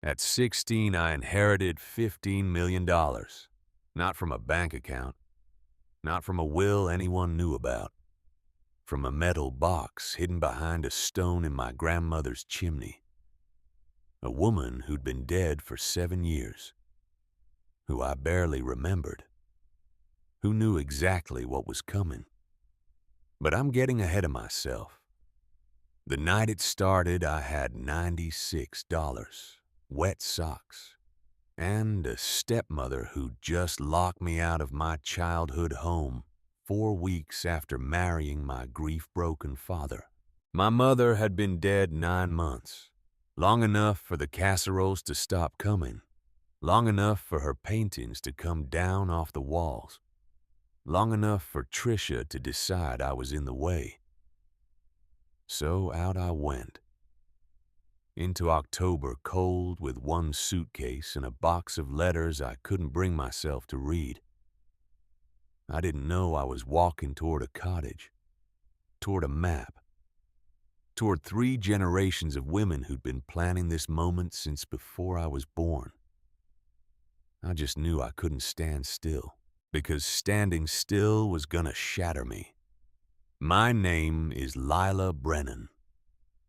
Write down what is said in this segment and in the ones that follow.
At 16, I inherited $15 million. Not from a bank account, not from a will anyone knew about, from a metal box hidden behind a stone in my grandmother's chimney. A woman who'd been dead for 7 years, who I barely remembered, who knew exactly what was coming. But I'm getting ahead of myself. The night it started, I had $96, wet socks, and a stepmother who just locked me out of my childhood home 4 weeks after marrying my grief-broken father. My mother had been dead 9 months, long enough for the casseroles to stop coming, long enough for her paintings to come down off the walls, long enough for Tricia to decide I was in the way. So out I went. Into October cold with one suitcase and a box of letters I couldn't bring myself to read. I didn't know I was walking toward a cottage, toward a map, toward 3 generations of women who'd been planning this moment since before I was born. I just knew I couldn't stand still, because standing still was gonna shatter me. My name is Lila Brennan.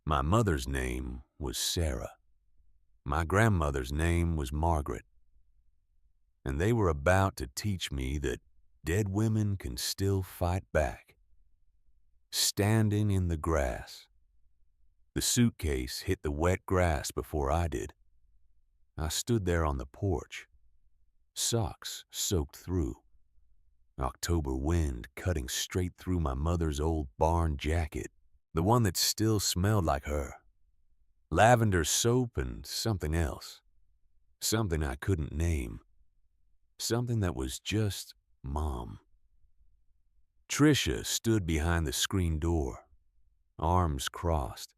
My mother's name was Sarah. My grandmother's name was Margaret. And they were about to teach me that dead women can still fight back. Standing in the grass. The suitcase hit the wet grass before I did. I stood there on the porch, socks soaked through, October wind cutting straight through my mother's old barn jacket, the one that still smelled like her. Lavender soap and something else. Something I couldn't name. Something that was just Mom. Tricia stood behind the screen door, arms crossed.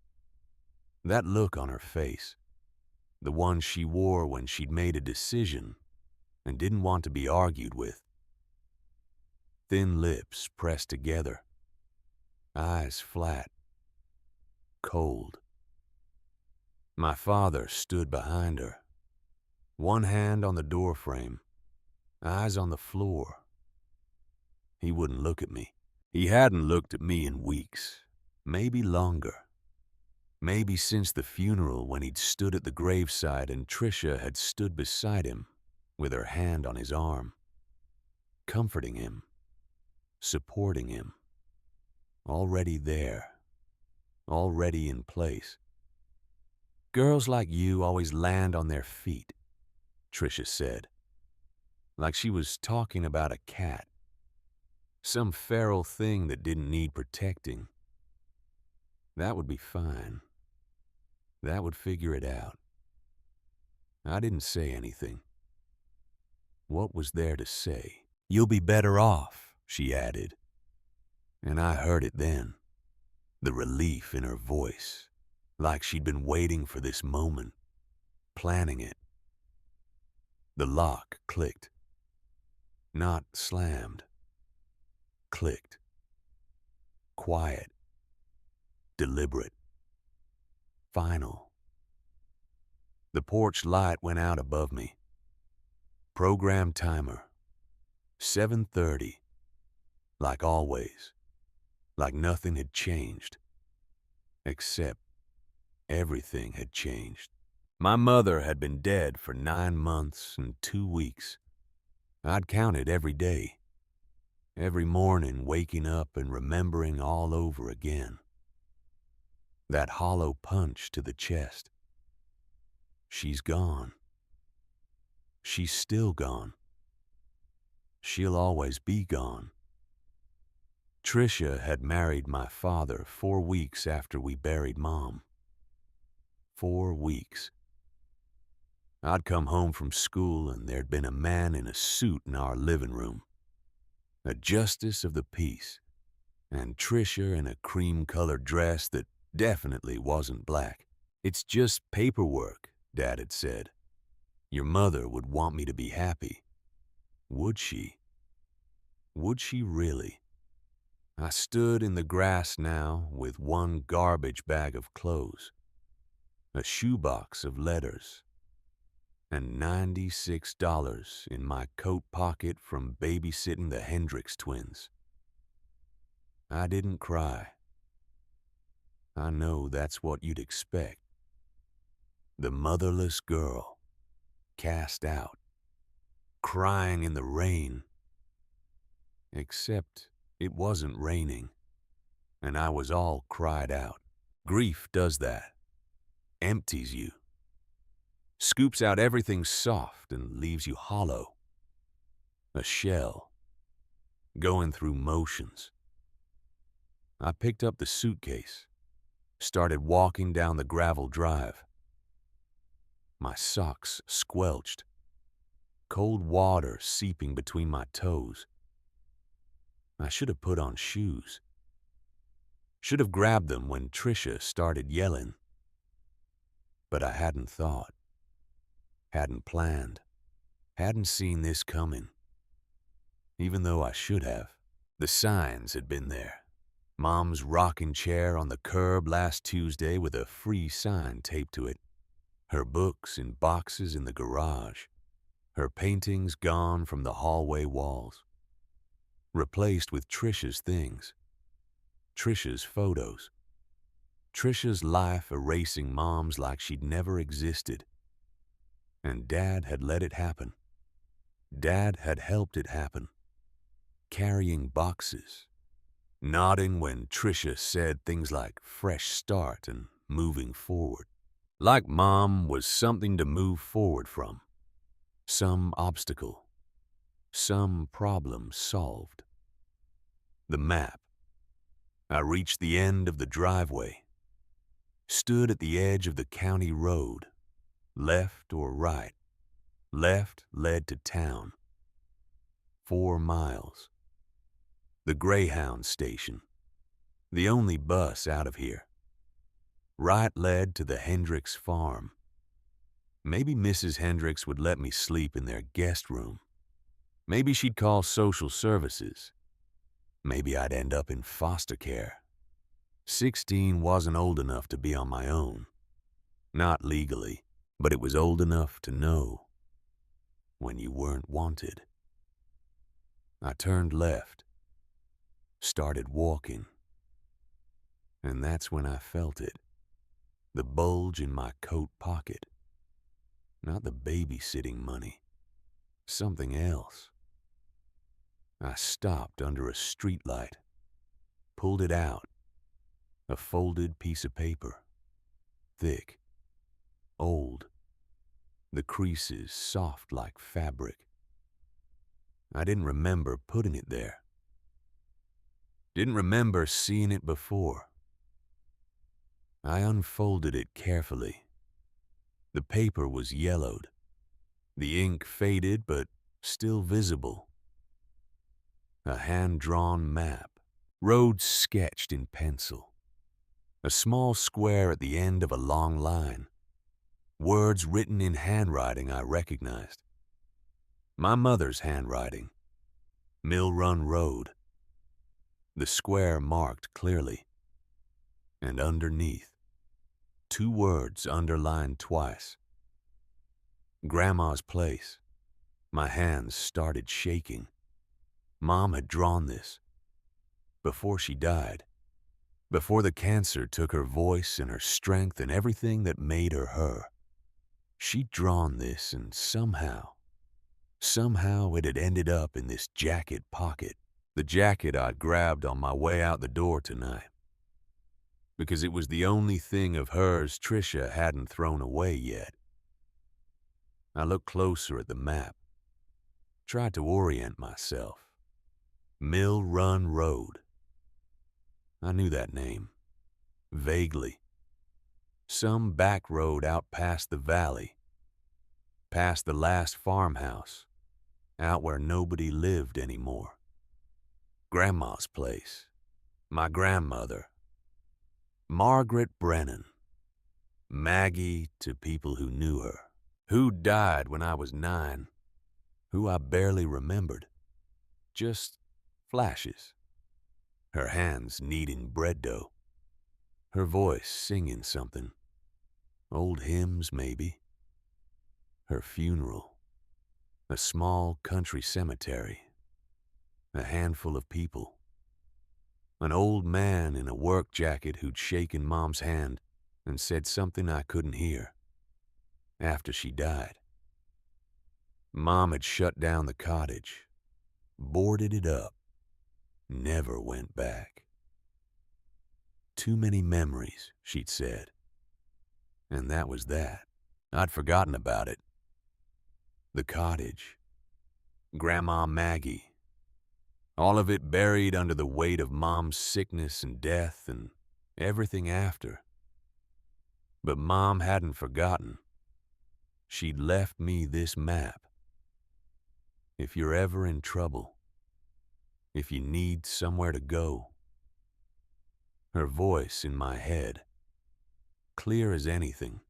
That look on her face, the one she wore when she'd made a decision and didn't want to be argued with. Thin lips pressed together, eyes flat, cold. My father stood behind her, one hand on the doorframe, eyes on the floor. He wouldn't look at me. He hadn't looked at me in weeks, maybe longer. Maybe since the funeral when he'd stood at the graveside and Tricia had stood beside him with her hand on his arm, comforting him, supporting him, already there, already in place. Girls like you always land on their feet, Tricia said, like she was talking about a cat, some feral thing that didn't need protecting. That would be fine. That would figure it out. I didn't say anything. What was there to say? You'll be better off, she added. And I heard it then, the relief in her voice, like she'd been waiting for this moment, planning it. The lock clicked. Not slammed. Clicked. Quiet. Deliberate. Final. The porch light went out above me. Program timer. 7:30. Like always. Like nothing had changed. Except everything had changed. My mother had been dead for 9 months and 2 weeks. I'd counted every day. Every morning waking up and remembering all over again. That hollow punch to the chest. She's gone. She's still gone. She'll always be gone. Tricia had married my father 4 weeks after we buried Mom. 4 weeks. I'd come home from school and there'd been a man in a suit in our living room. A justice of the peace, and Tricia in a cream-colored dress that definitely wasn't black. It's just paperwork, Dad had said. Your mother would want me to be happy. Would she? Would she really? I stood in the grass now with one garbage bag of clothes, a shoebox of letters, and $96 in my coat pocket from babysitting the Hendricks twins. I didn't cry. I know that's what you'd expect. The motherless girl, cast out, crying in the rain. Except it wasn't raining, and I was all cried out. Grief does that, empties you, scoops out everything soft and leaves you hollow. A shell, going through motions. I picked up the suitcase, started walking down the gravel drive. My socks squelched, cold water seeping between my toes. I should have put on shoes. Should have grabbed them when Tricia started yelling. But I hadn't thought, hadn't planned, hadn't seen this coming. Even though I should have. The signs had been there. Mom's rocking chair on the curb last Tuesday with a free sign taped to it. Her books in boxes in the garage. Her paintings gone from the hallway walls. Replaced with Tricia's things. Tricia's photos. Tricia's life erasing Mom's like she'd never existed. And Dad had let it happen. Dad had helped it happen. Carrying boxes. Nodding when Tricia said things like fresh start and moving forward. Like Mom was something to move forward from. Some obstacle. Some problem solved. The map. I reached the end of the driveway. Stood at the edge of the county road. Left or right. Left led to town. 4 miles. The Greyhound station. The only bus out of here. Right led to the Hendricks farm. Maybe Mrs. Hendricks would let me sleep in their guest room. Maybe she'd call social services. Maybe I'd end up in foster care. 16 wasn't old enough to be on my own. Not legally, but it was old enough to know when you weren't wanted. I turned left, started walking, and that's when I felt it. The bulge in my coat pocket. Not the babysitting money. Something else. I stopped under a streetlight, pulled it out. A folded piece of paper. Thick. Old. The creases soft like fabric. I didn't remember putting it there. Didn't remember seeing it before. I unfolded it carefully. The paper was yellowed. The ink faded but still visible. A hand-drawn map. Roads sketched in pencil. A small square at the end of a long line. Words written in handwriting I recognized. My mother's handwriting. Mill Run Road. The square marked clearly. And underneath, 2 words underlined twice. Grandma's place. My hands started shaking. Mom had drawn this. Before she died. Before the cancer took her voice and her strength and everything that made her her. She'd drawn this and somehow it had ended up in this jacket pocket. The jacket I'd grabbed on my way out the door tonight. Because it was the only thing of hers Tricia hadn't thrown away yet. I looked closer at the map. Tried to orient myself. Mill Run Road. I knew that name. Vaguely. Some back road out past the valley. Past the last farmhouse. Out where nobody lived anymore. Grandma's place. My grandmother. Margaret Brennan. Maggie to people who knew her. Who died when I was 9. Who I barely remembered. Just flashes. Her hands kneading bread dough. Her voice singing something. Old hymns, maybe. Her funeral, a small country cemetery, a handful of people, an old man in a work jacket who'd shaken Mom's hand and said something I couldn't hear. After she died, Mom had shut down the cottage, boarded it up, never went back. Too many memories, she'd said. And that was that. I'd forgotten about it. The cottage, Grandma Maggie, all of it buried under the weight of Mom's sickness and death and everything after. But Mom hadn't forgotten. She'd left me this map. If you're ever in trouble, if you need somewhere to go. Her voice in my head, clear as anything.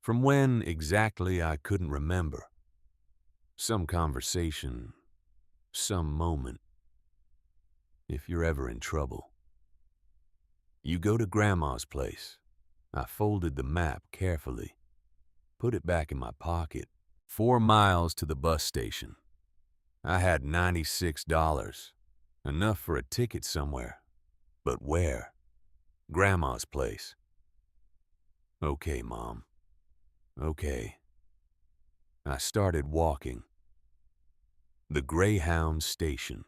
From when exactly I couldn't remember. Some conversation, some moment. If you're ever in trouble, you go to Grandma's place. I folded the map carefully, put it back in my pocket. 4 miles to the bus station. I had $96, enough for a ticket somewhere. But where? Grandma's place. Okay, Mom. Okay. I started walking. The Greyhound Station.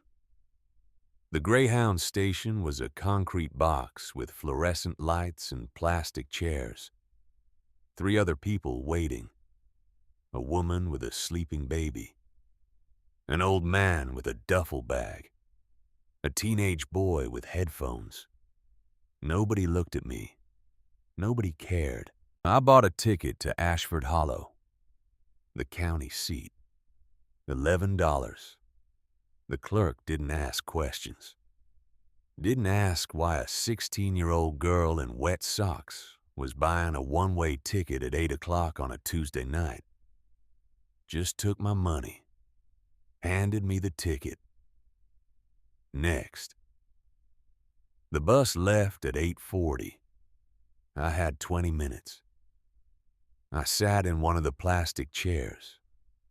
The Greyhound Station was a concrete box with fluorescent lights and plastic chairs. 3 other people waiting. A woman with a sleeping baby. An old man with a duffel bag. A teenage boy with headphones. Nobody looked at me. Nobody cared. I bought a ticket to Ashford Hollow, the county seat. $11. The clerk didn't ask questions. Didn't ask why a 16-year-old girl in wet socks was buying a one-way ticket at 8 o'clock on a Tuesday night. Just took my money, handed me the ticket. Next. The bus left at 8:40. I had 20 minutes. I sat in one of the plastic chairs,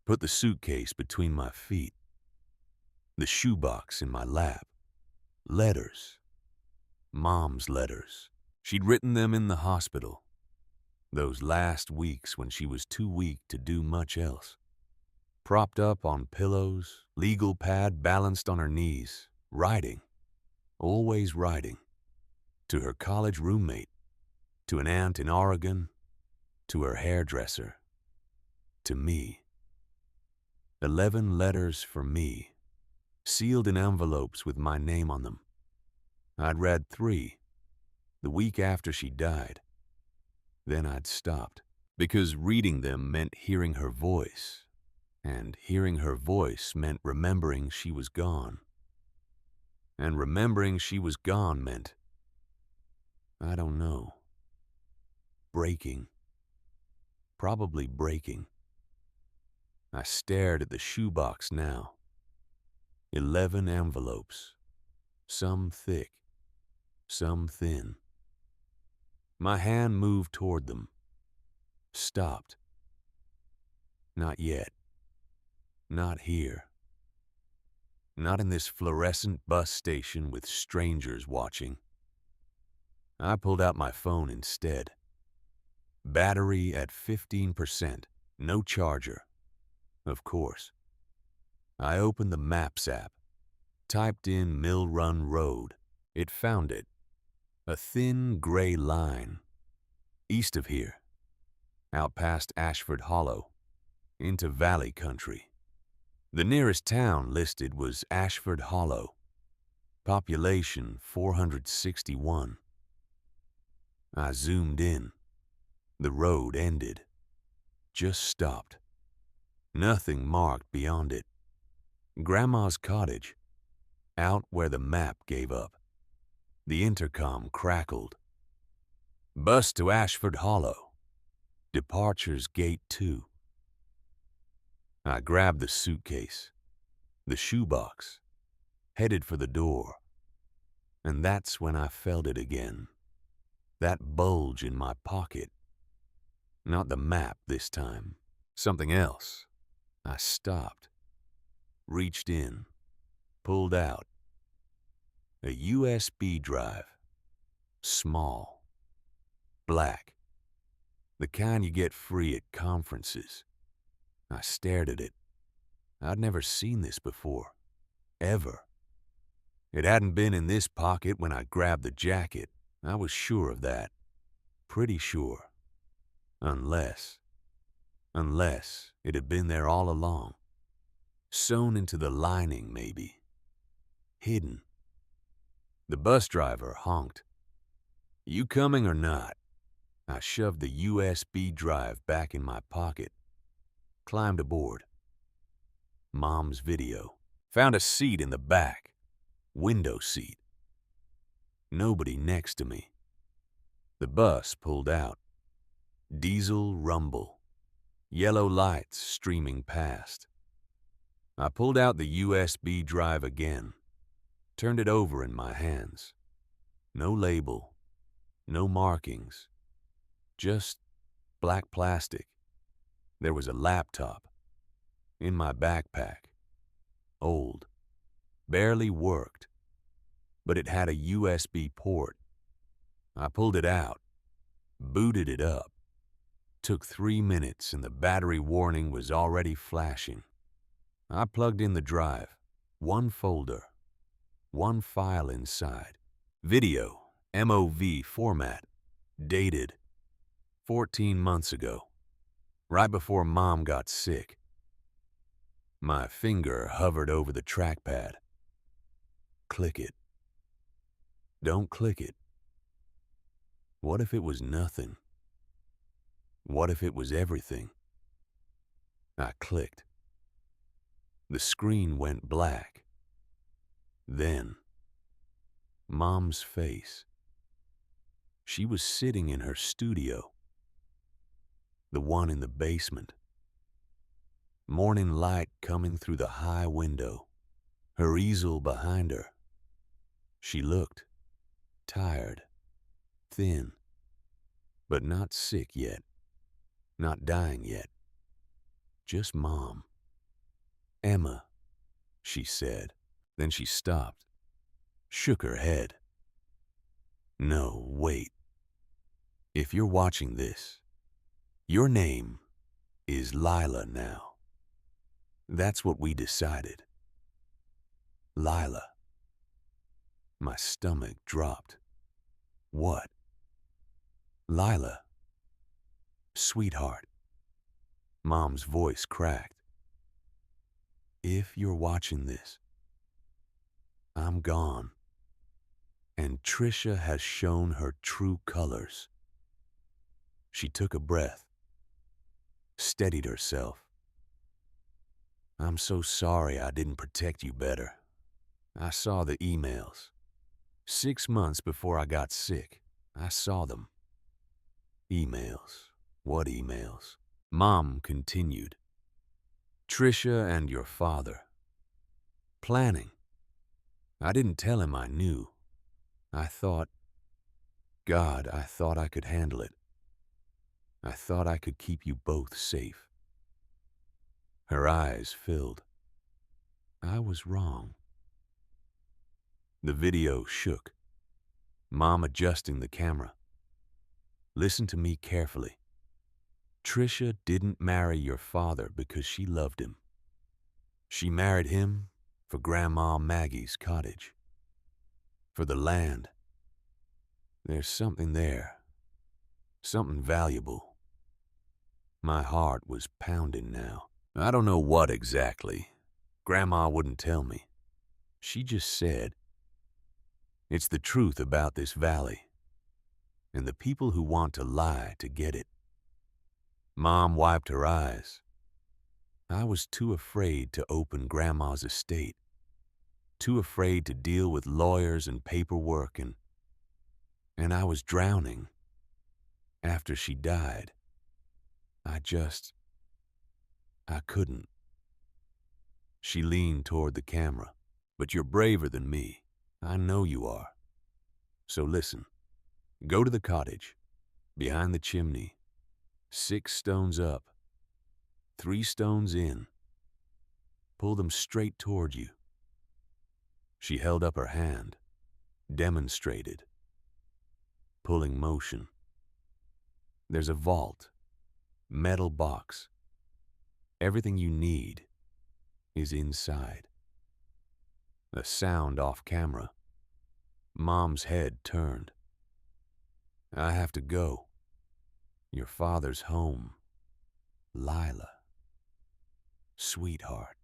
put the suitcase between my feet, the shoebox in my lap, letters, Mom's letters. She'd written them in the hospital, those last weeks when she was too weak to do much else. Propped up on pillows, legal pad balanced on her knees, writing, always writing, to her college roommate, to an aunt in Oregon, to her hairdresser, to me. 11 letters for me, sealed in envelopes with my name on them. I'd read 3, the week after she died. Then I'd stopped, because reading them meant hearing her voice, and hearing her voice meant remembering she was gone. And remembering she was gone meant, I don't know, breaking. Probably breaking. I stared at the shoebox now. 11 envelopes, some thick, some thin. My hand moved toward them, stopped. Not yet. Not here. Not in this fluorescent bus station with strangers watching. I pulled out my phone instead. Battery at 15%, no charger. Of course. I opened the Maps app, typed in Mill Run Road. It found it. A thin gray line. East of here. Out past Ashford Hollow. Into valley country. The nearest town listed was Ashford Hollow. Population 461. I zoomed in. The road ended. Just stopped. Nothing marked beyond it. Grandma's cottage. Out where the map gave up. The intercom crackled. Bus to Ashford Hollow. Departures gate 2. I grabbed the suitcase, the shoebox, headed for the door. And that's when I felt it again. That bulge in my pocket. Not the map this time. Something else. I stopped, reached in, pulled out. A USB drive. Small. Black. The kind you get free at conferences. I stared at it. I'd never seen this before. Ever. It hadn't been in this pocket when I grabbed the jacket. I was sure of that. Pretty sure. Unless it had been there all along. Sewn into the lining, maybe. Hidden. The bus driver honked. You coming or not? I shoved the USB drive back in my pocket. Climbed aboard. Mom's video. Found a seat in the back. Window seat. Nobody next to me. The bus pulled out. Diesel rumble. Yellow lights streaming past. I pulled out the USB drive again. Turned it over in my hands. No label. No markings. Just black plastic. There was a laptop. In my backpack. Old. Barely worked. But it had a USB port. I pulled it out. Booted it up. Took 3 minutes and the battery warning was already flashing. I plugged in the drive. One folder. One file inside. Video. MOV format. Dated. 14 months ago. Right before Mom got sick. My finger hovered over the trackpad. Click it. Don't click it. What if it was nothing? What if it was everything? I clicked. The screen went black. Then, Mom's face. She was sitting in her studio. The one in the basement. Morning light coming through the high window. Her easel behind her. She looked tired, thin, but not sick yet. Not dying yet. Just Mom. Emma, she said. Then she stopped, shook her head. No, wait. If you're watching this, your name is Lila now. That's what we decided. Lila. My stomach dropped. What? Lila. Sweetheart. Mom's voice cracked. If you're watching this, I'm gone. And Trisha has shown her true colors. She took a breath, steadied herself. I'm so sorry I didn't protect you better. I saw the emails. 6 months before I got sick, I saw them. Emails. What emails? Mom continued. Trisha and your father. Planning. I didn't tell him I knew. I thought I could handle it. I thought I could keep you both safe. Her eyes filled. I was wrong. The video shook. Mom adjusting the camera. Listen to me carefully. Trisha didn't marry your father because she loved him. She married him for Grandma Maggie's cottage. For the land. There's something there. Something valuable. My heart was pounding now. I don't know what exactly. Grandma wouldn't tell me. She just said, it's the truth about this valley, and the people who want to lie to get it. Mom wiped her eyes. I was too afraid to open Grandma's estate, too afraid to deal with lawyers and paperwork, and I was drowning. After she died, I couldn't. She leaned toward the camera. But you're braver than me. I know you are. So listen. Go to the cottage, behind the chimney, 6 stones up. 3 stones in. Pull them straight toward you. She held up her hand, demonstrated. Pulling motion. There's a vault, metal box. Everything you need is inside. A sound off camera. Mom's head turned. I have to go. Your father's home. Lila. Sweetheart.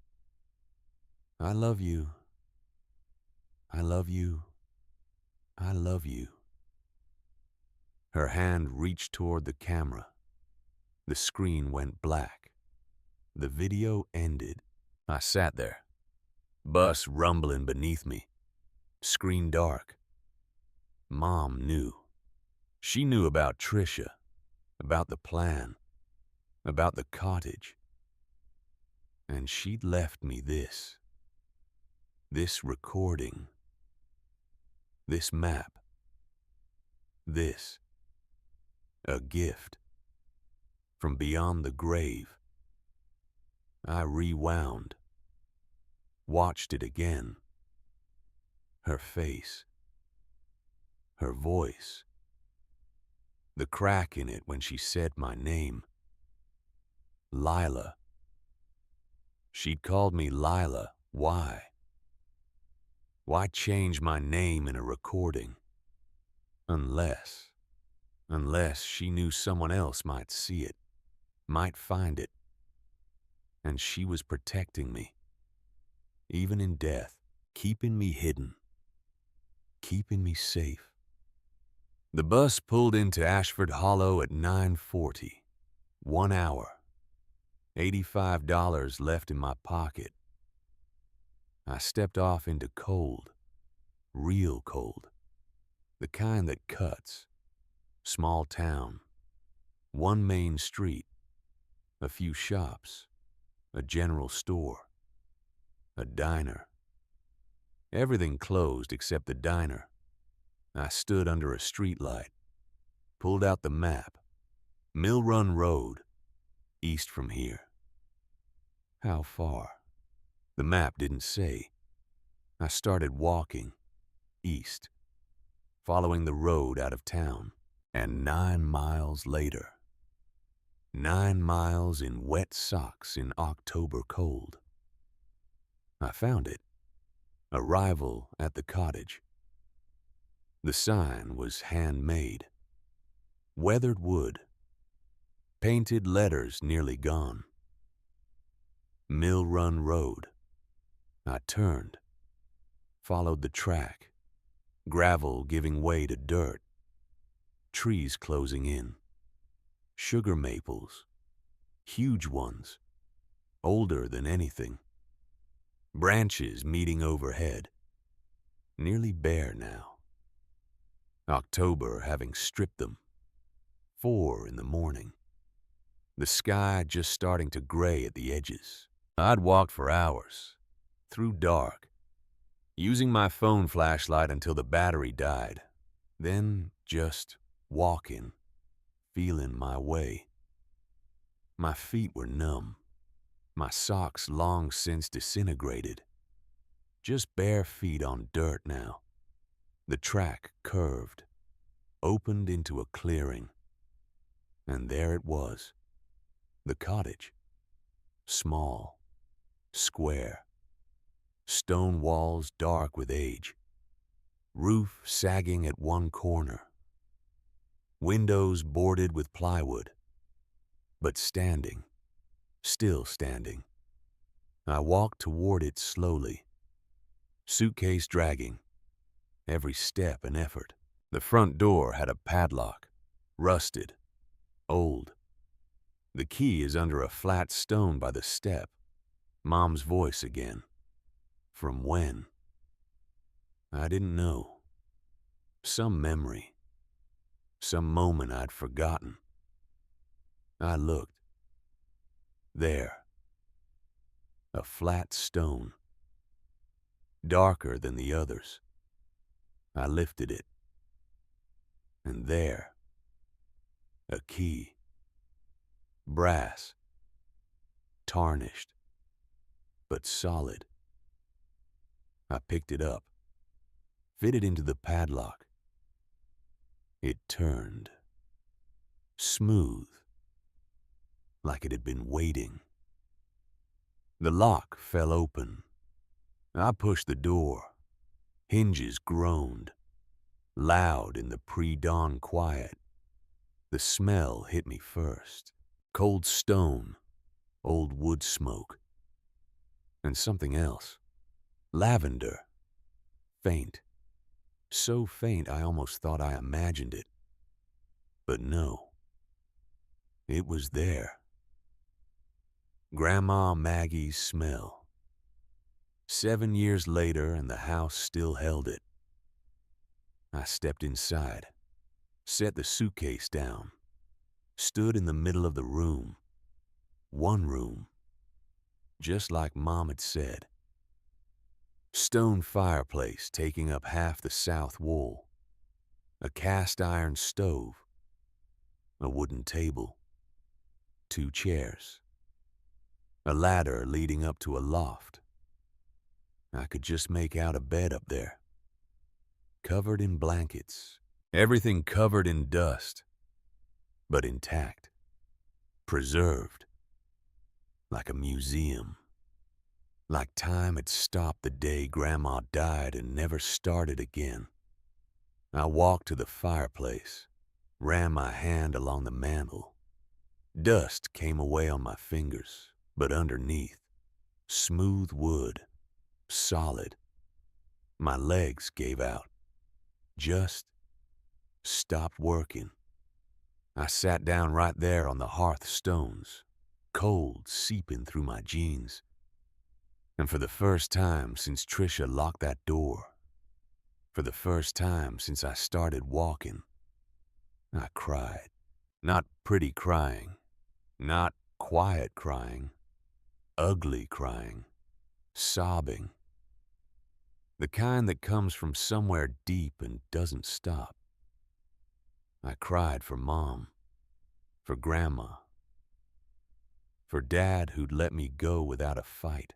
I love you. I love you. I love you. Her hand reached toward the camera. The screen went black. The video ended. I sat there. Bus rumbling beneath me. Screen dark. Mom knew. She knew about Tricia, about the plan, about the cottage. And she'd left me this recording, this map, this, a gift. From beyond the grave. I rewound, watched it again. Her face, her voice, the crack in it when she said my name. Lila. She'd called me Lila. Why? Why change my name in a recording? Unless she knew someone else might see it, might find it. And she was protecting me, even in death, keeping me hidden, keeping me safe. The bus pulled into Ashford Hollow at 9:40. 1 hour. $85 left in my pocket. I stepped off into cold, real cold, the kind that cuts. Small town, one main street, a few shops, a general store, a diner. Everything closed except the diner. I stood under a streetlight, pulled out the map. Mill Run Road, east from here. How far? The map didn't say. I started walking, east, following the road out of town. And 9 miles later, 9 miles in wet socks in October cold, I found it. Arrival at the cottage. The sign was handmade. Weathered wood. Painted letters nearly gone. Mill Run Road. I turned. Followed the track. Gravel giving way to dirt. Trees closing in. Sugar maples. Huge ones. Older than anything. Branches meeting overhead. Nearly bare now. October having stripped them. 4 in the morning. The sky just starting to gray at the edges. I'd walked for hours. Through dark. Using my phone flashlight until the battery died. Then just walking. Feeling my way. My feet were numb. My socks long since disintegrated. Just bare feet on dirt now. The track curved, opened into a clearing. And there it was. The cottage. Small, square. Stone walls dark with age. Roof sagging at one corner. Windows boarded with plywood. But standing. Still standing. I walked toward it slowly. Suitcase dragging. Every step an effort. The front door had a padlock. Rusted. Old. The key is under a flat stone by the step. Mom's voice again. From when? I didn't know. Some memory. Some moment I'd forgotten. I looked. There. A flat stone. Darker than the others. I lifted it. And there. A key. Brass. tarnished, but solid. I picked it up, fitted into the padlock. It turned, smooth, like it had been waiting. The lock fell open. I pushed the door. Hinges groaned, loud in the pre-dawn quiet. The smell hit me first. Cold stone, old wood smoke, and something else. Lavender. Faint. So faint I almost thought I imagined it. But no. It was there. Grandma Maggie's smell. 7 years later, and the house still held it. I stepped inside, set the suitcase down, stood in the middle of the room. One room, just like Mom had said. Stone fireplace taking up half the south wall. A cast iron stove. A wooden table. 2 chairs. A ladder leading up to a loft. I could just make out a bed up there. Covered in blankets. Everything covered in dust. But intact. Preserved. Like a museum. Like time had stopped the day Grandma died and never started again. I walked to the fireplace, ran my hand along the mantel. Dust came away on my fingers, but underneath, smooth wood, solid. My legs gave out, just stopped working. I sat down right there on the hearth stones, cold seeping through my jeans. And for the first time since Trisha locked that door, for the first time since I started walking, I cried. Not pretty crying, not quiet crying, ugly crying, sobbing. The kind that comes from somewhere deep and doesn't stop. I cried for Mom, for Grandma, for Dad who'd let me go without a fight.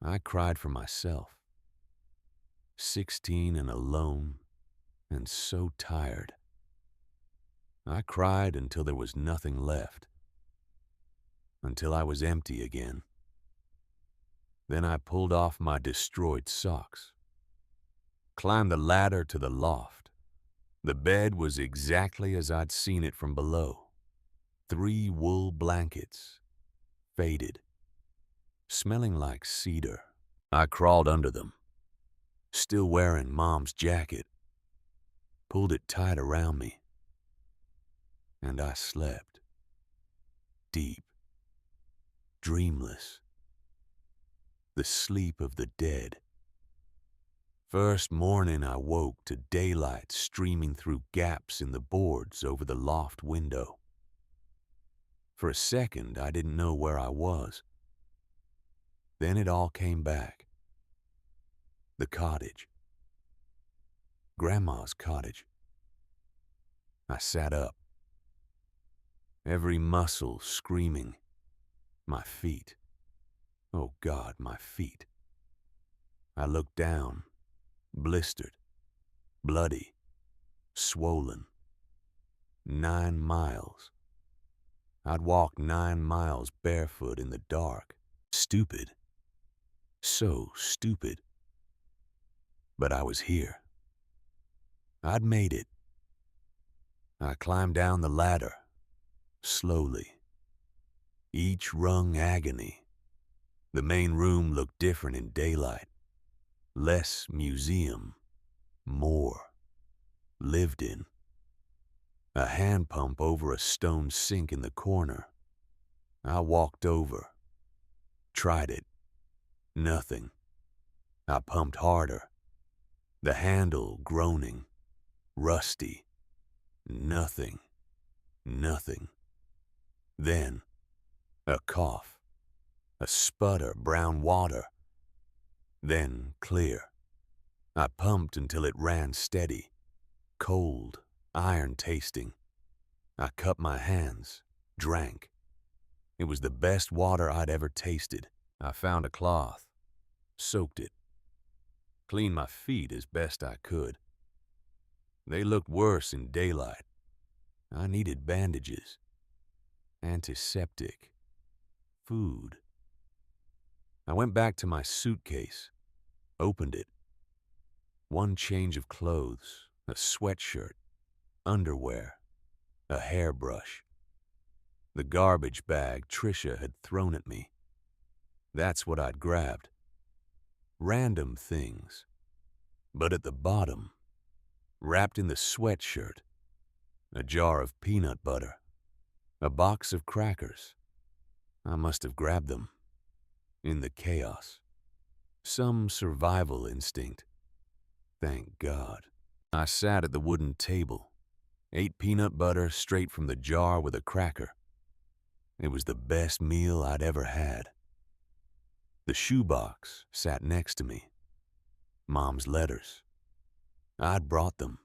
I cried for myself, 16 and alone and so tired. I cried until there was nothing left, until I was empty again. Then I pulled off my destroyed socks, climbed the ladder to the loft. The bed was exactly as I'd seen it from below. 3 wool blankets, faded, smelling like cedar. I crawled under them, still wearing Mom's jacket, pulled it tight around me, and I slept, deep, dreamless, the sleep of the dead. First morning I woke to daylight streaming through gaps in the boards over the loft window. For a second I didn't know where I was. Then it all came back. The cottage. Grandma's cottage. I sat up, every muscle screaming. My feet. Oh God, my feet. I looked down, blistered, bloody, swollen. 9 miles. I'd walked 9 miles barefoot in the dark. Stupid. So stupid. But I was here. I'd made it. I climbed down the ladder, slowly. Each rung agony. The main room looked different in daylight. Less museum, more lived in. A hand pump over a stone sink in the corner. I walked over, tried it. Nothing. I pumped harder. The handle groaning, rusty. Nothing. Nothing. Then, a cough. A sputter, brown water. Then clear. I pumped until it ran steady. Cold, iron tasting. I cupped my hands, drank. It was the best water I'd ever tasted. I found a cloth, soaked it, cleaned my feet as best I could. They looked worse in daylight. I needed bandages, antiseptic, food. I went back to my suitcase, opened it. One change of clothes, a sweatshirt, underwear, a hairbrush. The garbage bag Tricia had thrown at me. That's what I'd grabbed. Random things. But at the bottom, wrapped in the sweatshirt, a jar of peanut butter, a box of crackers. I must have grabbed them. In the chaos. Some survival instinct. Thank God. I sat at the wooden table, ate peanut butter straight from the jar with a cracker. It was the best meal I'd ever had. The shoebox sat next to me. Mom's letters. I'd brought them.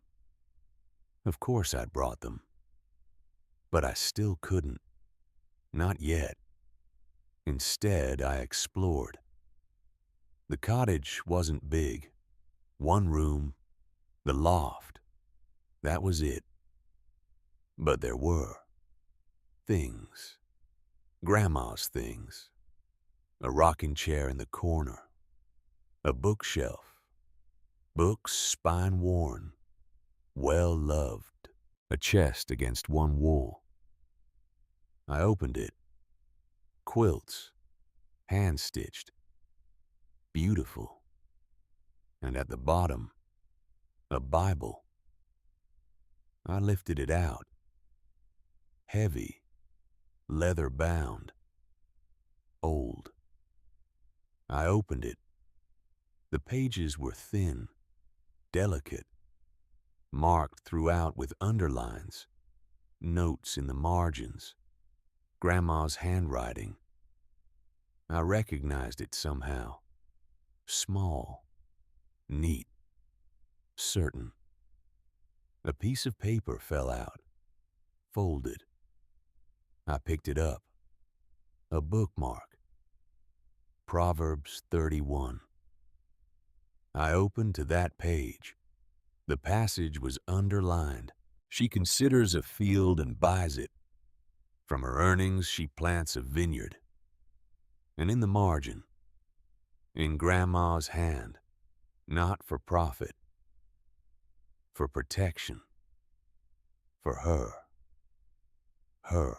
Of course I'd brought them. But I still couldn't. Not yet. Instead, I explored. The cottage wasn't big. One room, the loft. That was it. But there were things. Grandma's things. A rocking chair in the corner. A bookshelf. Books spine-worn. Well-loved. A chest against one wall. I opened it. Quilts. Hand-stitched. Beautiful. And at the bottom, a Bible. I lifted it out. Heavy. Leather-bound. Old. I opened it. The pages were thin, delicate, marked throughout with underlines, notes in the margins, Grandma's handwriting. I recognized it somehow. Small, neat, certain. A piece of paper fell out, folded. I picked it up. A bookmark. Proverbs 31. I opened to that page. The passage was underlined. She considers a field and buys it. From her earnings, she plants a vineyard. And in the margin, in Grandma's hand, not for profit, for protection, for her. Her.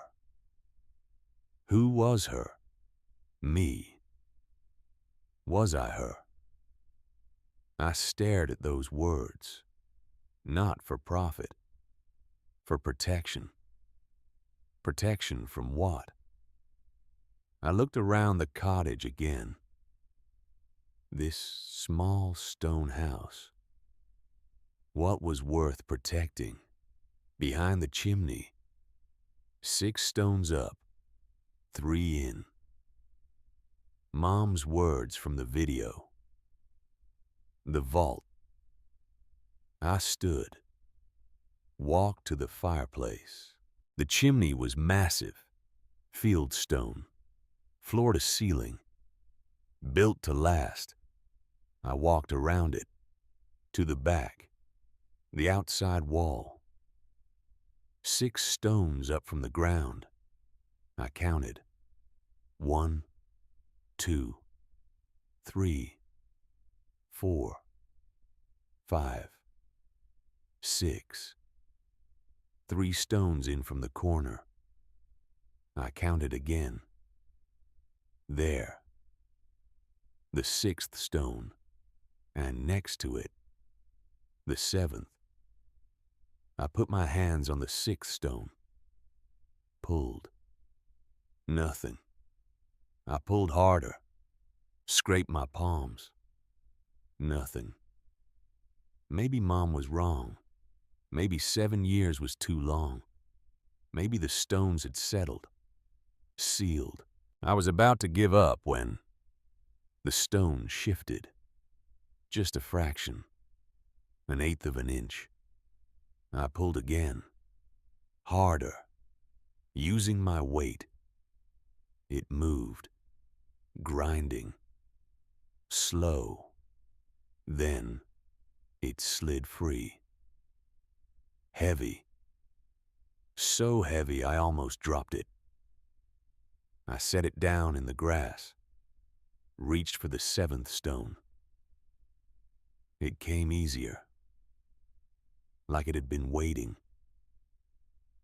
Who was her? Me. Was I her? I stared at those words. Not for profit. For protection. Protection from what? I looked around the cottage again. This small stone house. What was worth protecting? Behind the chimney. 6 stones up, 3 in. Mom's words from the video. The vault. I stood. Walked to the fireplace. The chimney was massive. Field stone. Floor to ceiling. Built to last. I walked around it. To the back. The outside wall. 6 stones up from the ground. I counted. 1, 2, 3, 4, 5, 6. 3 stones in from the corner. I counted again. There. The 6th stone, and next to it, the 7th. I put my hands on the 6th stone. Pulled. Nothing. I pulled harder. Scraped my palms. Nothing. Maybe Mom was wrong. Maybe 7 years was too long. Maybe the stones had settled. Sealed. I was about to give up when the stone shifted. Just a fraction. 1/8 of an inch. I pulled again. Harder. Using my weight. It moved, grinding, slow. Then it slid free. Heavy. So heavy I almost dropped it. I set it down in the grass, reached for the seventh stone. It came easier, like it had been waiting.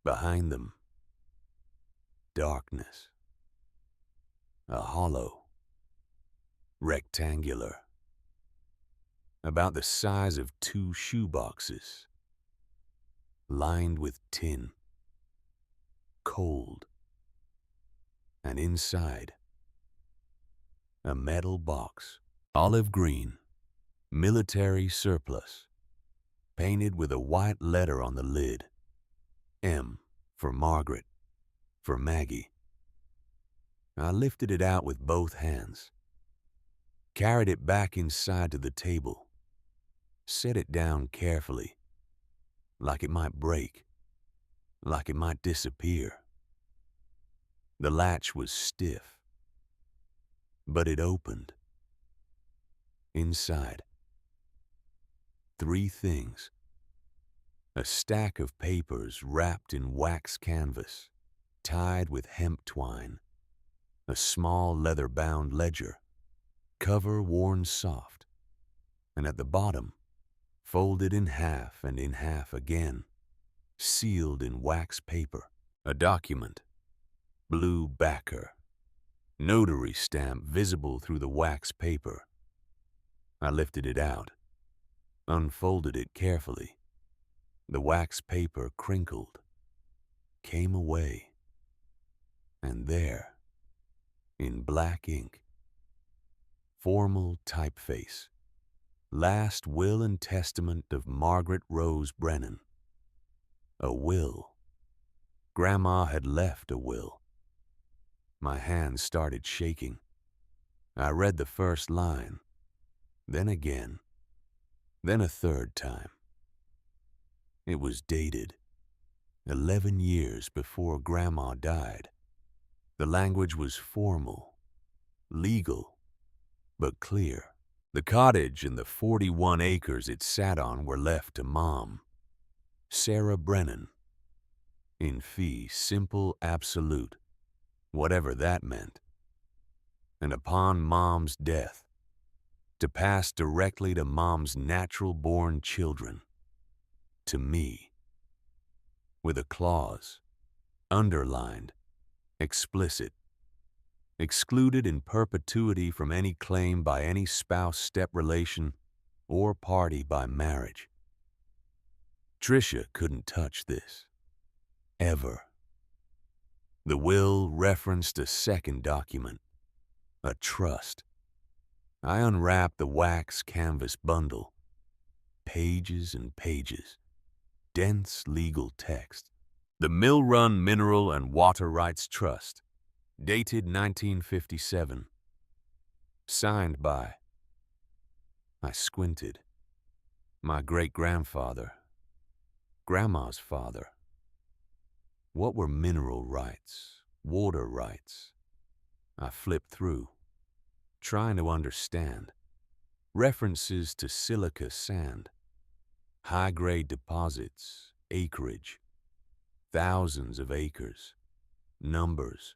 Behind them, darkness. A hollow, rectangular, about the size of 2 shoeboxes, lined with tin, cold, and inside, a metal box, olive green, military surplus, painted with a white letter on the lid. M for Margaret, for Maggie. I lifted it out with both hands, carried it back inside to the table, set it down carefully, like it might break, like it might disappear. The latch was stiff, but it opened. Inside, 3 things. A stack of papers wrapped in wax canvas, tied with hemp twine. A small leather-bound ledger, cover worn soft, and at the bottom, folded in half and in half again, sealed in wax paper, a document, blue backer, notary stamp visible through the wax paper. I lifted it out, unfolded it carefully. The wax paper crinkled, came away, and there, in black ink, formal typeface, last will and testament of Margaret Rose Brennan. A will. Grandma had left a will. My hands started shaking. I read the first line, then again, then a third time. It was dated 11 years before Grandma died. The language was formal, legal, but clear. The cottage and the 41 acres it sat on were left to Mom, Sarah Brennan, in fee simple absolute, whatever that meant. And upon Mom's death, to pass directly to Mom's natural-born children, to me, with a clause, underlined, explicit, excluded in perpetuity from any claim by any spouse, step relation, or party by marriage. Tricia couldn't touch this, ever. The will referenced a second document, a trust. I unwrapped the wax canvas bundle, pages and pages, dense legal text. The Mill Run Mineral and Water Rights Trust, dated 1957, signed by, I squinted, my great-grandfather, Grandma's father. What were mineral rights, water rights? I flipped through, trying to understand. References to silica sand, high-grade deposits, acreage, thousands of acres, numbers,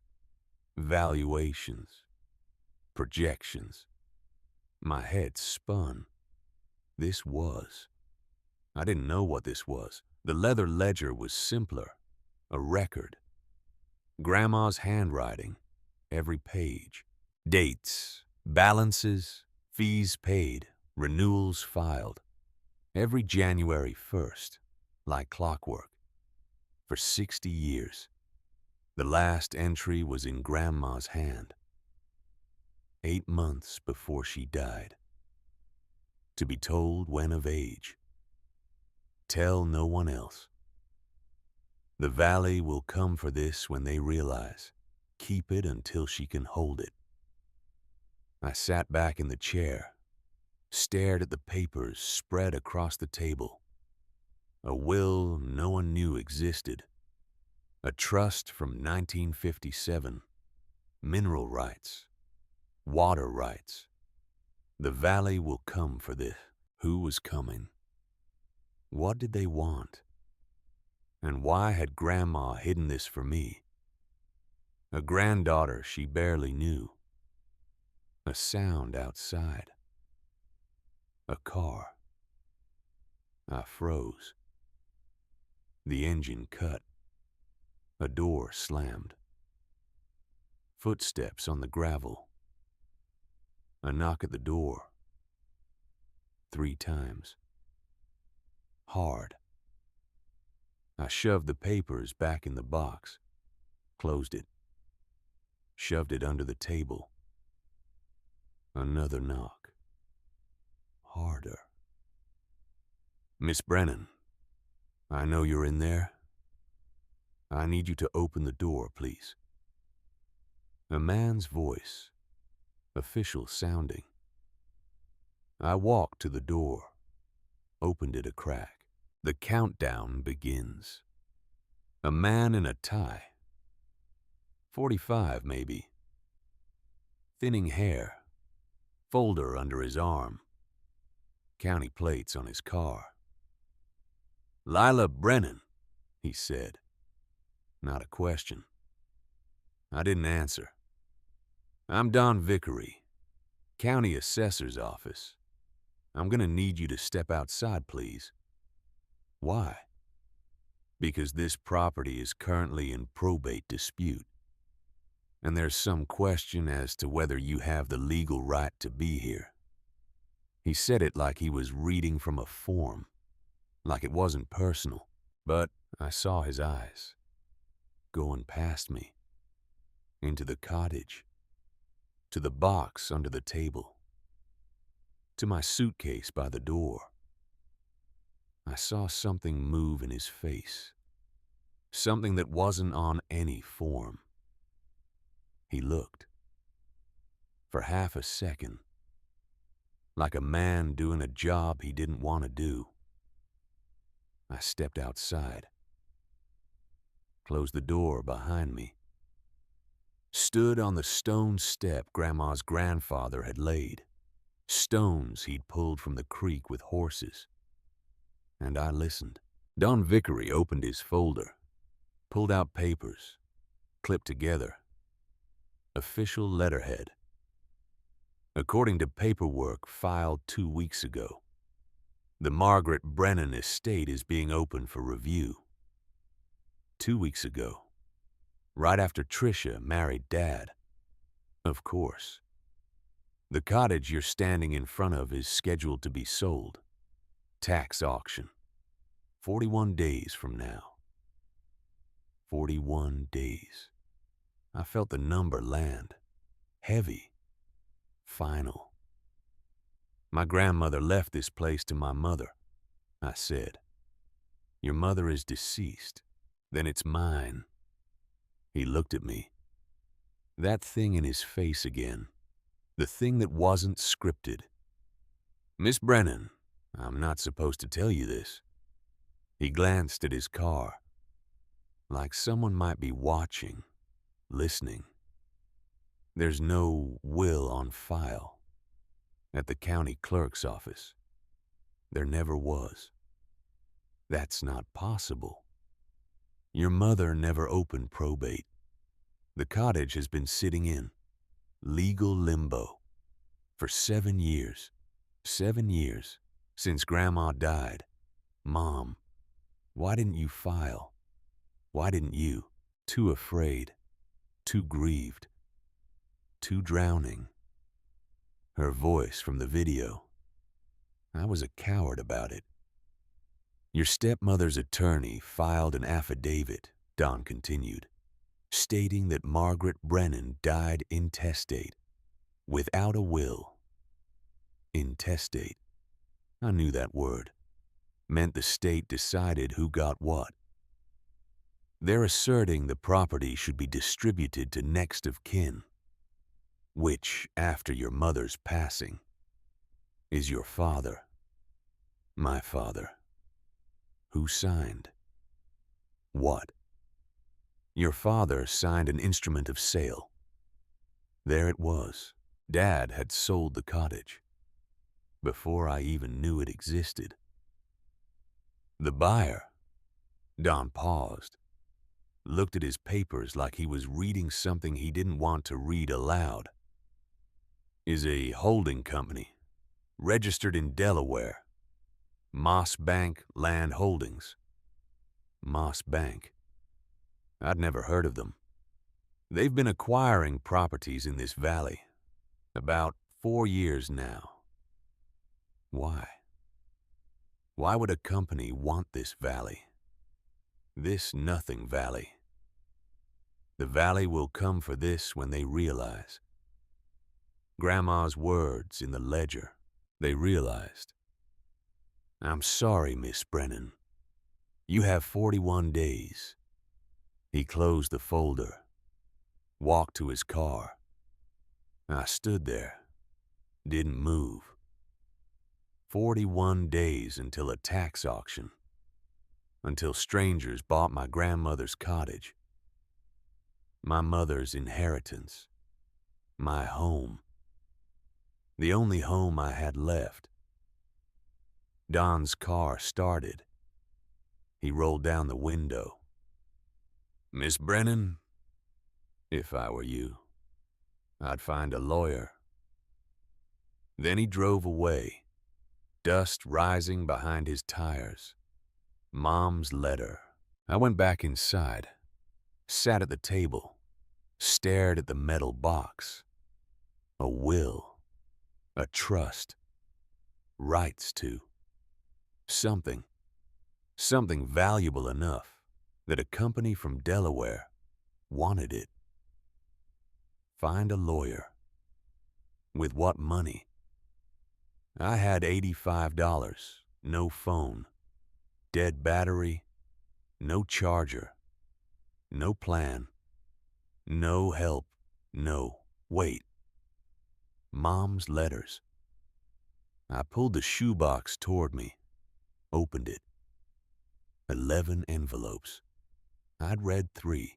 valuations, projections. My head spun. This was. I didn't know what this was. The leather ledger was simpler, a record. Grandma's handwriting, every page. Dates, balances, fees paid, renewals filed. Every January 1st, like clockwork. For 60 years. The last entry was in Grandma's hand. 8 months before she died. To be told when of age. Tell no one else. The valley will come for this when they realize. Keep it until she can hold it. I sat back in the chair, stared at the papers spread across the table. A will no one knew existed. A trust from 1957. Mineral rights, water rights. The valley will come for this. Who was coming? What did they want? And why had Grandma hidden this for me? A granddaughter she barely knew. A sound outside. A car. I froze. The engine cut. A door slammed. Footsteps on the gravel. A knock at the door. 3 times. Hard. I shoved the papers back in the box, closed it, shoved it under the table. Another knock. Harder. Miss Brennan, I know you're in there. I need you to open the door, please. A man's voice, official sounding. I walked to the door, opened it a crack. The countdown begins. A man in a tie. 45 maybe. Thinning hair. Folder under his arm. County plates on his car. Lila Brennan, he said. Not a question. I didn't answer. I'm Don Vickery, County Assessor's Office. I'm gonna need you to step outside, please. Why? Because this property is currently in probate dispute, and there's some question as to whether you have the legal right to be here. He said it like he was reading from a form, like it wasn't personal, but I saw his eyes going past me, into the cottage, to the box under the table, to my suitcase by the door. I saw something move in his face, something that wasn't on any form. He looked, for half a second, like a man doing a job he didn't want to do. I stepped outside, closed the door behind me, stood on the stone step Grandma's grandfather had laid, stones he'd pulled from the creek with horses. And I listened. Don Vickery opened his folder, pulled out papers, clipped together. Official letterhead. According to paperwork filed 2 weeks ago, the Margaret Brennan estate is being opened for review. 2 weeks ago, right after Tricia married Dad. Of course. The cottage you're standing in front of is scheduled to be sold. Tax auction. 41 days from now. 41 days. I felt the number land. Heavy. Final. My grandmother left this place to my mother. I said, your mother is deceased. Then it's mine. He looked at me. That thing in his face again. The thing that wasn't scripted. Miss Brennan, I'm not supposed to tell you this. He glanced at his car, like someone might be watching, listening. There's no will on file at the county clerk's office. There never was. That's not possible. Your mother never opened probate. The cottage has been sitting in legal limbo for 7 years. 7 years since Grandma died. Mom, why didn't you file? Why didn't you? Too afraid, too grieved, too drowning. Her voice from the video. I was a coward about it. Your stepmother's attorney filed an affidavit, Don continued, stating that Margaret Brennan died intestate, without a will. Intestate. I knew that word. Meant the state decided who got what. They're asserting the property should be distributed to next of kin, which, after your mother's passing, is your father, my father. Who signed? What? Your father signed an instrument of sale, There it was. Dad had sold the cottage before I even knew it existed. The buyer, Don paused, looked at his papers like he was reading something he didn't want to read aloud. Is a holding company, registered in Delaware. Moss Bank Land Holdings. Moss Bank. I'd never heard of them. They've been acquiring properties in this valley about 4 years now. Why? Why would a company want this valley? This nothing valley. The valley will come for this when they realize. Grandma's words in the ledger. They realized. I'm sorry, Miss Brennan. You have 41 days. He closed the folder, walked to his car. I stood there, didn't move. 41 days until a tax auction, until strangers bought my grandmother's cottage, my mother's inheritance, my home, the only home I had left. Don's car started. He rolled down the window. Miss Brennan, if I were you, I'd find a lawyer. Then he drove away, dust rising behind his tires. Mom's letter. I went back inside, sat at the table, stared at the metal box. A will, a trust, rights to. Something valuable enough that a company from Delaware wanted it. Find a lawyer. With what money? I had $85, no phone, dead battery, no charger, no plan, no help, no, wait. Mom's letters. I pulled the shoebox toward me, opened it. 11 envelopes. I'd read 3.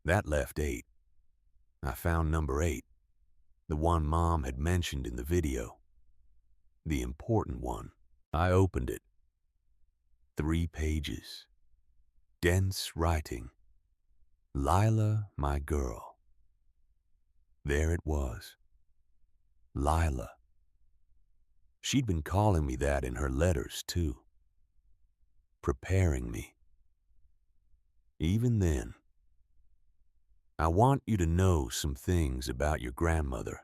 That left 8. I found number 8, the one Mom had mentioned in the video. The important one. I opened it. 3 pages. Dense writing. Lila, my girl. There it was. Lila. She'd been calling me that in her letters, too. Preparing me. Even then. I want you to know some things about your grandmother.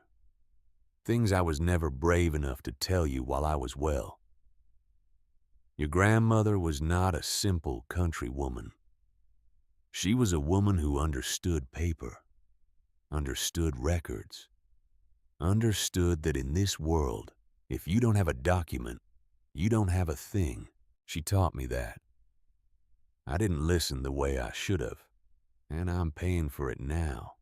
Things I was never brave enough to tell you while I was well. Your grandmother was not a simple country woman. She was a woman who understood paper, understood records, understood that in this world, if you don't have a document, you don't have a thing. She taught me that. I didn't listen the way I should have, and I'm paying for it now.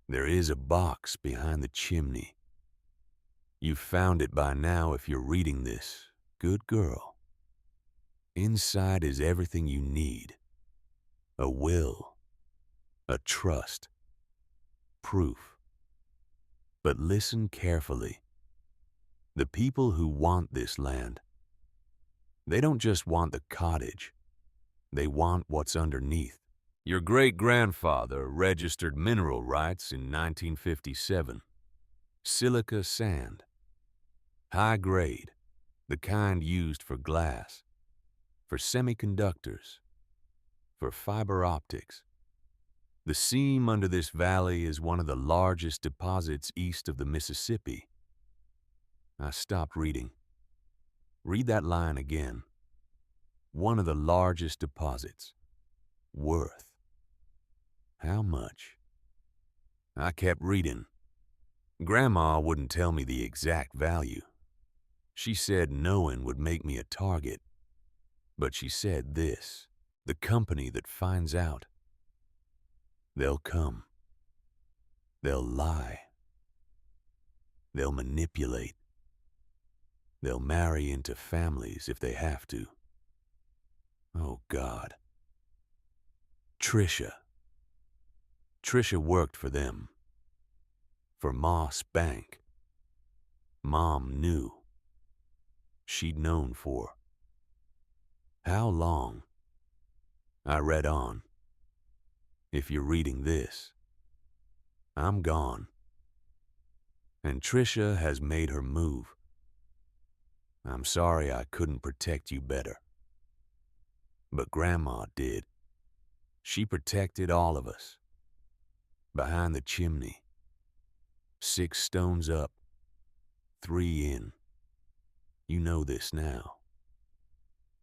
There is a box behind the chimney. You've found it by now if you're reading this. Good girl. Inside is everything you need. A will, a trust, proof. But listen carefully. The people who want this land, they don't just want the cottage. They want what's underneath. Your great-grandfather registered mineral rights in 1957. Silica sand. High grade, the kind used for glass, for semiconductors, for fiber optics. The seam under this valley is one of the largest deposits east of the Mississippi. I stopped reading. Read that line again. One of the largest deposits. Worth. How much? I kept reading. Grandma wouldn't tell me the exact value. She said knowing would make me a target. But she said this, the company that finds out, they'll come. They'll lie. They'll manipulate. They'll marry into families if they have to. Oh, God. Trisha worked for them. for Moss Bank. Mom knew. She'd known for how long? I read on. If you're reading this, I'm gone. And Trisha has made her move. I'm sorry I couldn't protect you better. But Grandma did. She protected all of us. Behind the chimney. 6 stones up, 3 in. You know this now.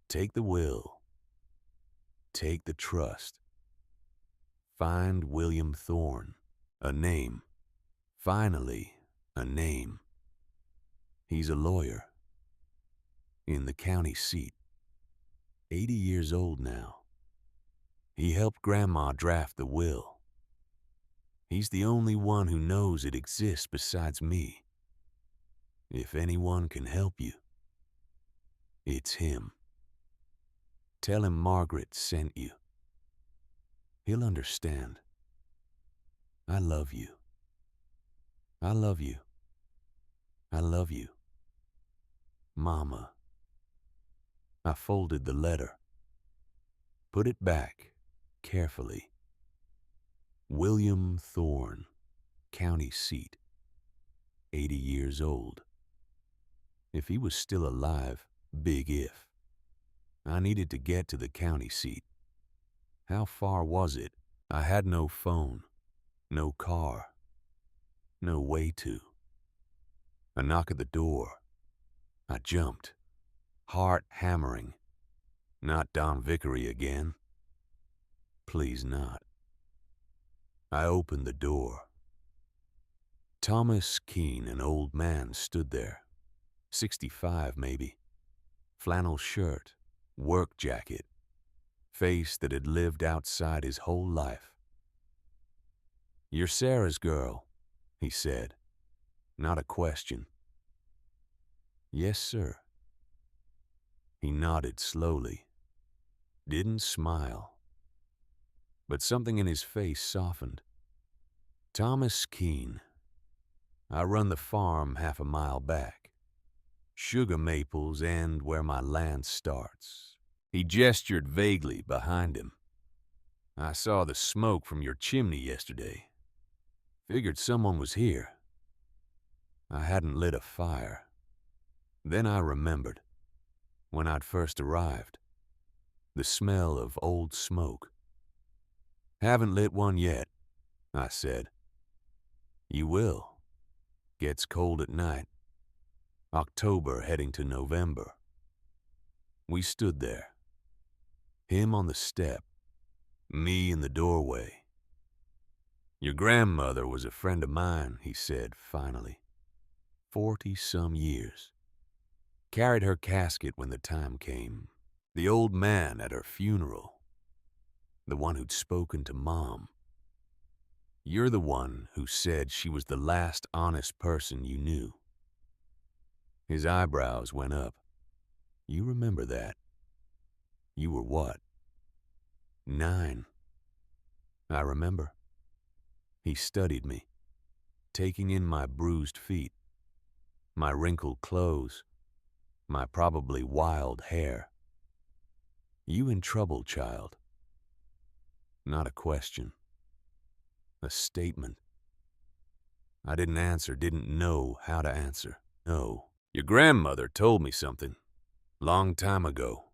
Take the will. Take the trust. Find William Thorne. A name. Finally, a name. He's a lawyer. In the county seat. 80 years old now. He helped Grandma draft the will. He's the only one who knows it exists besides me. If anyone can help you, it's him. Tell him Margaret sent you. He'll understand. I love you. I love you. I love you. Mama. I folded the letter. Put it back, carefully. William Thorne, county seat. 80 years old. If he was still alive, big if. I needed to get to the county seat. How far was it? I had no phone, no car, no way to. A knock at the door. I jumped, heart hammering. Not Don Vickery again. Please not. I opened the door. Thomas Keene, an old man, stood there. 65 maybe. Flannel shirt, work jacket. Face that had lived outside his whole life. You're Sarah's girl, he said. Not a question. Yes, sir. He nodded slowly. Didn't smile. But something in his face softened. Thomas Keene. I run the farm half a mile back. Sugar maples end where my land starts. He gestured vaguely behind him. I saw the smoke from your chimney yesterday. Figured someone was here. I hadn't lit a fire. Then I remembered, when I'd first arrived, the smell of old smoke. Haven't lit one yet, I said. You will. Gets cold at night. October heading to November. We stood there. Him on the step, me in the doorway. Your grandmother was a friend of mine, he said finally. 40-some years. Carried her casket when the time came. The old man at her funeral. The one who'd spoken to Mom. You're the one who said she was the last honest person you knew. His eyebrows went up. You remember that. You were what? 9. I remember. He studied me, taking in my bruised feet, my wrinkled clothes, my probably wild hair. You in trouble, child. Not a question. A statement. I didn't answer, didn't know how to answer. No. Your grandmother told me something. Long time ago.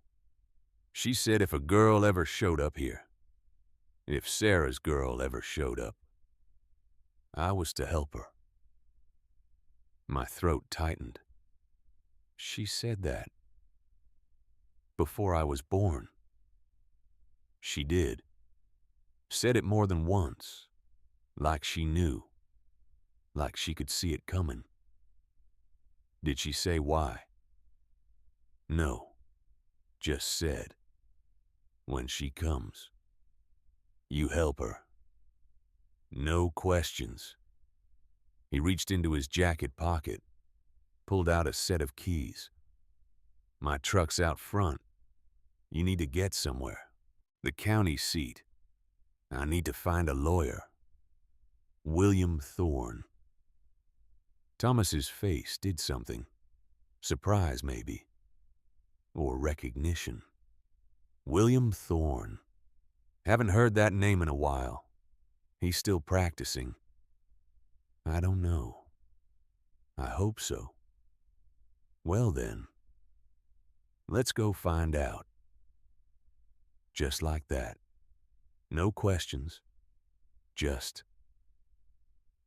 She said if a girl ever showed up here, if Sarah's girl ever showed up, I was to help her. My throat tightened. She said that. Before I was born. She did. Said it more than once. Like she knew. Like she could see it coming. Did she say why? No. Just said. When she comes, you help her. No questions. He reached into his jacket pocket, pulled out a set of keys. My truck's out front. You need to get somewhere. The county seat. I need to find a lawyer. William Thorne. Thomas's face did something. Surprise, maybe. Or recognition. William Thorne. Haven't heard that name in a while. He's still practicing. I don't know. I hope so. Well then, let's go find out. Just like that. No questions. Just,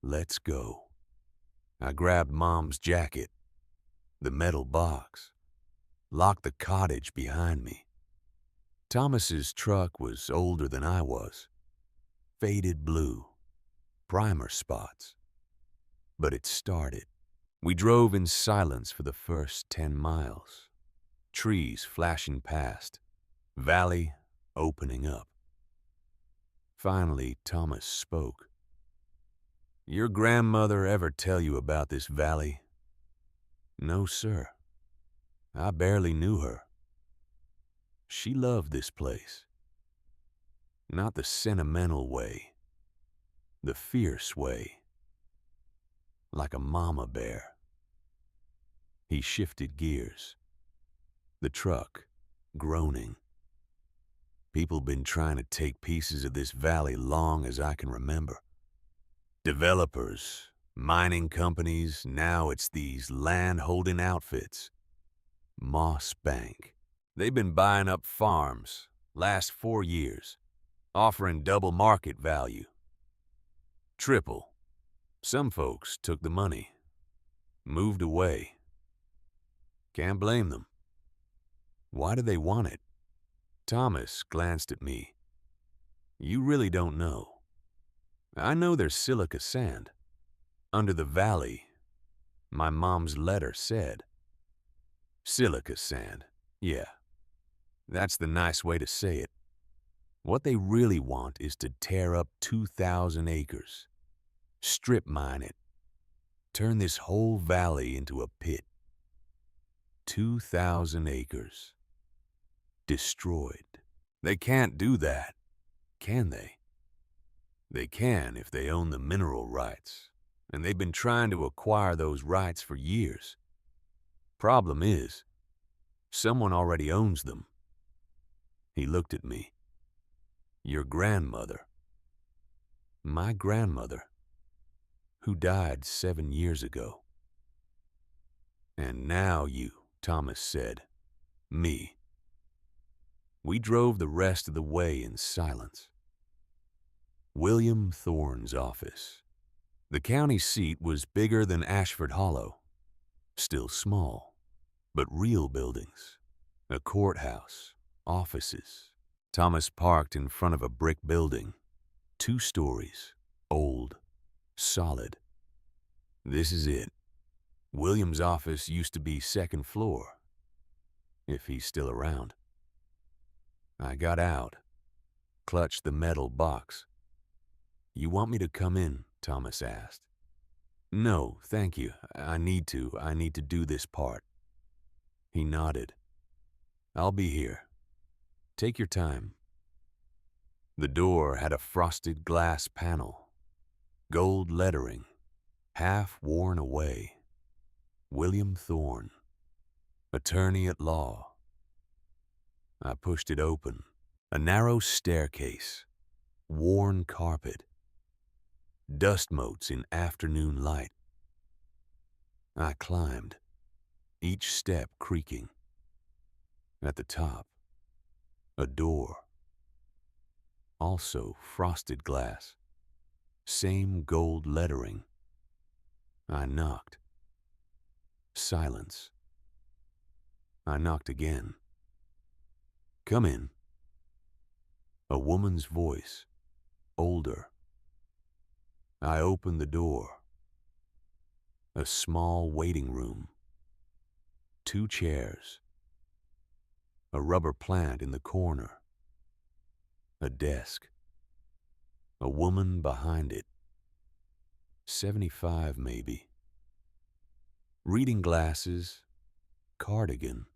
let's go. I grabbed Mom's jacket, the metal box, locked the cottage behind me. Thomas's truck was older than I was. Faded blue, primer spots. But it started. We drove in silence for the first 10 miles. Trees flashing past, valley opening up. Finally, Thomas spoke. Your grandmother ever tell you about this valley? No, sir. I barely knew her. She loved this place. Not the sentimental way, the fierce way. Like a mama bear. He shifted gears. The truck, groaning. People been trying to take pieces of this valley long as I can remember. Developers, mining companies, now it's these land-holding outfits. Moss Bank. They've been buying up farms, last 4 years, offering double market value. Triple. Some folks took the money, moved away. Can't blame them. Why do they want it? Thomas glanced at me. You really don't know. I know there's silica sand. Under the valley, my mom's letter said. Silica sand, yeah. That's the nice way to say it. What they really want is to tear up 2,000 acres, strip mine it, turn this whole valley into a pit. 2,000 acres. Destroyed. They can't do that, can they? They can if they own the mineral rights, and they've been trying to acquire those rights for years. Problem is, someone already owns them. He looked at me. Your grandmother. My grandmother, who died 7 years ago. And now you, Thomas said. Me. We drove the rest of the way in silence. William Thorne's office. The county seat was bigger than Ashford Hollow. Still small, but real buildings. A courthouse, offices. Thomas parked in front of a brick building. 2 stories, old, solid. This is it. William's office used to be 2nd floor, if he's still around. I got out, clutched the metal box. You want me to come in? Thomas asked. No, thank you. I need to do this part. He nodded. I'll be here. Take your time. The door had a frosted glass panel, gold lettering, half worn away. William Thorne, attorney at law. I pushed it open. A narrow staircase, worn carpet, dust motes in afternoon light. I climbed, each step creaking. At the top, a door. Also frosted glass, same gold lettering. I knocked. Silence. I knocked again. Come in. A woman's voice, older. I opened the door. A small waiting room. 2 chairs. A rubber plant in the corner. A desk. A woman behind it. 75 maybe. Reading glasses, cardigan.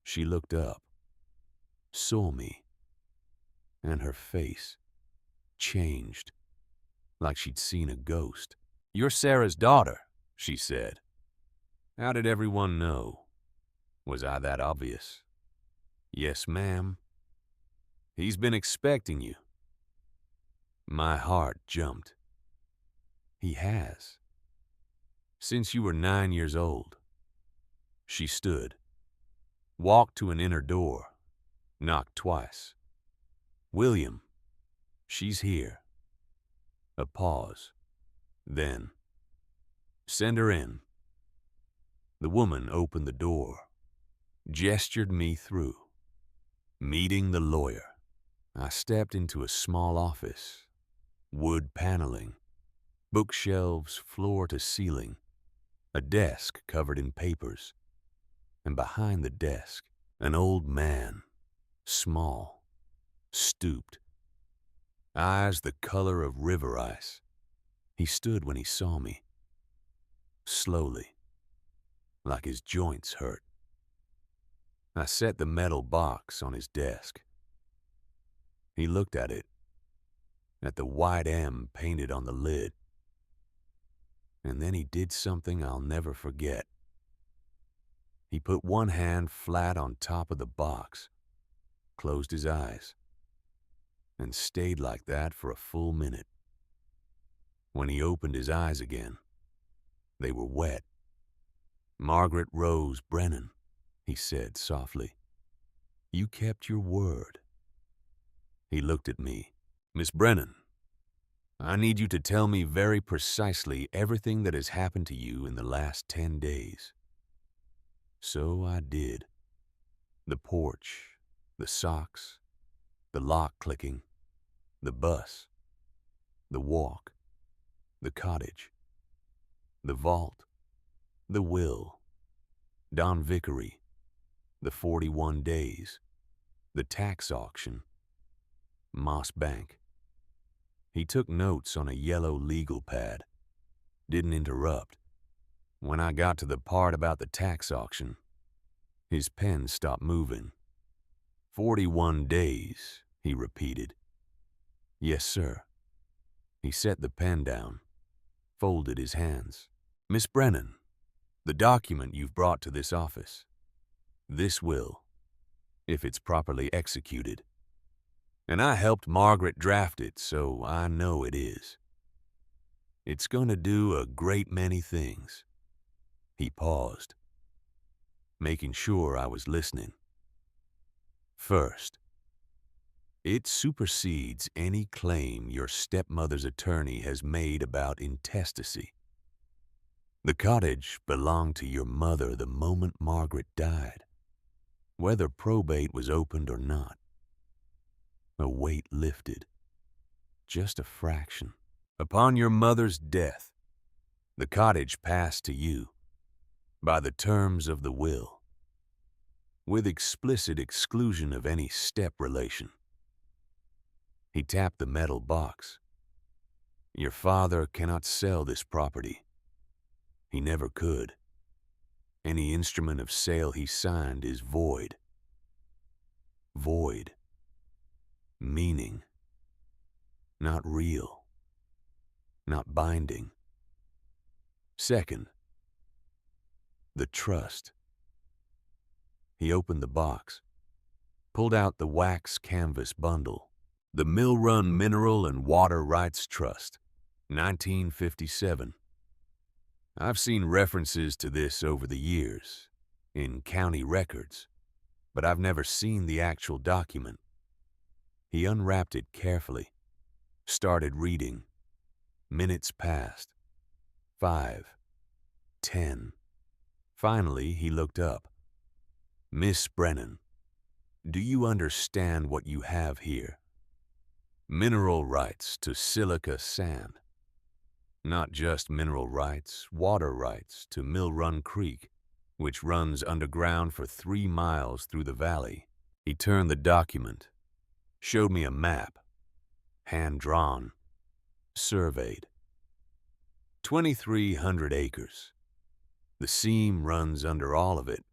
She looked up, saw me, and her face changed, like she'd seen a ghost. You're Sarah's daughter, she said. How did everyone know? Was I that obvious? Yes, ma'am. He's been expecting you. My heart jumped. He has. Since you were 9 years old. She stood, walked to an inner door, knocked twice. William, she's here. A pause. Then, send her in. The woman opened the door, gestured me through. Meeting the lawyer. I stepped into a small office. Wood paneling, bookshelves floor to ceiling, a desk covered in papers, and behind the desk, an old man, small, stooped, eyes the color of river ice. He stood when he saw me, slowly, like his joints hurt. I set the metal box on his desk. He looked at it, at the white M painted on the lid, and then he did something I'll never forget. He put one hand flat on top of the box, closed his eyes, and stayed like that for a full minute. When he opened his eyes again, they were wet. Margaret Rose Brennan, he said softly. You kept your word. He looked at me. Miss Brennan, I need you to tell me very precisely everything that has happened to you in the last 10 days. So I did. The porch, the socks, the lock clicking, the bus, the walk, the cottage, the vault, the will, Don Vickery, the 41 days, the tax auction, Moss Bank. He took notes on a yellow legal pad, didn't interrupt. When I got to the part about the tax auction, his pen stopped moving. 41 days, he repeated. Yes, sir. He set the pen down, folded his hands. Miss Brennan, the document you've brought to this office, this will, if it's properly executed. And I helped Margaret draft it, so I know it is. It's going to do a great many things. He paused, making sure I was listening. First, it supersedes any claim your stepmother's attorney has made about intestacy. The cottage belonged to your mother the moment Margaret died, whether probate was opened or not. A weight lifted, just a fraction. Upon your mother's death, the cottage passed to you by the terms of the will, with explicit exclusion of any step relation. He tapped the metal box. Your father cannot sell this property. He never could. Any instrument of sale he signed is void. Void. Meaning. Not real. Not binding. Second, the trust. He opened the box, pulled out the wax canvas bundle. The Mill Run Mineral and Water Rights Trust, 1957. I've seen references to this over the years, in county records, but I've never seen the actual document. He unwrapped it carefully, started reading. Minutes passed. 5, 10. Finally, he looked up. Miss Brennan, do you understand what you have here? Mineral rights to silica sand. Not just mineral rights, water rights to Mill Run Creek, which runs underground for 3 miles through the valley. He turned the document, showed me a map, hand-drawn, surveyed. 2,300 acres. The seam runs under all of it.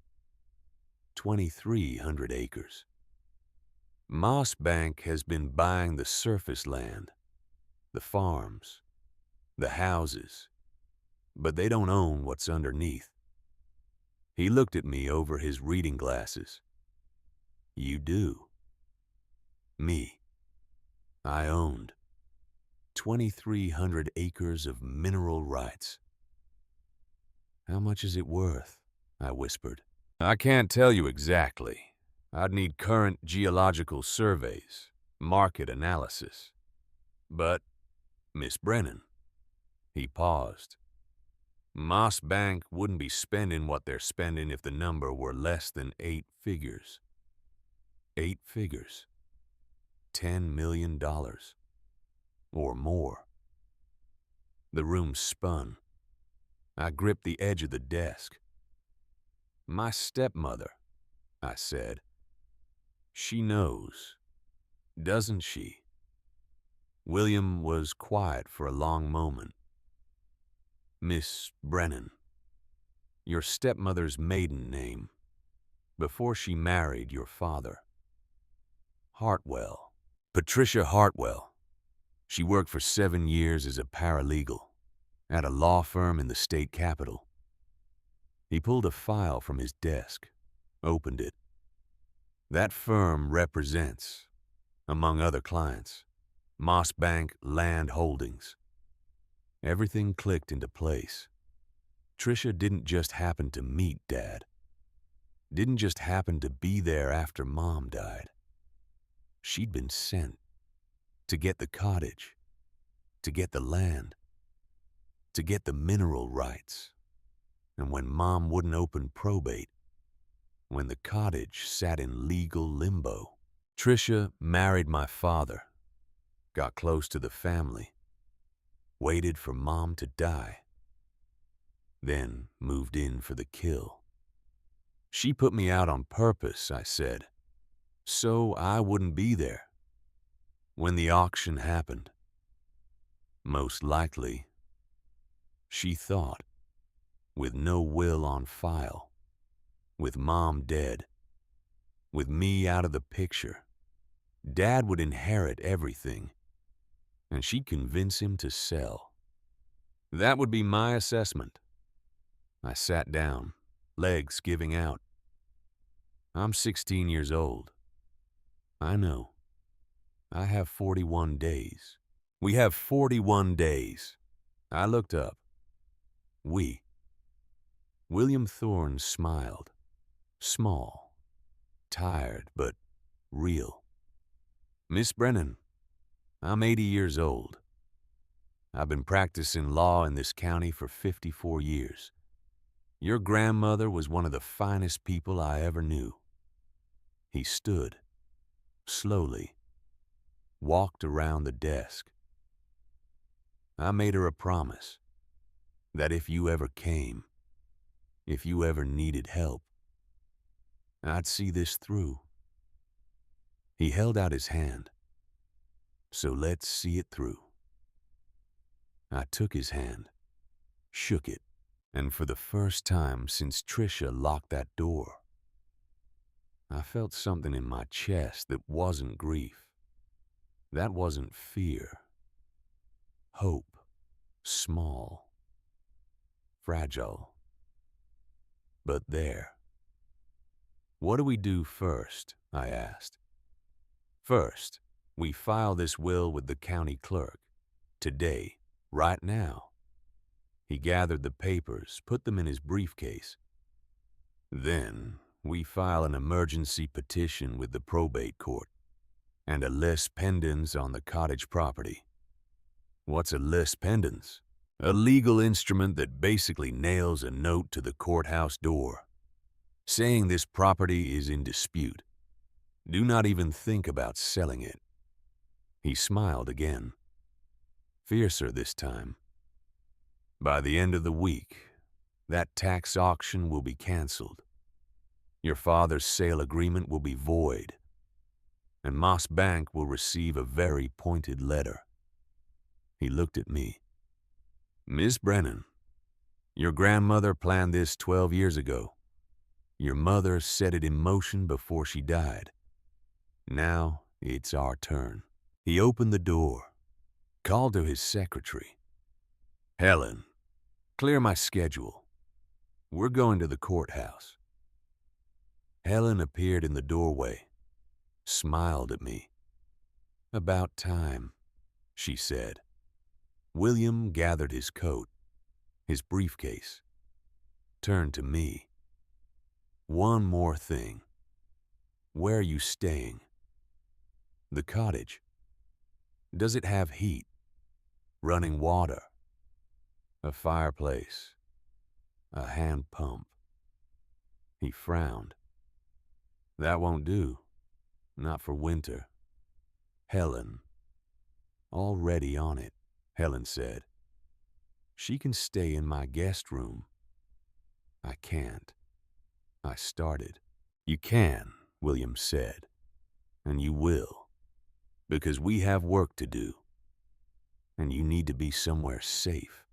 2,300 acres. Moss Bank has been buying the surface land, the farms, the houses, but they don't own what's underneath. He looked at me over his reading glasses. You do. Me. I owned 2,300 acres of mineral rights. How much is it worth? I whispered. I can't tell you exactly. I'd need current geological surveys, market analysis. But, Miss Brennan, he paused. Moss Bank wouldn't be spending what they're spending if the number were less than 8 figures. 8 figures. $10 million. Or more. The room spun. I gripped the edge of the desk. My stepmother, I said. She knows, doesn't she? William was quiet for a long moment. Miss Brennan, your stepmother's maiden name, before she married your father. Hartwell. Patricia Hartwell. She worked for 7 years as a paralegal at a law firm in the state capital. He pulled a file from his desk, opened it. That firm represents, among other clients, Moss Bank Land Holdings. Everything clicked into place. Tricia didn't just happen to meet Dad. Didn't just happen to be there after Mom died. She'd been sent to get the cottage, to get the land, to get the mineral rights. And when Mom wouldn't open probate, when the cottage sat in legal limbo, Tricia married my father, got close to the family, waited for Mom to die, then moved in for the kill. She put me out on purpose, I said, so I wouldn't be there when the auction happened. Most likely, she thought, with no will on file, with Mom dead, with me out of the picture, Dad would inherit everything, and she'd convince him to sell. That would be my assessment. I sat down, legs giving out. I'm 16 years old. I know. I have 41 days. We have 41 days. I looked up. We. William Thorne smiled. Small. Tired, but real. Miss Brennan, I'm 80 years old. I've been practicing law in this county for 54 years. Your grandmother was one of the finest people I ever knew. He stood, slowly, walked around the desk. I made her a promise that if you ever came, if you ever needed help, I'd see this through. He held out his hand. So let's see it through. I took his hand, shook it, and for the first time since Tricia locked that door, I felt something in my chest that wasn't grief. That wasn't fear. Hope. Small. Fragile. But there. What do we do first? I asked. First, we file this will with the county clerk. Today, right now. He gathered the papers, put them in his briefcase. Then, we file an emergency petition with the probate court and a lis pendens on the cottage property. What's a lis pendens? A legal instrument that basically nails a note to the courthouse door, saying this property is in dispute. Do not even think about selling it. He smiled again, fiercer this time. By the end of the week, that tax auction will be canceled. Your father's sale agreement will be void, and Moss Bank will receive a very pointed letter. He looked at me. Miss Brennan, your grandmother planned this 12 years ago. Your mother set it in motion before she died. Now it's our turn. He opened the door, called to his secretary. Helen, Clear my schedule. We're going to the courthouse. Helen appeared in the doorway, smiled at me. About time, she said. William gathered his coat, his briefcase, turned to me. One more thing. Where are you staying? The cottage. Does it have heat? Running water? A fireplace? A hand pump? He frowned. That won't do. Not for winter. Helen. Already on it, Helen said. She can stay in my guest room. I can't. I started. You can, William said. And you will. Because we have work to do. And you need to be somewhere safe.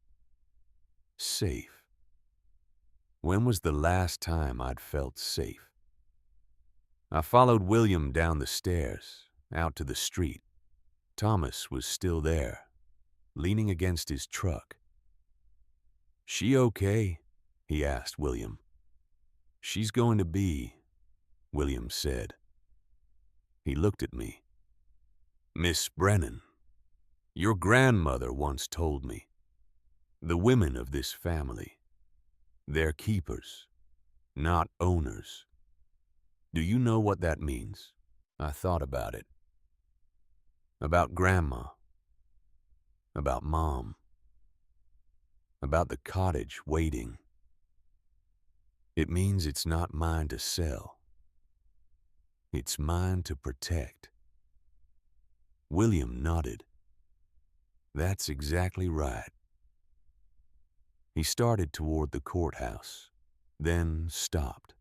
Safe. When was the last time I'd felt safe? I followed William down the stairs, out to the street. Thomas was still there, leaning against his truck. She okay? He asked William. She's going to be, William said. He looked at me. Miss Brennan, your grandmother once told me, the women of this family, they're keepers, not owners. Do you know what that means? I thought about it. About Grandma. About Mom. About the cottage waiting. It means it's not mine to sell. It's mine to protect. William nodded. That's exactly right. He started toward the courthouse, then stopped.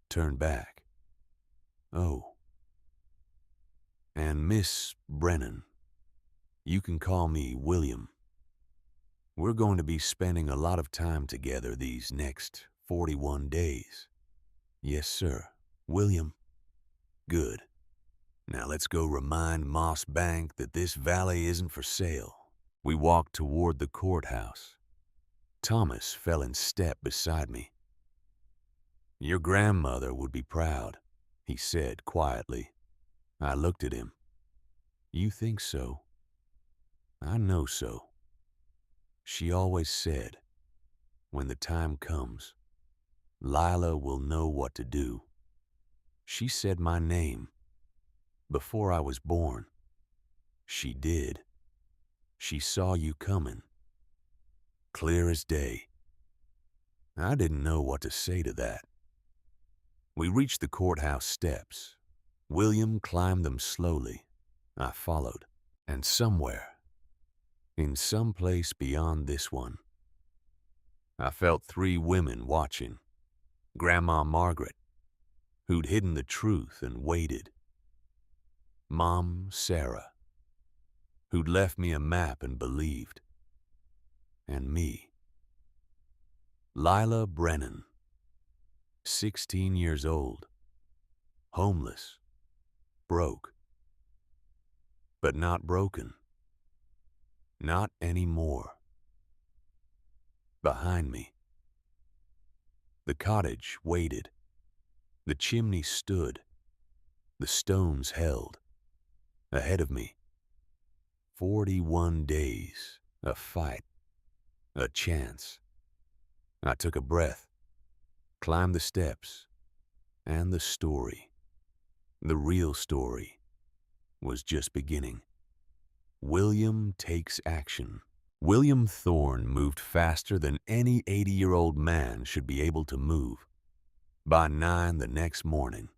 Turned back. Oh. And Miss Brennan, you can call me William. We're going to be spending a lot of time together these next 41 days. Yes, sir. William. Good. Now let's go remind Moss Bank that this valley isn't for sale. We walked toward the courthouse. Thomas fell in step beside me. Your grandmother would be proud, he said quietly. I looked at him. You think so? I know so. She always said, when the time comes, Lila will know what to do. She said my name before I was born. She did. She saw you coming. Clear as day. I didn't know what to say to that. We reached the courthouse steps. William climbed them slowly. I followed. And somewhere, in some place beyond this one, I felt 3 women watching. Grandma Margaret, who'd hidden the truth and waited. Mom Sarah, who'd left me a map and believed. And me. Lila Brennan, 16 years old, homeless, broke. But not broken. Not anymore. Behind me. The cottage waited. The chimney stood. The stones held. Ahead of me. 41 days. A fight. A chance. I took a breath. Climbed the steps. And the story. The real story. Was just beginning. William takes action. William Thorne moved faster than any 80-year-old man should be able to move. By 9 the next morning,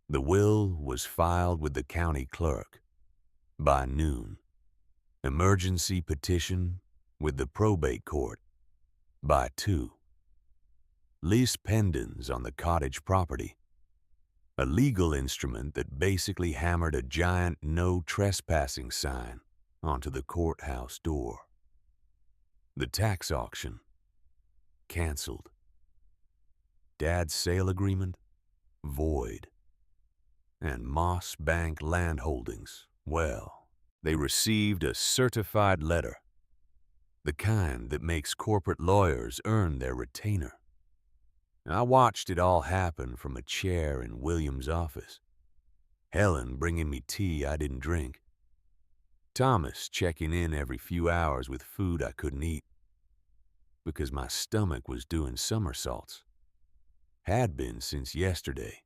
the will was filed with the county clerk. By noon, emergency petition with the probate court. By 2, lease pendants on the cottage property. A legal instrument that basically hammered a giant no trespassing sign onto the courthouse door. The tax auction. Canceled. Dad's sale agreement. Void. And Moss Bank land holdings, well, they received a certified letter. the kind that makes corporate lawyers earn their retainer. I watched it all happen from a chair in William's office. Helen bringing me tea I didn't drink. Thomas checking in every few hours with food I couldn't eat because my stomach was doing somersaults. Had been since yesterday.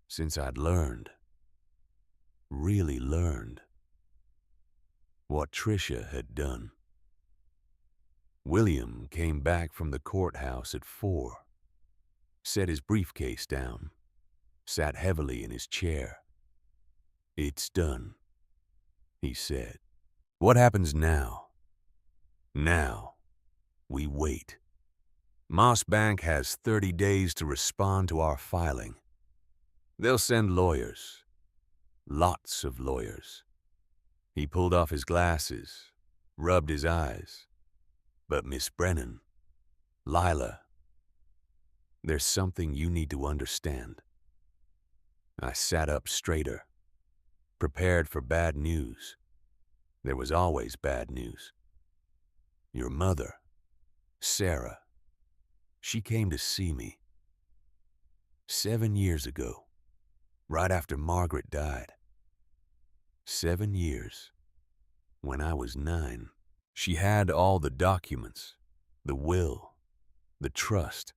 Since I'd learned, really learned, what Tricia had done. William came back from the courthouse at 4, set his briefcase down, sat heavily in his chair. "It's done," he said. "What happens now? Now, we wait. Moss Bank has 30 days to respond to our filing. They'll send lawyers. Lots of lawyers." He pulled off his glasses, rubbed his eyes. "But Miss Brennan, Lila, there's something you need to understand." I sat up straighter, prepared for bad news. There was always bad news. "Your mother, Sarah, she came to see me 7 years ago, right after Margaret died. 7 years, when I was 9. She had all the documents, the will, the trust,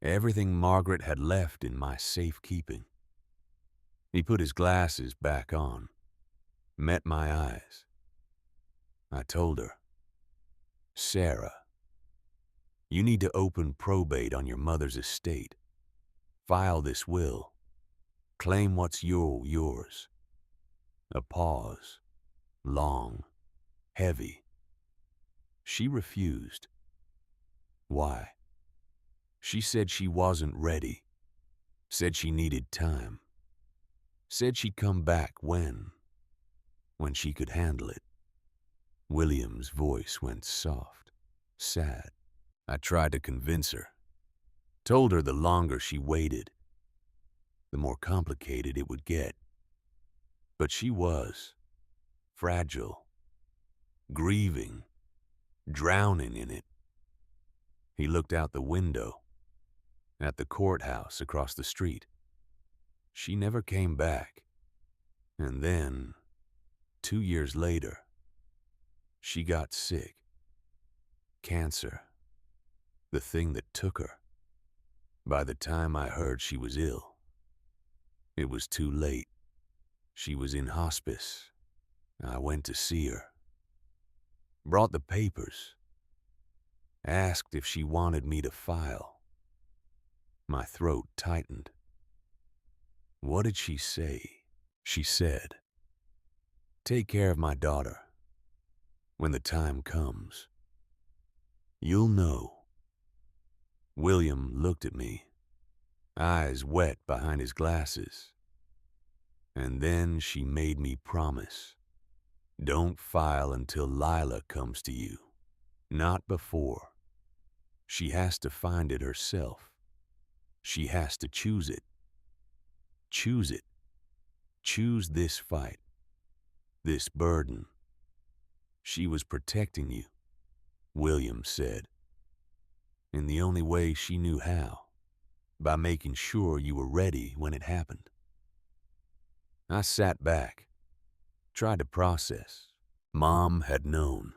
everything Margaret had left in my safekeeping." He put his glasses back on, met my eyes. I told her, "Sarah, you need to open probate on your mother's estate, file this will, claim what's yours." A pause, long, heavy. She refused. Why? She said she wasn't ready, said she needed time, said she'd come back when she could handle it. William's voice went soft, sad. I tried to convince her, told her the longer she waited, the more complicated it would get. But she was fragile, grieving, drowning in it. He looked out the window, at the courthouse across the street. She never came back. And then, 2 years later, she got sick. Cancer. The thing that took her. By the time I heard she was ill, it was too late. She was in hospice. I went to see her. Brought the papers. Asked if she wanted me to file. My throat tightened. What did she say? She said, "Take care of my daughter. When the time comes, you'll know." William looked at me, eyes wet behind his glasses. And then she made me promise, "Don't file until Lila comes to you. Not before. She has to find it herself. She has to choose it. Choose it. Choose this fight. This burden." She was protecting you, William said. In the only way she knew how, by making sure you were ready when it happened. I sat back, tried to process. Mom had known.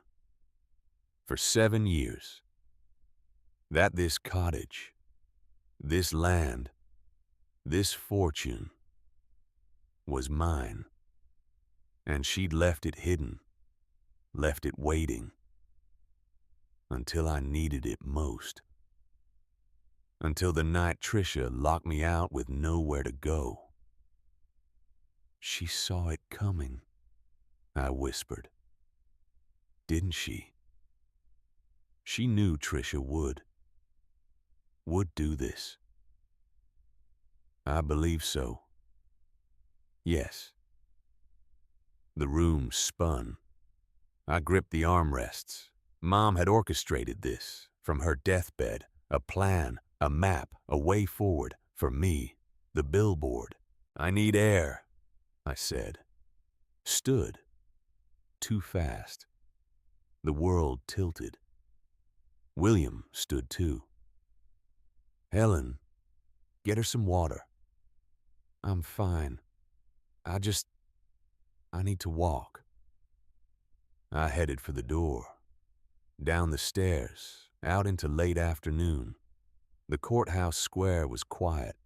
For 7 years. That this cottage, this land, this fortune was mine. And she'd left it hidden, left it waiting, until I needed it most. Until the night Tricia locked me out with nowhere to go. "She saw it coming," I whispered. "Didn't she? She knew Tricia would do this." "I believe so. Yes." The room spun. I gripped the armrests. Mom had orchestrated this, from her deathbed, a plan, a map, a way forward, for me, the billboard. "I need air," I said. Stood. Too fast. The world tilted. William stood too. "Helen, get her some water." "I'm fine. I need to walk." I headed for the door. Down the stairs, out into late afternoon. The courthouse square was quiet.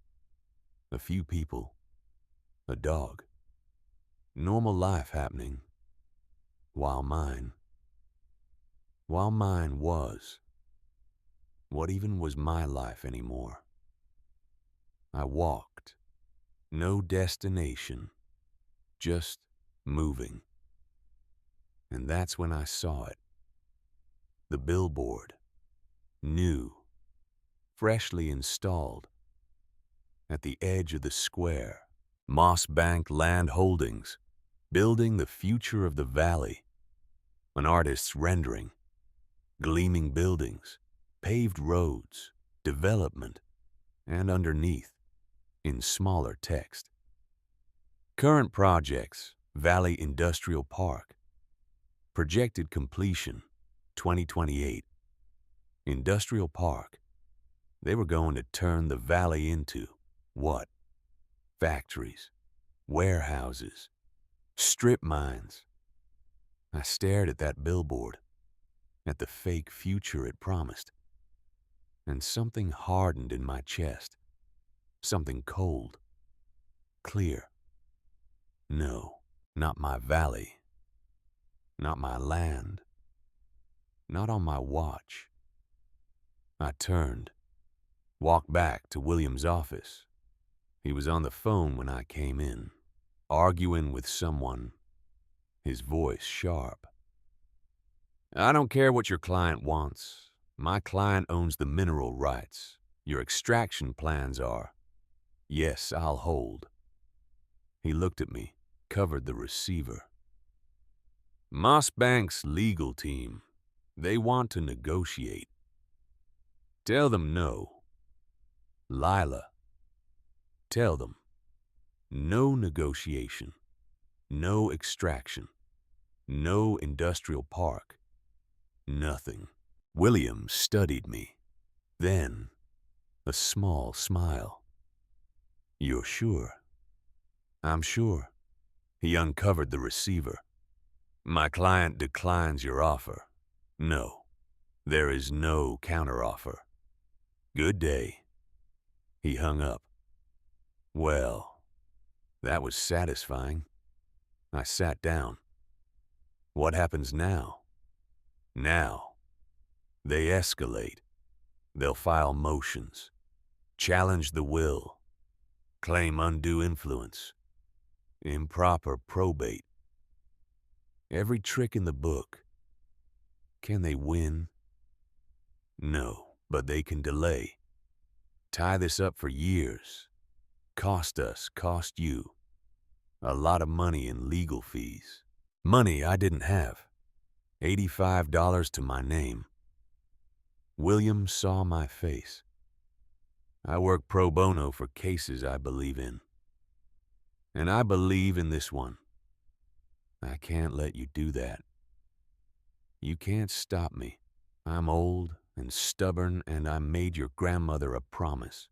A few people. A dog. Normal life happening. While mine was. What even was my life anymore? I walked. No destination. Just moving. And that's when I saw it. The billboard. New. Freshly installed. At the edge of the square. Moss Bank Land Holdings. Building the future of the valley. An artist's rendering. Gleaming buildings. Paved roads. Development. And underneath, in smaller text. Current projects, Valley Industrial Park. Projected completion, 2028. Industrial Park. They were going to turn the valley into what? Factories, warehouses, strip mines. I stared at that billboard, at the fake future it promised, and something hardened in my chest. Something cold, clear. No, not my valley. Not my land. Not on my watch. I turned, walked back to William's office. He was on the phone when I came in, arguing with someone, his voice sharp. "I don't care what your client wants. My client owns the mineral rights. Your extraction plans are. Yes, I'll hold." He looked at me, covered the receiver. "Moss Bank's legal team. They want to negotiate. Tell them no. Lila. Tell them. No negotiation. No extraction. No industrial park. Nothing." William studied me. Then, a small smile. "You're sure?" "I'm sure." He uncovered the receiver. "My client declines your offer. No. There is no counteroffer. Good day." He hung up. Well, that was satisfying. I sat down. What happens now? Now, they escalate. They'll file motions, challenge the will, claim undue influence, improper probate. Every trick in the book. Can they win? No, but they can delay. Tie this up for years. Cost us, cost you. A lot of money in legal fees. Money I didn't have. $85 to my name. William saw my face. I work pro bono for cases I believe in. And I believe in this one. I can't let you do that. You can't stop me. I'm old and stubborn, and I made your grandmother a promise.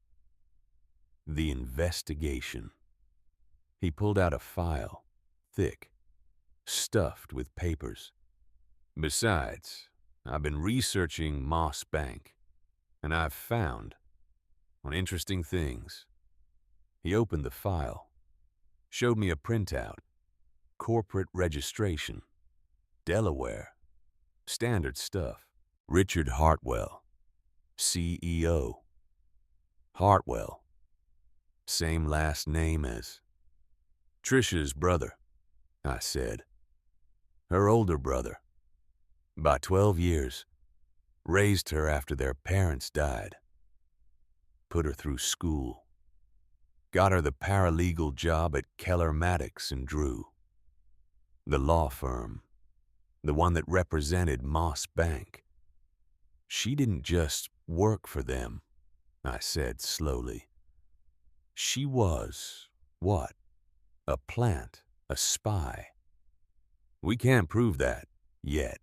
The investigation. He pulled out a file, thick, stuffed with papers. Besides, I've been researching Moss Bank, and I've found interesting things. He opened the file, showed me a printout, corporate registration, Delaware, standard stuff. Richard Hartwell, CEO. Hartwell, same last name as Trisha's brother, I said. Her older brother. By 12 years. Raised her after their parents died. Put her through school. Got her the paralegal job at Keller Maddox and Drew. The law firm. The one that represented Moss Bank. She didn't just work for them, I said slowly. She was, what? A plant, a spy. We can't prove that, yet.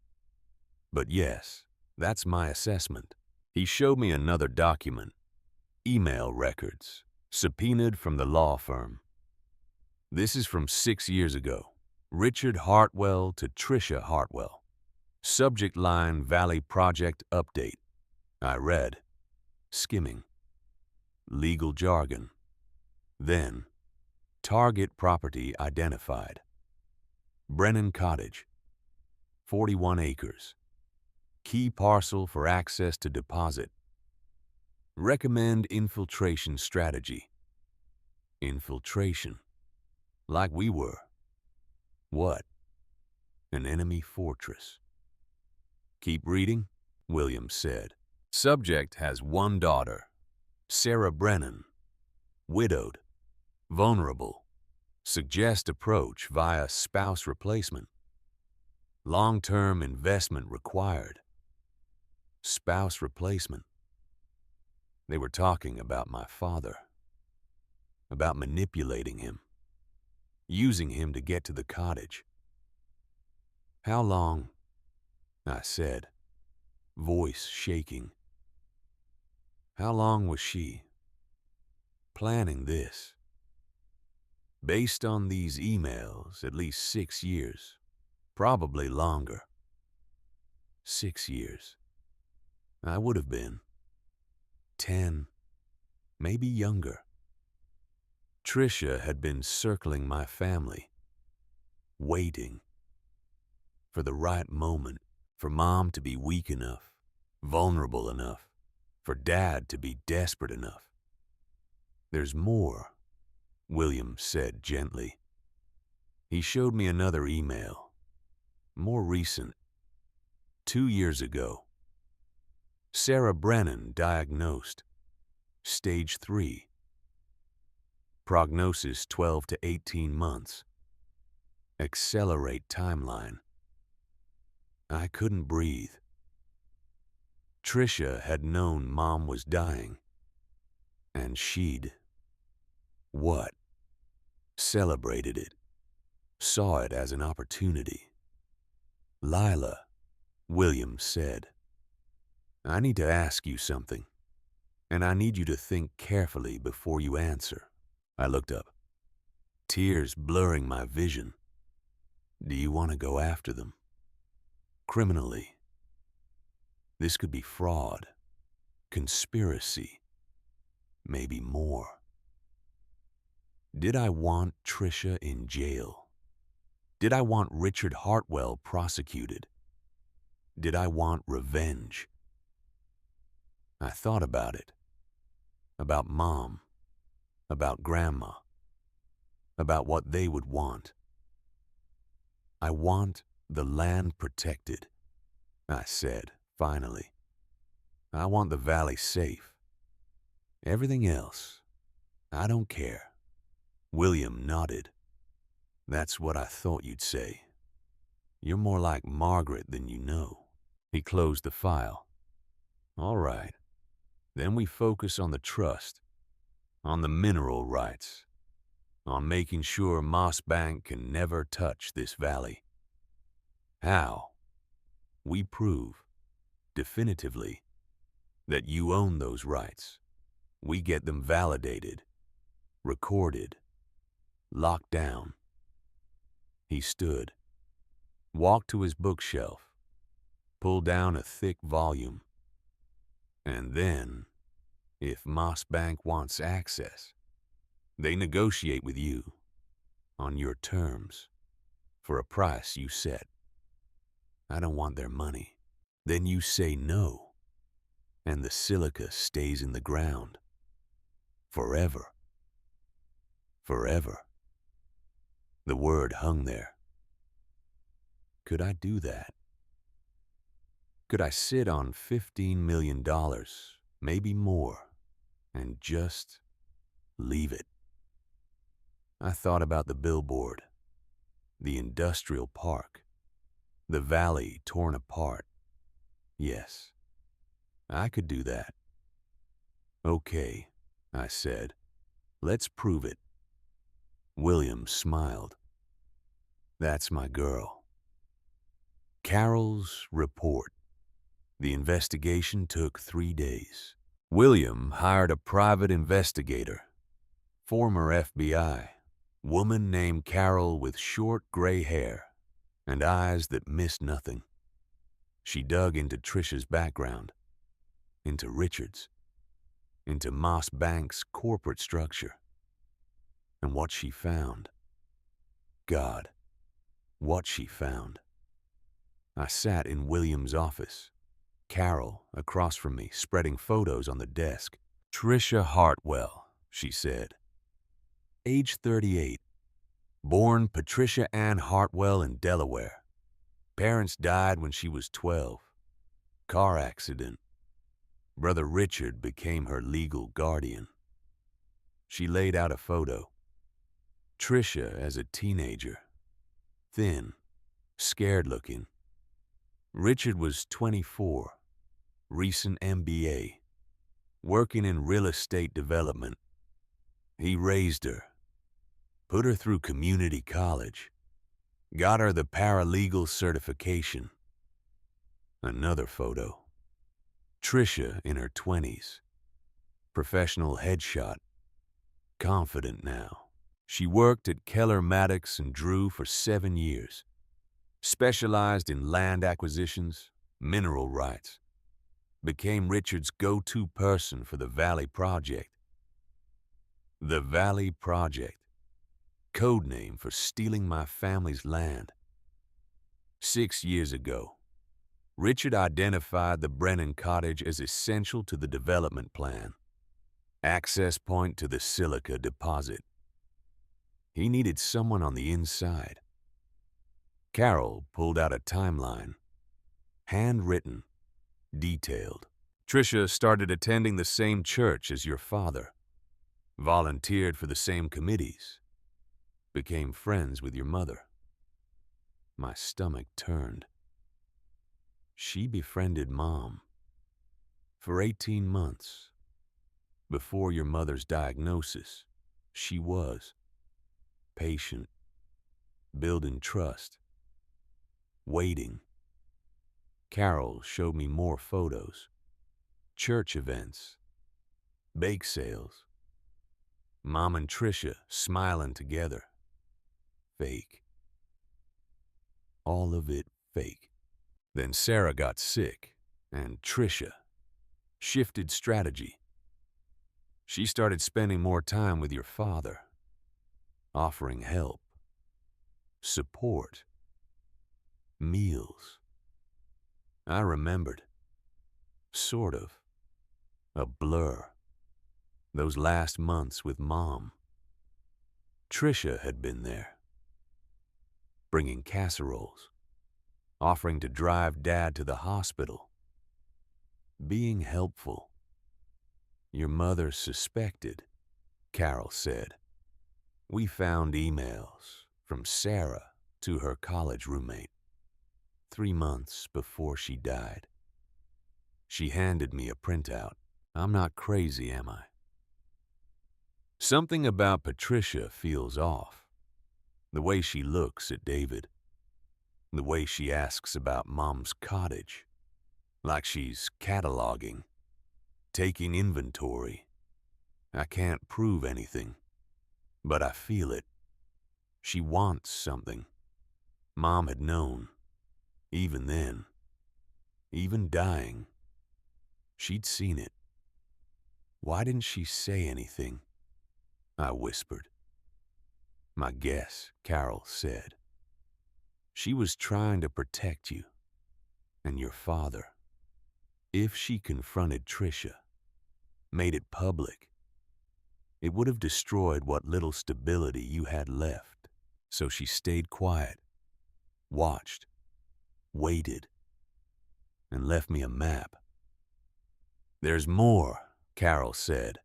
But yes, that's my assessment. He showed me another document, email records, subpoenaed from the law firm. This is from 6 years ago. Richard Hartwell to Tricia Hartwell. Subject line, Valley Project Update. I read, skimming. Legal jargon. Then, target property identified. Brennan Cottage. 41 acres. Key parcel for access to deposit. Recommend infiltration strategy. Infiltration. Like we were. What? An enemy fortress. Keep reading, Williams said. Subject has one daughter, Sarah Brennan. Widowed. Vulnerable. Suggest approach via spouse replacement. Long-term investment required. Spouse replacement. They were talking about my father. About manipulating him. Using him to get to the cottage. How long? I said, voice shaking. How long was she planning this? Based on these emails, at least 6 years. Probably longer. 6 years. I would have been 10, maybe younger. Tricia had been circling my family, waiting for the right moment, for Mom to be weak enough, vulnerable enough, for Dad to be desperate enough. There's more, William said gently. He showed me another email, more recent, 2 years ago. Sarah Brennan diagnosed, stage 3. Prognosis 12 to 18 months. Accelerate timeline. I couldn't breathe. Tricia had known Mom was dying, and she'd, what? Celebrated it, saw it as an opportunity. Lila, Williams said, I need to ask you something, and I need you to think carefully before you answer. I looked up, tears blurring my vision. Do you want to go after them? Criminally. This could be fraud, conspiracy, maybe more. Did I want Tricia in jail? Did I want Richard Hartwell prosecuted? Did I want revenge? I thought about it. About Mom. About Grandma. About what they would want. I want the land protected, I said, finally. I want the valley safe. Everything else, I don't care. William nodded. That's what I thought you'd say. You're more like Margaret than you know. He closed the file. All right. Then we focus on the trust, on the mineral rights, on making sure Moss Bank can never touch this valley. How? We prove, definitively, that you own those rights. We get them validated, recorded, locked down. He stood, walked to his bookshelf, pulled down a thick volume. And then, if Moss Bank wants access, they negotiate with you, on your terms, for a price you set. I don't want their money. Then you say no, and the silica stays in the ground. Forever. Forever. The word hung there. Could I do that? Could I sit on $15 million, maybe more, and just leave it? I thought about the billboard, the industrial park, the valley torn apart. Yes, I could do that. Okay, I said. Let's prove it. William smiled. That's my girl. Carol's report. The investigation took 3 days. William hired a private investigator, former FBI, woman named Carol with short gray hair and eyes that missed nothing. She dug into Trisha's background, into Richard's, into Moss Bank's corporate structure. And what she found, God, what she found. I sat in William's office, Carol across from me, spreading photos on the desk. Trisha Hartwell, she said. Age 38. Born Patricia Ann Hartwell in Delaware. Parents died when she was 12. Car accident. Brother Richard became her legal guardian. She laid out a photo. Trisha as a teenager. Thin, scared looking. Richard was 24, recent MBA, working in real estate development. He raised her, put her through community college, got her the paralegal certification. Another photo. Trisha in her 20s, professional headshot, confident now. She worked at Keller Maddox and Drew for 7 years, specialized in land acquisitions, mineral rights, became Richard's go-to person for the Valley Project. The Valley Project, code name for stealing my family's land. 6 years ago, Richard identified the Brennan cottage as essential to the development plan, access point to the silica deposit. He needed someone on the inside. Carol pulled out a timeline, handwritten, detailed. Trisha started attending the same church as your father, volunteered for the same committees, became friends with your mother. My stomach turned. She befriended Mom for 18 months. Before your mother's diagnosis, she was patient, building trust, waiting. Carol showed me more photos, church events, bake sales. Mom and Trisha smiling together. Fake. All of it fake. Then Sarah got sick, and Trisha shifted strategy. She started spending more time with your father, offering help, support, meals. I remembered, sort of, a blur, those last months with Mom. Trisha had been there, bringing casseroles, offering to drive Dad to the hospital, being helpful. Your mother suspected, Carol said. We found emails from Sarah to her college roommate 3 months before she died. She handed me a printout. I'm not crazy, am I? Something about Patricia feels off. The way she looks at David. The way she asks about Mom's cottage. Like she's cataloging, taking inventory. I can't prove anything, but I feel it. She wants something. Mom had known, even then, even dying. She'd seen it. Why didn't she say anything? I whispered. My guess, Carol said. She was trying to protect you and your father. If she confronted Trisha, made it public, it would have destroyed what little stability you had left. So she stayed quiet, watched, waited, and left me a map. There's more, Carol said,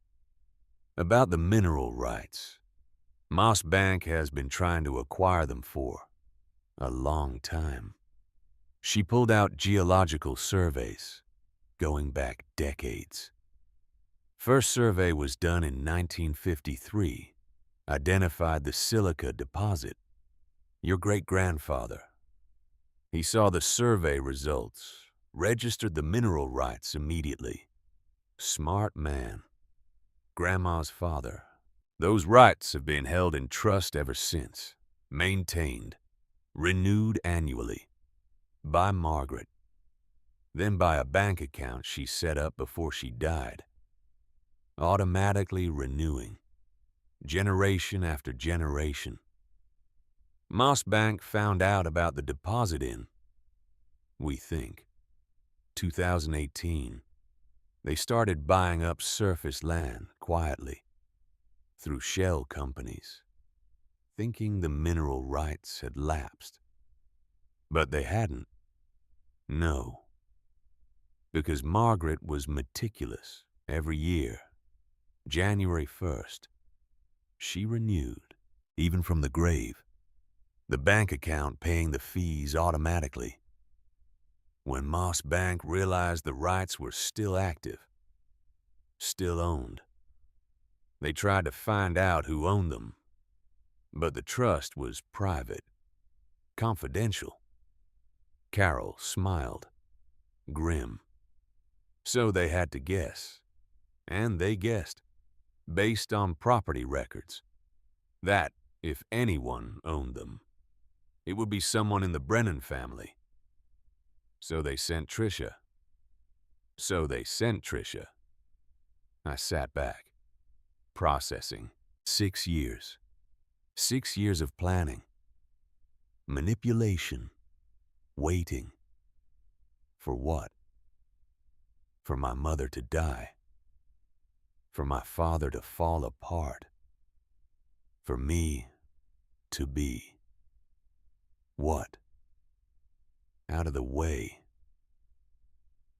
about the mineral rights. Moss Bank has been trying to acquire them for a long time. She pulled out geological surveys, going back decades. First survey was done in 1953, identified the silica deposit. Your great-grandfather. He saw the survey results, registered the mineral rights immediately. Smart man. Grandma's father. Those rights have been held in trust ever since. Maintained. Renewed annually. By Margaret. Then by a bank account she set up before she died. Automatically renewing. Generation after generation. Moss Bank found out about the deposit in, we think, 2018. They started buying up surface land quietly through shell companies, thinking the mineral rights had lapsed. But they hadn't. No. Because Margaret was meticulous every year. January 1st, she renewed, even from the grave, the bank account paying the fees automatically. When Moss Bank realized the rights were still active, still owned, they tried to find out who owned them, but the trust was private, confidential. Carol smiled, grim. So they had to guess, and they guessed, based on property records, that if anyone owned them, it would be someone in the Brennan family. So they sent Tricia. I sat back, processing. 6 years. 6 years of planning. Manipulation. Waiting. For what? For my mother to die. For my father to fall apart. For me to be. What? Out of the way.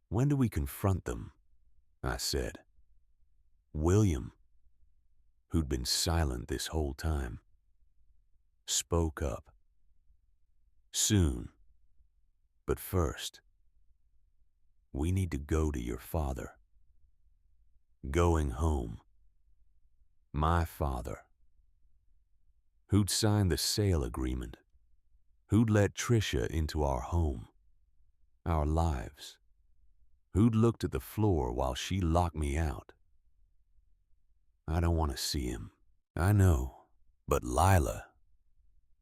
When do we confront them? I said. William, who'd been silent this whole time, spoke up. Soon. But first, we need to go to your father. Going home. My father. Who'd signed the sale agreement. Who'd let Tricia into our home. Our lives. Who'd looked at the floor while she locked me out. I don't want to see him. I know. But Lila,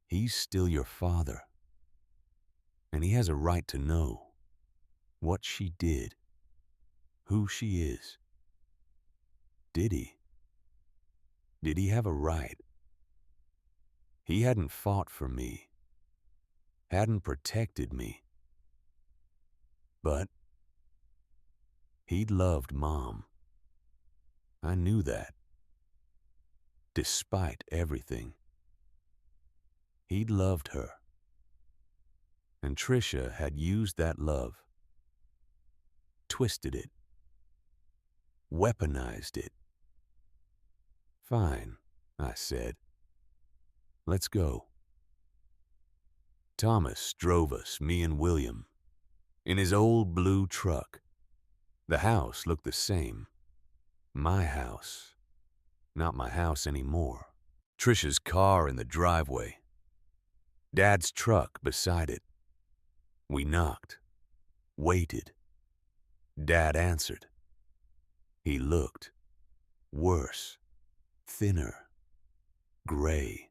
he's still your father. And he has a right to know what she did, who she is. Did he? Did he have a right? He hadn't fought for me, hadn't protected me. But he'd loved Mom. I knew that. Despite everything. He'd loved her. And Tricia had used that love, twisted it, weaponized it. Fine, I said. Let's go. Thomas drove us, me and William, in his old blue truck. The house looked the same. My house. Not my house anymore. Tricia's car in the driveway. Dad's truck beside it. We knocked. Waited. Dad answered. He looked. Worse. Thinner. Gray.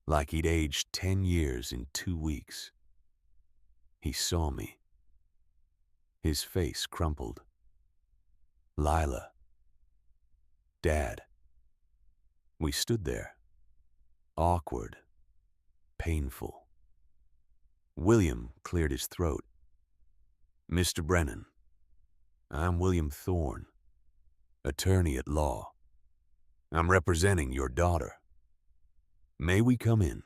Like he'd aged 10 years in 2 weeks. He saw me. His face crumpled. Lila. Dad. We stood there. Awkward. Painful. William cleared his throat. Mr. Brennan, I'm William Thorne, attorney at law. I'm representing your daughter. May we come in?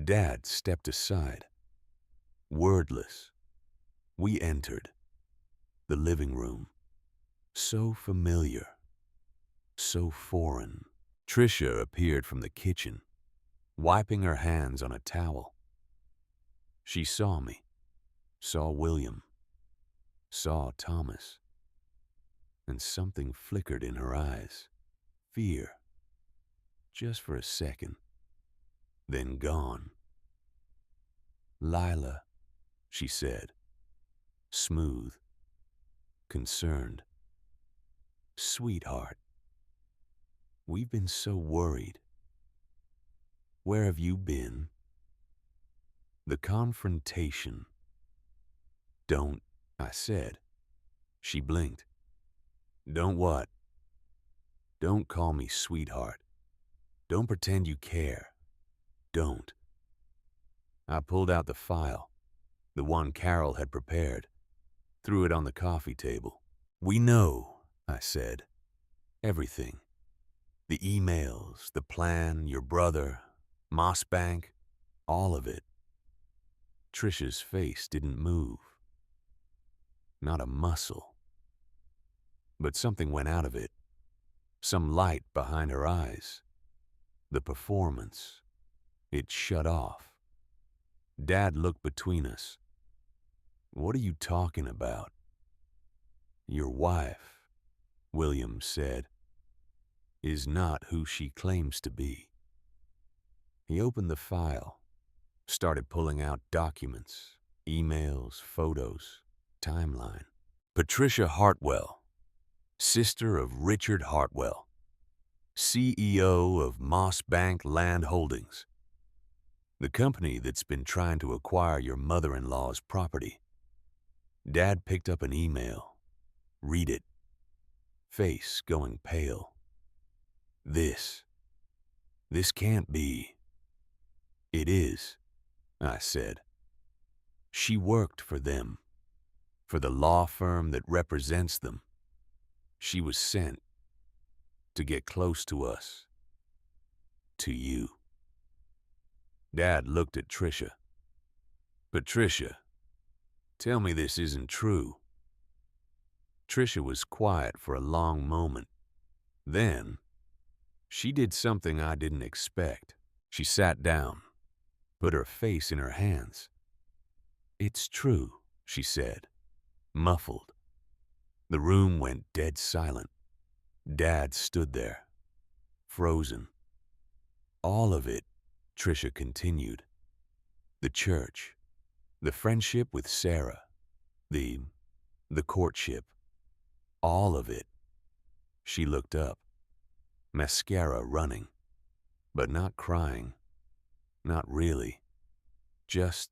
Dad stepped aside. Wordless. We entered. The living room. So familiar. So foreign. Tricia appeared from the kitchen, wiping her hands on a towel. She saw me, saw William, saw Thomas, and something flickered in her eyes. Fear. Just for a second. Then gone. Lila, she said, smooth, concerned. Sweetheart, we've been so worried. Where have you been? The confrontation. Don't, I said. She blinked. Don't what? Don't call me sweetheart. Don't pretend you care. Don't. I pulled out the file, the one Carol had prepared, threw it on the coffee table. We know, I said. Everything. The emails, the plan, your brother, Moss Bank, all of it. Trisha's face didn't move. Not a muscle. But something went out of it. Some light behind her eyes. The performance. It shut off. Dad looked between us. What are you talking about? Your wife, William said, is not who she claims to be. He opened the file, started pulling out documents, emails, photos, timeline. Patricia Hartwell, sister of Richard Hartwell, CEO of Moss Bank Land Holdings, the company that's been trying to acquire your mother-in-law's property. Dad picked up an email. Read it. Face going pale. This can't be. It is, I said. She worked for them, for the law firm that represents them. She was sent to get close to us, to you. Dad looked at Trisha. Patricia, tell me this isn't true. Trisha was quiet for a long moment. Then, she did something I didn't expect. She sat down, put her face in her hands. It's true, she said, muffled. The room went dead silent. Dad stood there, frozen. All of it, Trisha continued. The church, the friendship with Sarah, the courtship, all of it. She looked up, mascara running, but not crying, not really, just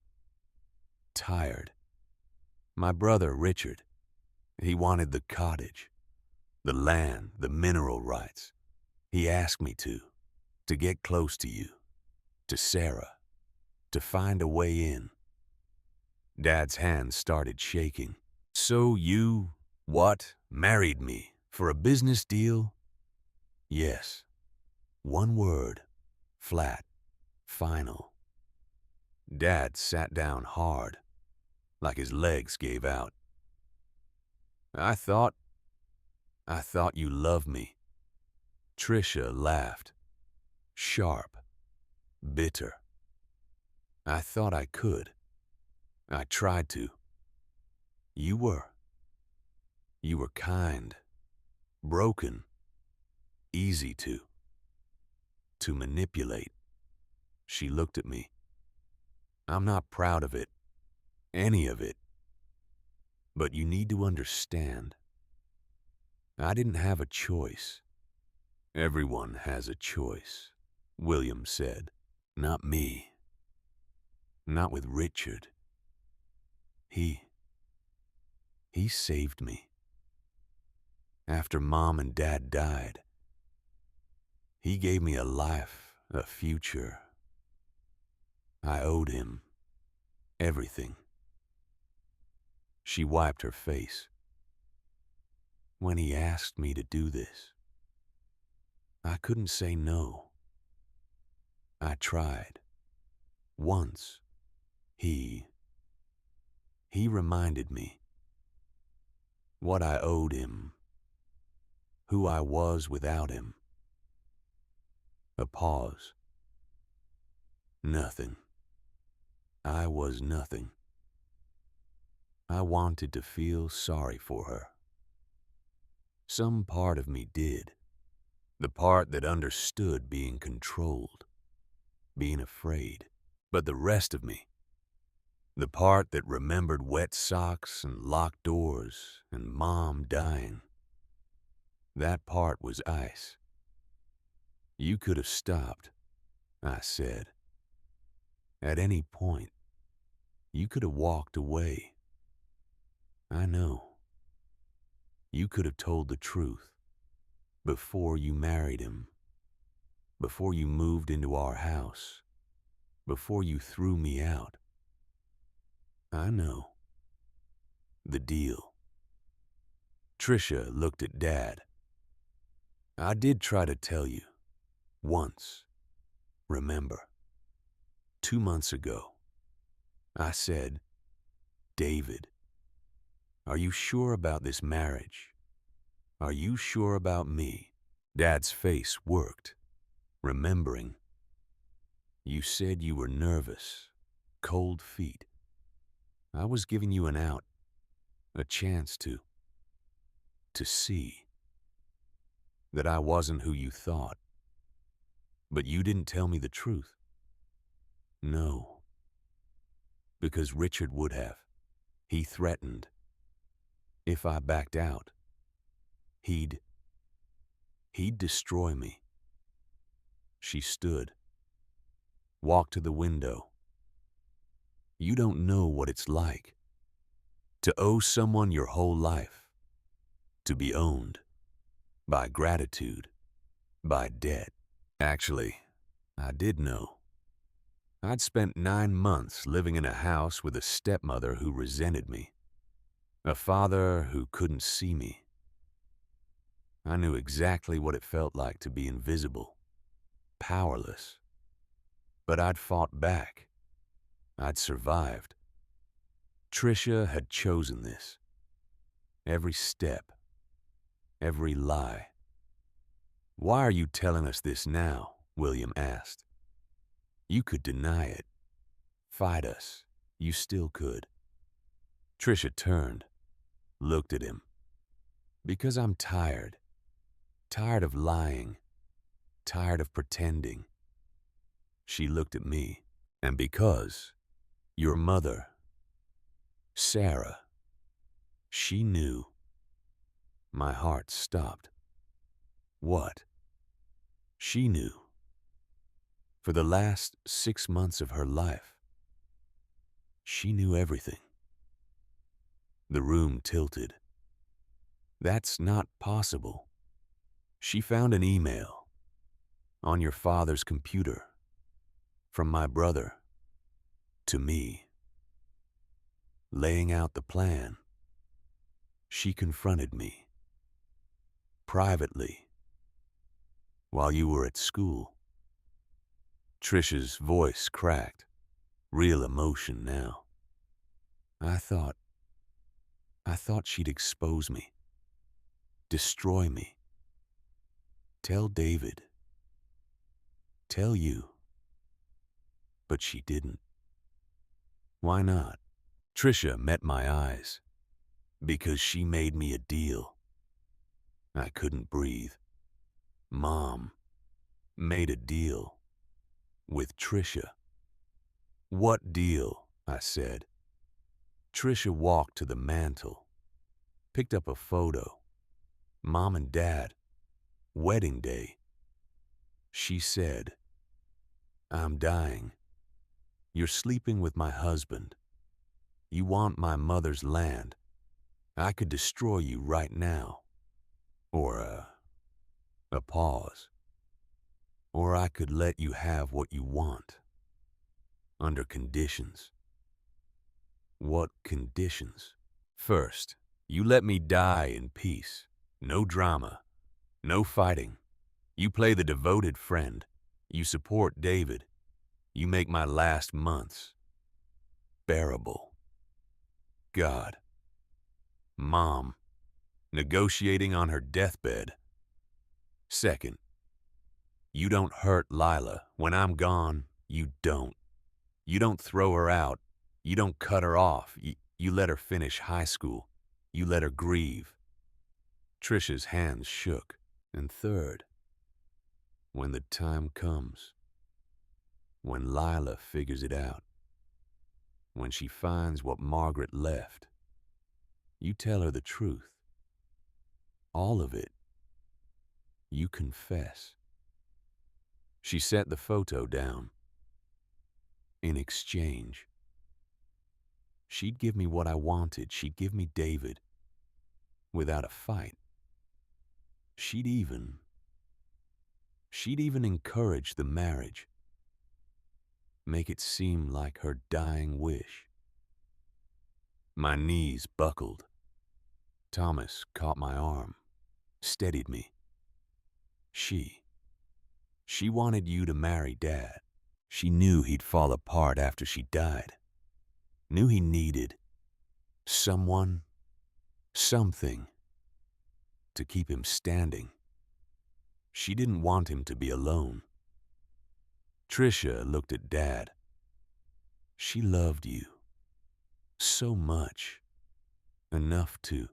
tired. My brother Richard, he wanted the cottage, the land, the mineral rights. He asked me to get close to you, to Sarah, to find a way in. Dad's hands started shaking. So you, what, married me for a business deal? Yes. One word, flat, final. Dad sat down hard, like his legs gave out. I thought you loved me. Trisha laughed, sharp, bitter. I thought I could. I tried to. You were kind, broken, easy to manipulate. She looked at me. I'm not proud of it, any of it. But you need to understand, I didn't have a choice. Everyone has a choice, William said. Not me. Not with Richard. He saved me. After Mom and Dad died, he gave me a life, a future. I owed him everything. She wiped her face. When he asked me to do this, I couldn't say no. I tried. Once, he reminded me what I owed him, who I was without him. A pause. Nothing. I was nothing. I wanted to feel sorry for her. Some part of me did. The part that understood being controlled, being afraid. But the rest of me, The part that remembered wet socks and locked doors and Mom dying. That part was ice. You could have stopped, I said. At any point, you could have walked away. I know. You could have told the truth before you married him, before you moved into our house, before you threw me out. I know. The deal. Tricia looked at Dad. I did try to tell you. Once. Remember. 2 months ago. I said, David, are you sure about this marriage? Are you sure about me? Dad's face worked, remembering. You said you were nervous, cold feet. I was giving you an out, a chance to see that I wasn't who you thought. But you didn't tell me the truth. No. Because Richard would have. He threatened. If I backed out, he'd destroy me. She stood, walked to the window. You don't know what it's like to owe someone your whole life, to be owned by gratitude, by debt. Actually, I did know. I'd spent 9 months living in a house with a stepmother who resented me, a father who couldn't see me. I knew exactly what it felt like to be invisible, powerless. But I'd fought back. I'd survived. Tricia had chosen this. Every step, every lie. Why are you telling us this now? William asked. You could deny it, fight us. You still could. Tricia turned, looked at him. Because I'm tired. Tired of lying. Tired of pretending. She looked at me. And because your mother, Sarah, she knew. My heart stopped. What? She knew. For the last 6 months of her life, she knew everything. The room tilted. That's not possible. She found an email on your father's computer from my brother to me, laying out the plan. She confronted me privately while you were at school. Tricia's voice cracked, real emotion now. I thought she'd expose me, destroy me. Tell David. Tell you. But she didn't. Why not? Tricia met my eyes. Because she made me a deal. I couldn't breathe. Mom made a deal with Tricia. What deal? I said. Tricia walked to the mantel, picked up a photo. Mom and Dad, wedding day. She said, I'm dying. You're sleeping with my husband. You want my mother's land. I could destroy you right now. Or a pause. Or I could let you have what you want. Under conditions. What conditions? First, you let me die in peace. No drama. No fighting. You play the devoted friend. You support David. You make my last months bearable. God. Mom. Negotiating on her deathbed. Second, you don't hurt Lila. When I'm gone, you don't. You don't throw her out. You don't cut her off. You let her finish high school. You let her grieve. Tricia's hands shook. And third, when the time comes, when Lila figures it out, When she finds what Margaret left, you tell her the truth. All of it. You confess. She set the photo down. In exchange, she'd give me what I wanted. She'd give me David without a fight. She'd even encourage the marriage, make it seem like her dying wish. My knees buckled. Thomas caught my arm, steadied me. She wanted you to marry Dad. She knew he'd fall apart after she died. Knew he needed someone, something to keep him standing. She didn't want him to be alone. Tricia looked at Dad. She loved you so much, enough to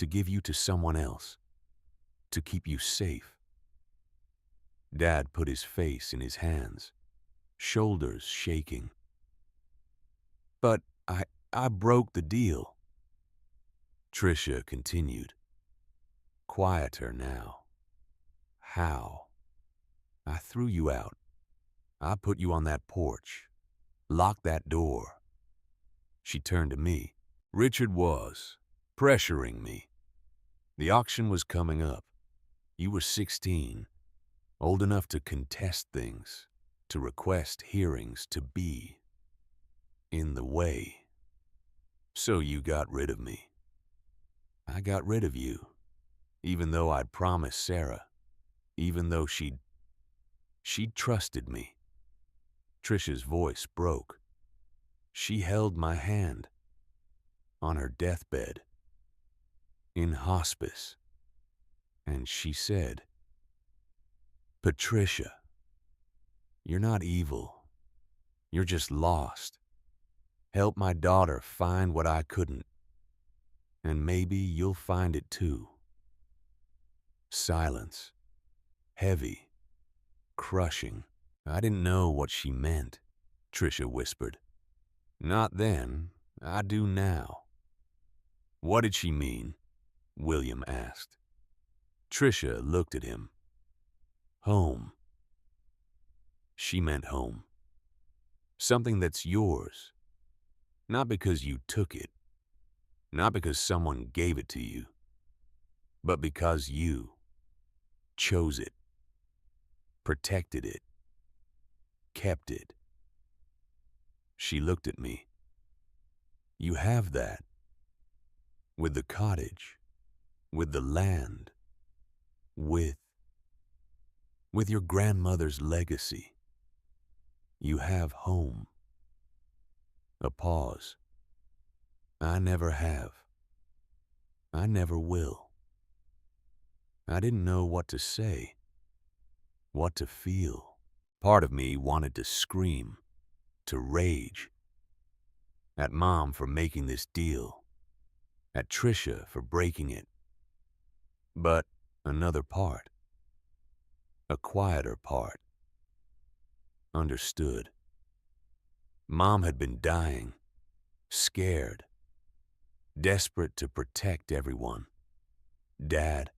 give you to someone else, to keep you safe. Dad put his face in his hands, shoulders shaking. But I broke the deal. Tricia continued, quieter now. How? I threw you out. I put you on that porch, locked that door. She turned to me. Richard was pressuring me. The auction was coming up. You were 16, old enough to contest things, to request hearings, to be in the way. So you got rid of me. I got rid of you, even though I'd promised Sarah, even though she'd trusted me. Tricia's voice broke. She held my hand on her deathbed, in hospice, and she said, Patricia, you're not evil. You're just lost. Help my daughter find what I couldn't, and maybe you'll find it too. Silence, heavy, crushing. I didn't know what she meant, Tricia whispered. Not then, I do now. What did she mean? William asked. Tricia looked at him. Home. She meant home. Something that's yours. Not because you took it. Not because someone gave it to you. But because you chose it. Protected it. Kept it. She looked at me. You have that. With the cottage. With the land. With your grandmother's legacy. You have home. A pause. I never have. I never will. I didn't know what to say, what to feel. Part of me wanted to scream, to rage. At Mom for making this deal. At Tricia for breaking it. But another part, a quieter part, understood. Mom had been dying, scared, desperate to protect everyone. Dad,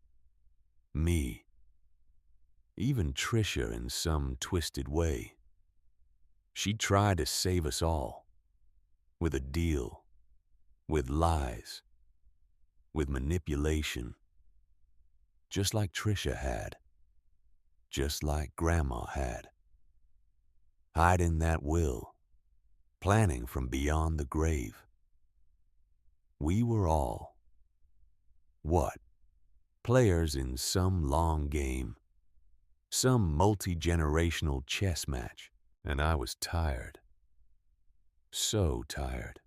me, even Tricia in some twisted way. She tried to save us all, with a deal, with lies, with manipulation, just like Tricia had, just like Grandma had. Hiding that will, planning from beyond the grave. We were all, what? Players in some long game, some multi-generational chess match, and I was tired. So tired.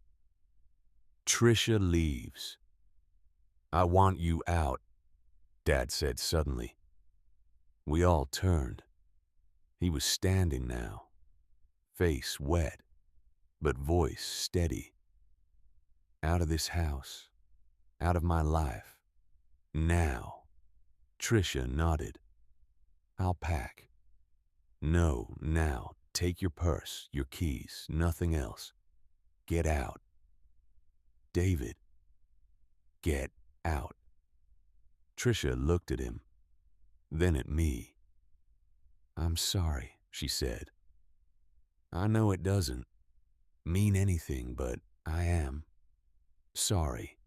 Tricia leaves. I want you out, Dad said suddenly. We all turned. He was standing now, face wet, but voice steady. Out of this house, out of my life, now. Tricia nodded. I'll pack. No, now, take your purse, your keys, nothing else. Get out. David, get out. Tricia looked at him, then at me. I'm sorry, she said. I know it doesn't mean anything, but I am sorry.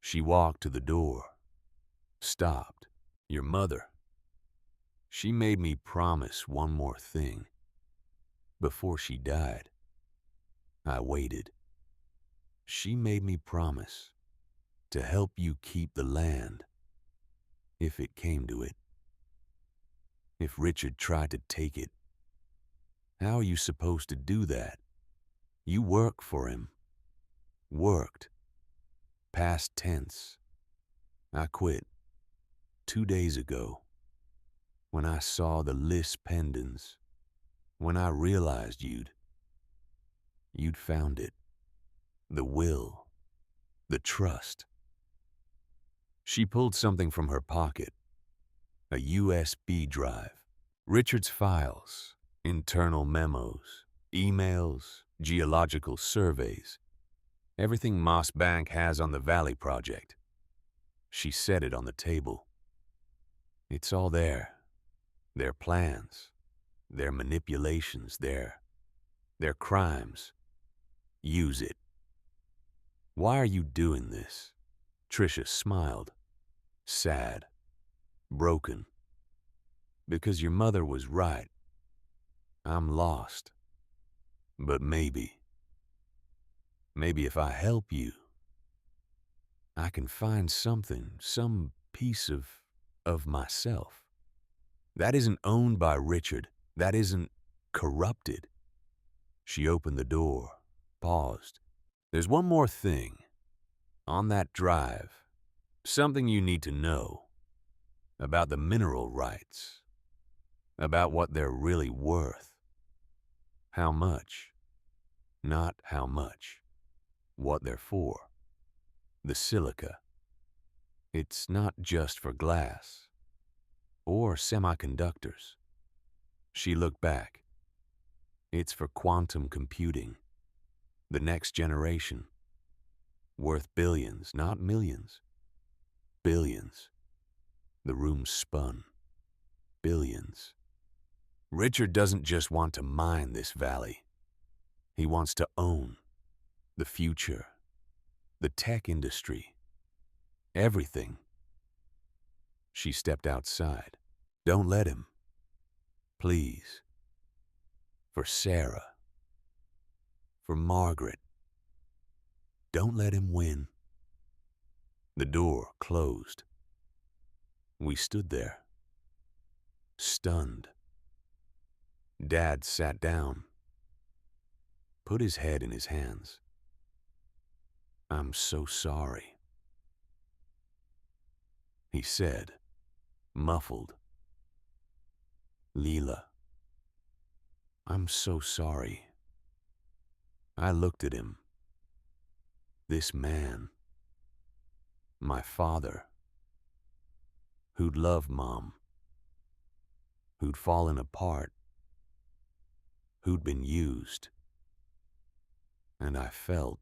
She walked to the door, stopped. Your mother. She made me promise one more thing. Before she died, I waited. She made me promise to help you keep the land, if it came to it. If Richard tried to take it, how are you supposed to do that? You work for him. Worked. Past tense. I quit 2 days ago when I saw the list pendants, when I realized you'd found it. The will. The trust. She pulled something from her pocket. A USB drive. Richard's files. Internal memos. Emails. Geological surveys. Everything Moss Bank has on the Valley Project. She set it on the table. It's all there. Their plans. Their manipulations. Their crimes. Use it. Why are you doing this? Tricia smiled. Sad. Broken. Because your mother was right. I'm lost. But maybe if I help you, I can find something, some piece of myself. That isn't owned by Richard. That isn't corrupted. She opened the door, paused. There's one more thing. On that drive, something you need to know about the mineral rights, about what they're really worth. How much, not how much, what they're for. The silica. It's not just for glass or semiconductors. She looked back. It's for quantum computing, the next generation, worth billions, not millions. Billions. The room spun. Billions. Richard doesn't just want to mine this valley. He wants to own the future, the tech industry, everything. She stepped outside. Don't let him. Please. For Sarah. For Margaret. Don't let him win. The door closed. We stood there, stunned. Dad sat down, put his head in his hands. I'm so sorry, he said, muffled. Leela, I'm so sorry. I looked at him. This man, my father, who'd loved Mom, who'd fallen apart, who'd been used. And I felt,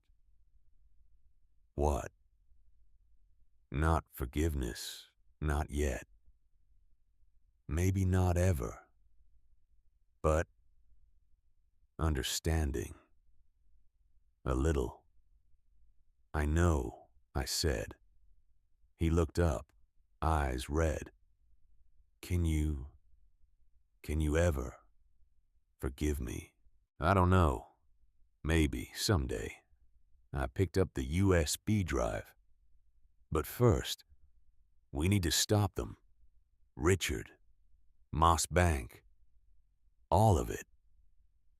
what? Not forgiveness, not yet. Maybe not ever. But understanding. A little. I know, I said. He looked up, eyes red. Can you ever forgive me? I don't know. Maybe, someday. I picked up the USB drive. But first, we need to stop them. Richard, Moss Bank, all of it.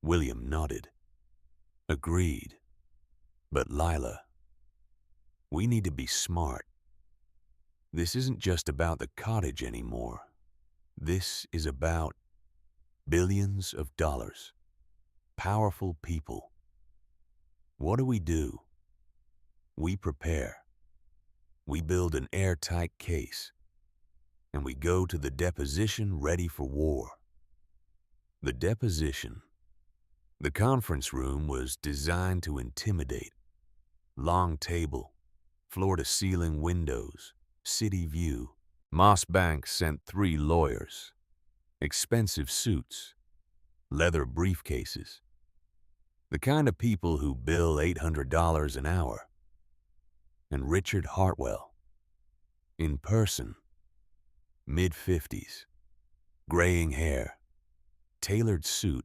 William nodded. Agreed. But Lila, we need to be smart. This isn't just about the cottage anymore. This is about billions of dollars. Powerful people. What do? We prepare. We build an airtight case. And we go to the deposition ready for war. The deposition. The conference room was designed to intimidate. Long table, floor-to-ceiling windows, city view. Moss Bank sent 3 lawyers, expensive suits, leather briefcases. The kind of people who bill $800 an hour. And Richard Hartwell, in person, mid-50s, graying hair, tailored suit,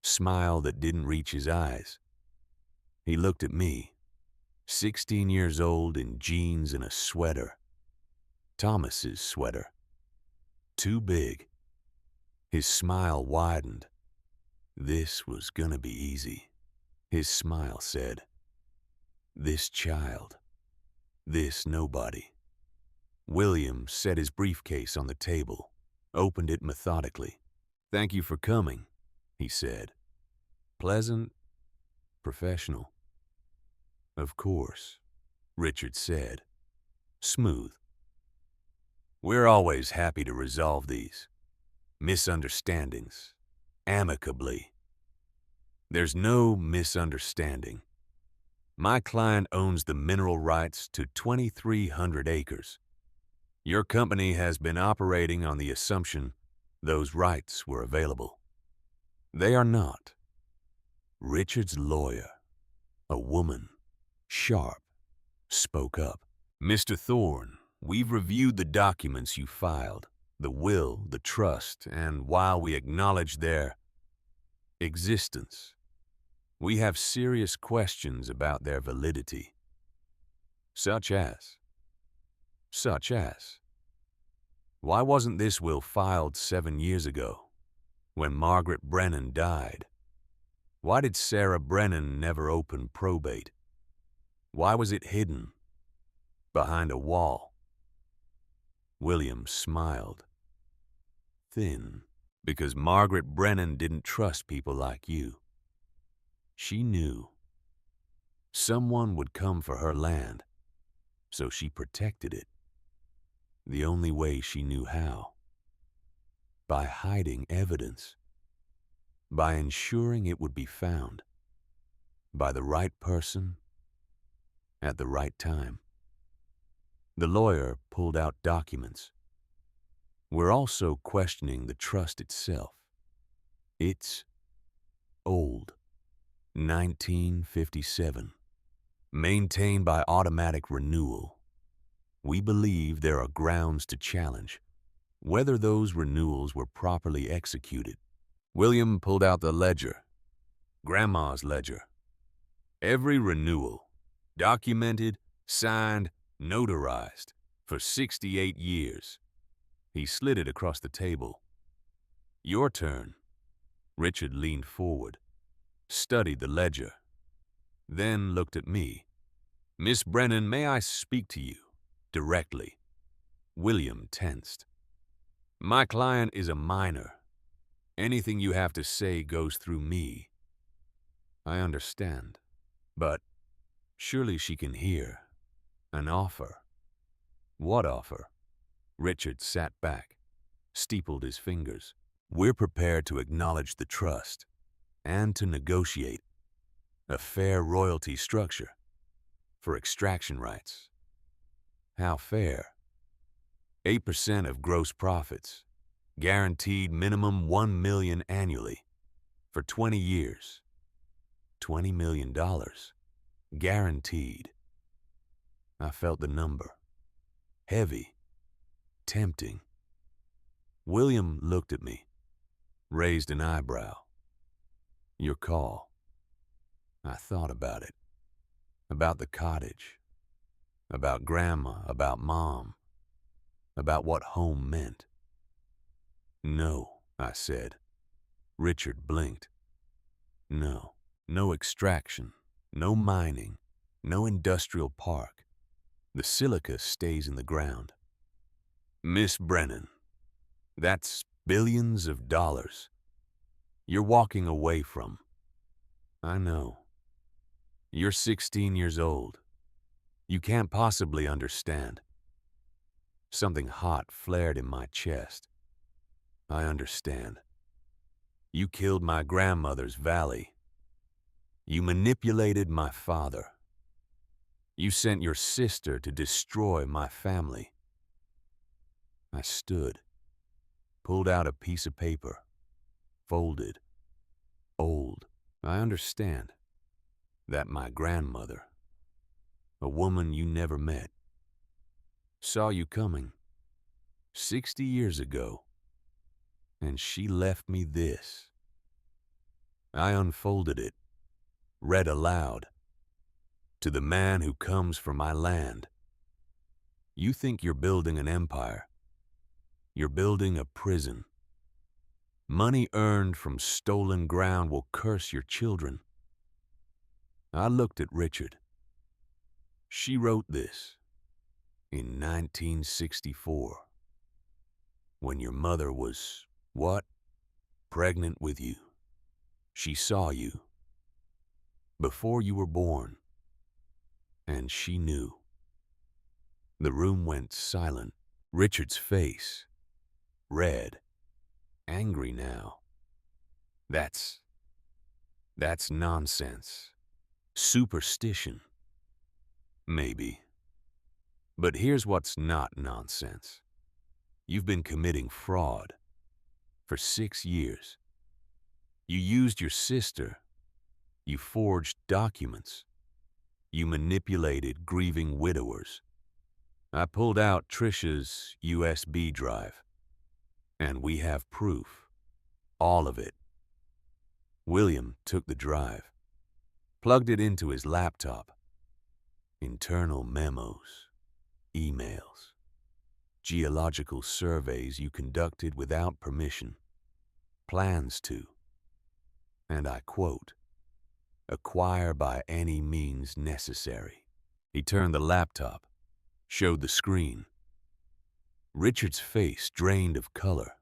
smile that didn't reach his eyes. He looked at me, 16 years old in jeans and a sweater. Thomas's sweater. Too big. His smile widened. This was gonna be easy. His smile said, "This child. This nobody." William set his briefcase on the table, opened it methodically. "Thank you for coming," he said. "Pleasant, professional." "Of course," Richard said, smooth. "We're always happy to resolve these misunderstandings amicably." "There's no misunderstanding. My client owns the mineral rights to 2,300 acres. Your company has been operating on the assumption those rights were available. They are not." Richard's lawyer, a woman, sharp, spoke up. "Mr. Thorne, we've reviewed the documents you filed, the will, the trust, and while we acknowledge their existence, we have serious questions about their validity. Such as, why wasn't this will filed 7 years ago, when Margaret Brennan died? Why did Sarah Brennan never open probate? Why was it hidden behind a wall?" William smiled. Thin. "Because Margaret Brennan didn't trust people like you. She knew someone would come for her land, so she protected it. The only way she knew how. By hiding evidence. By ensuring it would be found. By the right person, at the right time." The lawyer pulled out documents. "We're also questioning the trust itself. It's old, 1957, maintained by automatic renewal. We believe there are grounds to challenge whether those renewals were properly executed." William pulled out the ledger, Grandma's ledger. Every renewal, documented, signed, notarized, for 68 years. He slid it across the table. "Your turn." Richard leaned forward, studied the ledger, then looked at me. "Miss Brennan, may I speak to you directly?" William tensed. "My client is a minor. Anything you have to say goes through me." "I understand, but surely she can hear an offer." "What offer?" Richard sat back, steepled his fingers. "We're prepared to acknowledge the trust and to negotiate a fair royalty structure for extraction rights." "How fair?" 8% of gross profits, guaranteed minimum $1 million annually for 20 years. $20 million, guaranteed. I felt the number. Heavy, tempting. William looked at me, raised an eyebrow. "Your call." I thought about it. About the cottage. About Grandma, about Mom. About what home meant. "No," I said. Richard blinked. "No. No extraction. No mining. No industrial park. The silica stays in the ground." "Miss Brennan, that's billions of dollars you're walking away from." "I know. You're 16 years old. You can't possibly understand." Something hot flared in my chest. "I understand." You killed my grandmother's valley. You manipulated my father. You sent your sister to destroy my family. I stood, pulled out a piece of paper, folded, old. I understand that my grandmother, a woman you never met, saw you coming 60 years ago, and she left me this. I unfolded it, read aloud. To the man who comes from my land. You think you're building an empire. You're building a prison. Money earned from stolen ground will curse your children. I looked at Richard. She wrote this in 1964, when your mother was, what? Pregnant with you. She saw you before you were born, and she knew. The room went silent. Richard's face, red, angry now. That's nonsense. Superstition. Maybe. But here's what's not nonsense. You've been committing fraud for 6 years. You used your sister. You forged documents. You manipulated grieving widowers. I pulled out Trisha's USB drive, and we have proof. All of it. William took the drive, plugged it into his laptop. Internal memos, emails, geological surveys you conducted without permission, plans to, and I quote, acquire by any means necessary. He turned the laptop, showed the screen. Richard's face drained of color.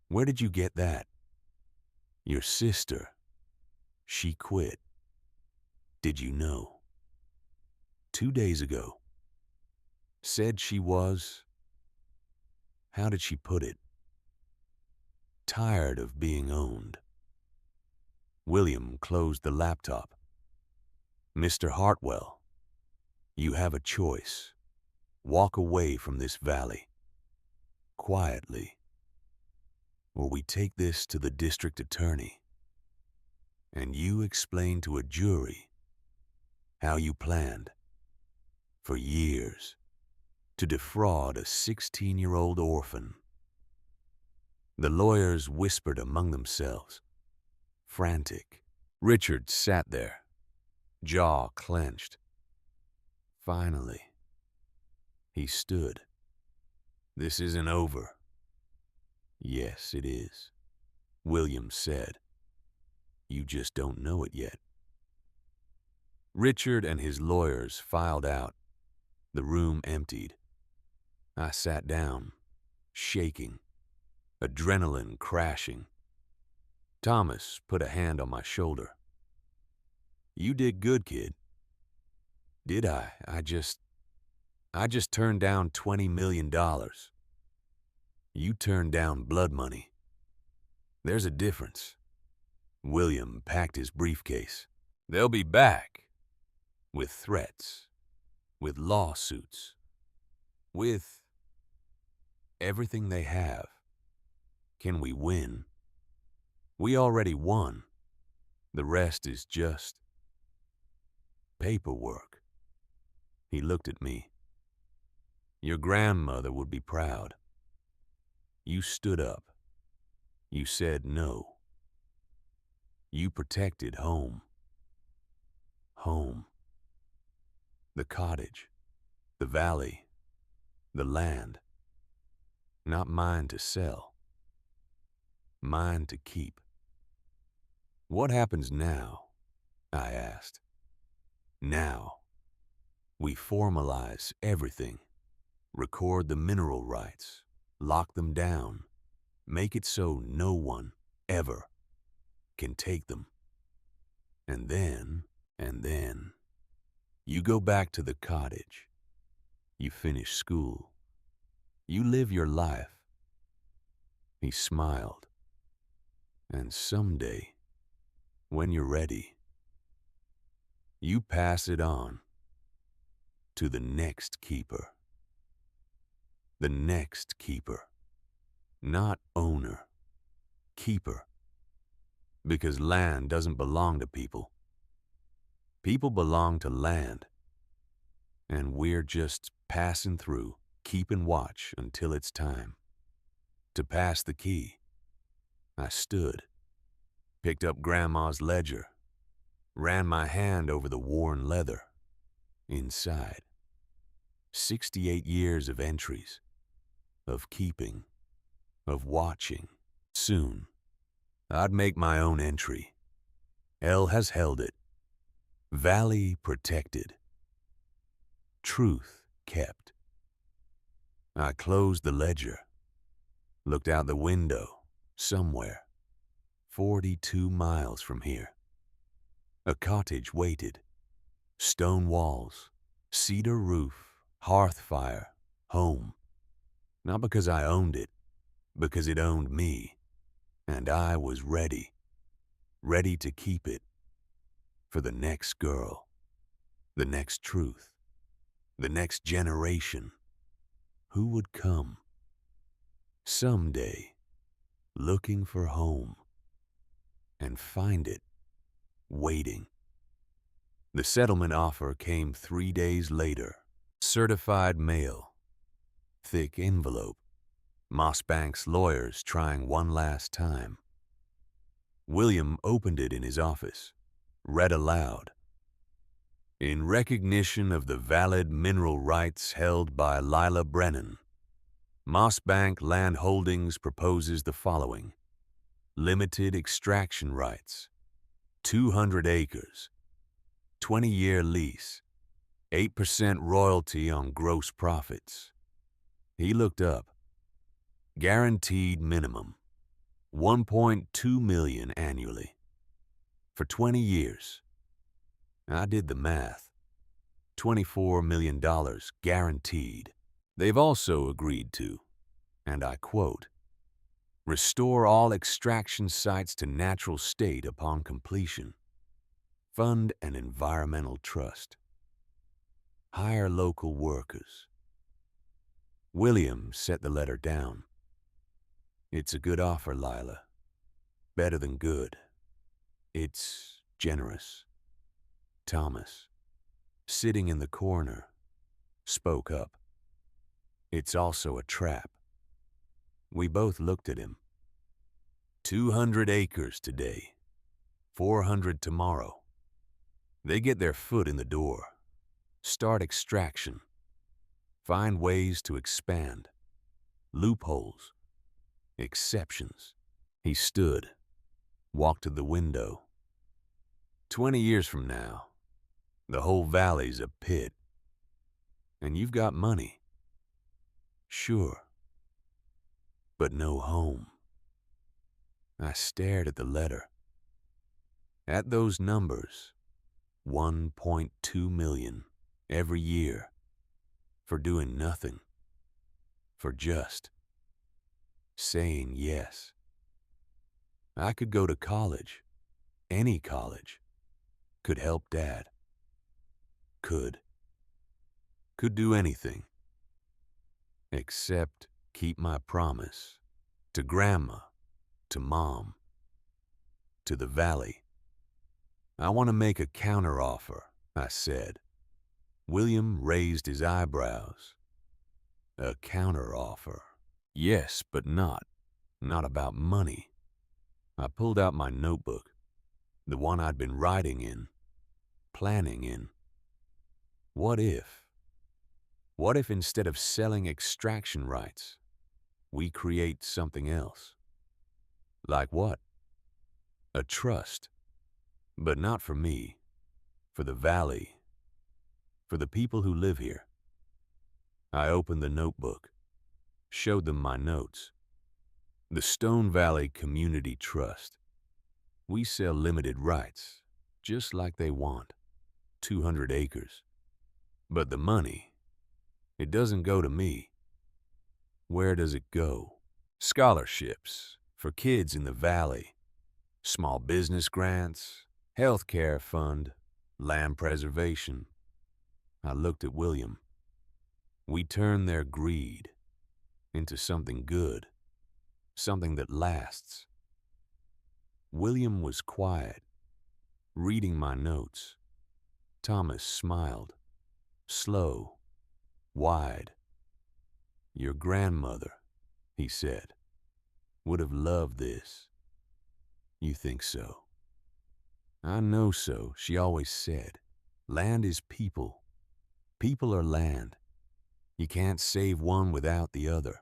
Where did you get that? Your sister. She quit. Did you know? 2 days ago. Said she was, how did she put it? Tired of being owned. William closed the laptop. Mr. Hartwell, you have a choice. Walk away from this valley. Quietly. Or we take this to the district attorney, and you explain to a jury how you planned, for years, to defraud a 16-year-old orphan. The lawyers whispered among themselves, frantic. Richard sat there, jaw clenched. Finally, he stood. This isn't over. Yes, it is, William said. You just don't know it yet. Richard and his lawyers filed out. The room emptied. I sat down, shaking, adrenaline crashing. Thomas put a hand on my shoulder. You did good, kid. Did I? I just turned down $20 million. You turned down blood money. There's a difference. William packed his briefcase. They'll be back. With threats. With lawsuits. With everything they have. Can we win? We already won. The rest is just paperwork. He looked at me. Your grandmother would be proud. You stood up. You said no. You protected home. Home. The cottage. The valley. The land. Not mine to sell. Mine to keep. What happens now? I asked. Now. We formalize everything. Record the mineral rights. Lock them down. Make it so no one, ever, can take them. And then, you go back to the cottage. You finish school. You live your life. He smiled. And someday, when you're ready, you pass it on to the next keeper. The next keeper. Not owner. Keeper. Because land doesn't belong to people. People belong to land. And we're just passing through, keeping watch until it's time. To pass the key, I stood, picked up Grandma's ledger, ran my hand over the worn leather. Inside, 68 years of entries, of keeping, of watching. Soon, I'd make my own entry. L has held it. Valley protected. Truth kept. I closed the ledger, looked out the window, somewhere, 42 miles from here. A cottage waited. Stone walls, cedar roof, hearth fire, home. Not because I owned it, because it owned me. And I was ready to keep it. For the next girl, the next truth, the next generation. Who would come? Someday, looking for home. And find it, waiting. The settlement offer came 3 days later. Certified mail. Thick envelope. Mossbank's lawyers trying one last time. William opened it in his office, read aloud. In recognition of the valid mineral rights held by Lila Brennan, Mossbank Land Holdings proposes the following. Limited extraction rights. 200 acres. 20-year lease. 8% royalty on gross profits. He looked up. Guaranteed minimum. 1.2 million annually. For 20 years. I did the math. $24 million guaranteed. They've also agreed to, and I quote, restore all extraction sites to natural state upon completion. Fund an environmental trust. Hire local workers. William set the letter down. It's a good offer, Lila. Better than good. It's generous. Thomas, sitting in the corner, spoke up. It's also a trap. We both looked at him. 200 acres today. 400 tomorrow. They get their foot in the door. Start extraction. Find ways to expand. Loopholes. Exceptions. He stood, walked to the window. 20 years from now, the whole valley's a pit. And you've got money. Sure. But no home. I stared at the letter. At those numbers, 1.2 million every year for doing nothing, for just saying yes. I could go to college, any college, could help Dad, could do anything, except keep my promise to Grandma, to Mom, to the valley. I want to make a counteroffer, I said. William raised his eyebrows. A counteroffer. Yes, but not about money. I pulled out my notebook, the one I'd been writing in, planning in. What if instead of selling extraction rights, we create something else? Like what? A trust. But not for me, for the valley, for the people who live here. I opened the notebook, showed them my notes. The Stone Valley Community Trust. We sell limited rights, just like they want, 200 acres. But the money, it doesn't go to me. Where does it go? Scholarships for kids in the valley, Small business grants, healthcare fund, land preservation. I looked at William. We turned their greed into something good, something that lasts. William was quiet, reading my notes. Thomas smiled, slow, wide. Your grandmother, he said, would have loved this. You think so? I know so, she always said. Land is people. People are land. You can't save one without the other.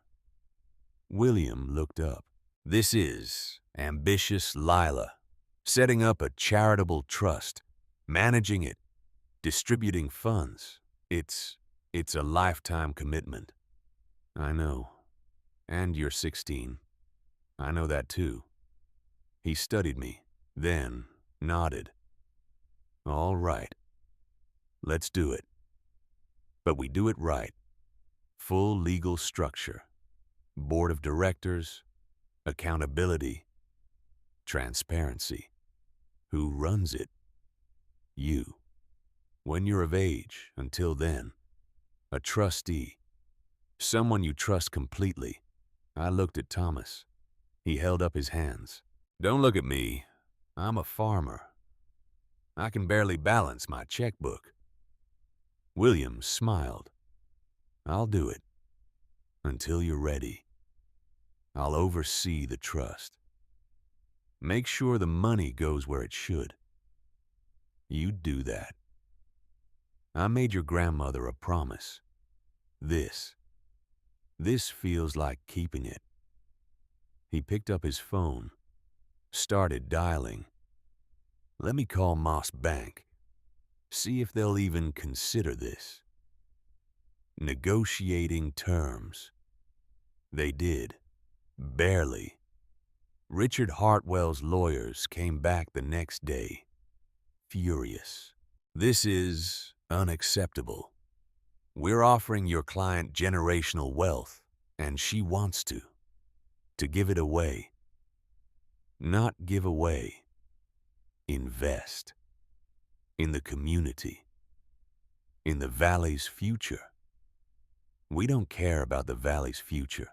William looked up. This is ambitious Lila, setting up a charitable trust, managing it, distributing funds. It's a lifetime commitment. I know. And you're 16. I know that too. He studied me, then nodded. All right. Let's do it. But we do it right. Full legal structure. Board of directors, accountability, transparency. Who runs it? You. When you're of age, until then, a trustee, someone you trust completely. I looked at Thomas. He held up his hands. Don't look at me. I'm a farmer. I can barely balance my checkbook. William smiled. I'll do it. Until you're ready. I'll oversee the trust. Make sure the money goes where it should. You do that. I made your grandmother a promise. This feels like keeping it. He picked up his phone, started dialing. Let me call Moss Bank. See if they'll even consider this. Negotiating terms. They did. Barely. Richard Hartwell's lawyers came back the next day, furious. This is unacceptable. We're offering your client generational wealth, and she wants to give it away. Not give away. Invest. In the community. In the valley's future. We don't care about the valley's future.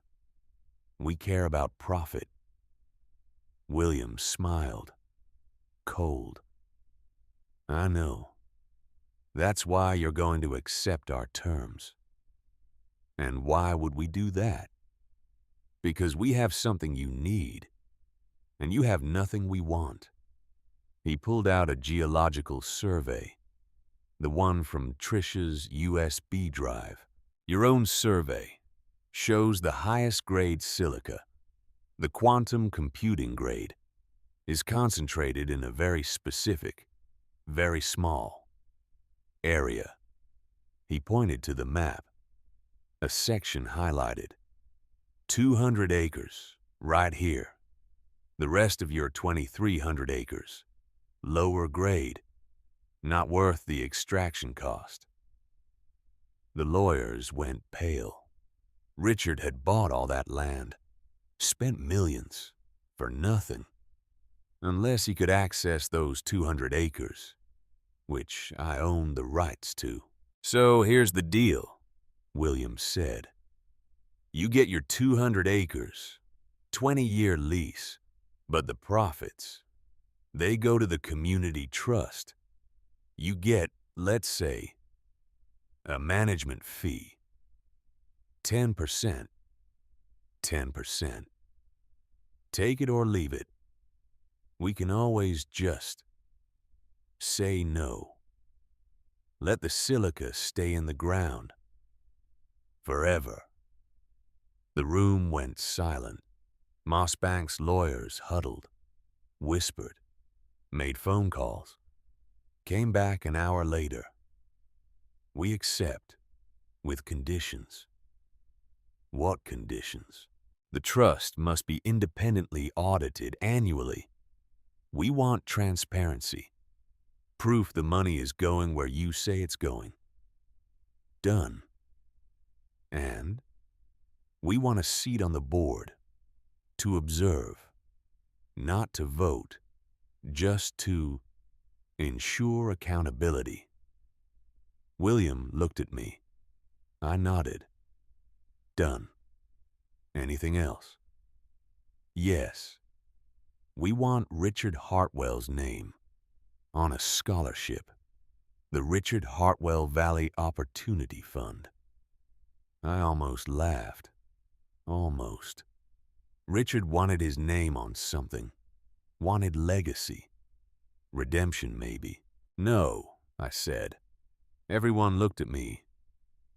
We care about profit. William smiled. Cold. I know. That's why you're going to accept our terms. And why would we do that? Because we have something you need, and you have nothing we want. He pulled out a geological survey, the one from Trisha's USB drive. Your own survey shows the highest grade silica, the quantum computing grade, is concentrated in a very specific, very small area. He pointed to the map, a section highlighted. 200 acres, right here. The rest of your 2,300 acres, lower grade, not worth the extraction cost. The lawyers went pale. Richard had bought all that land, spent millions, for nothing, unless he could access those 200 acres, which I owned the rights to. So here's the deal, William said. You get your 200 acres, 20-year lease, but the profits, they go to the community trust. You get, let's say, a management fee. 10%. 10%. Take it or leave it. We can always just say no. Let the silica stay in the ground. Forever. The room went silent. Mossbank's lawyers huddled, whispered, made phone calls, came back an hour later. We accept, with conditions. What conditions? The trust must be independently audited annually. We want transparency. Proof the money is going where you say it's going. Done. And we want a seat on the board, to observe, not to vote. just to ensure accountability. William looked at me. I nodded. Done. Anything else? Yes. We want Richard Hartwell's name on a scholarship. The Richard Hartwell Valley Opportunity Fund. I almost laughed. Almost. Richard wanted his name on something. Wanted legacy. Redemption, maybe. No, I said. Everyone looked at me.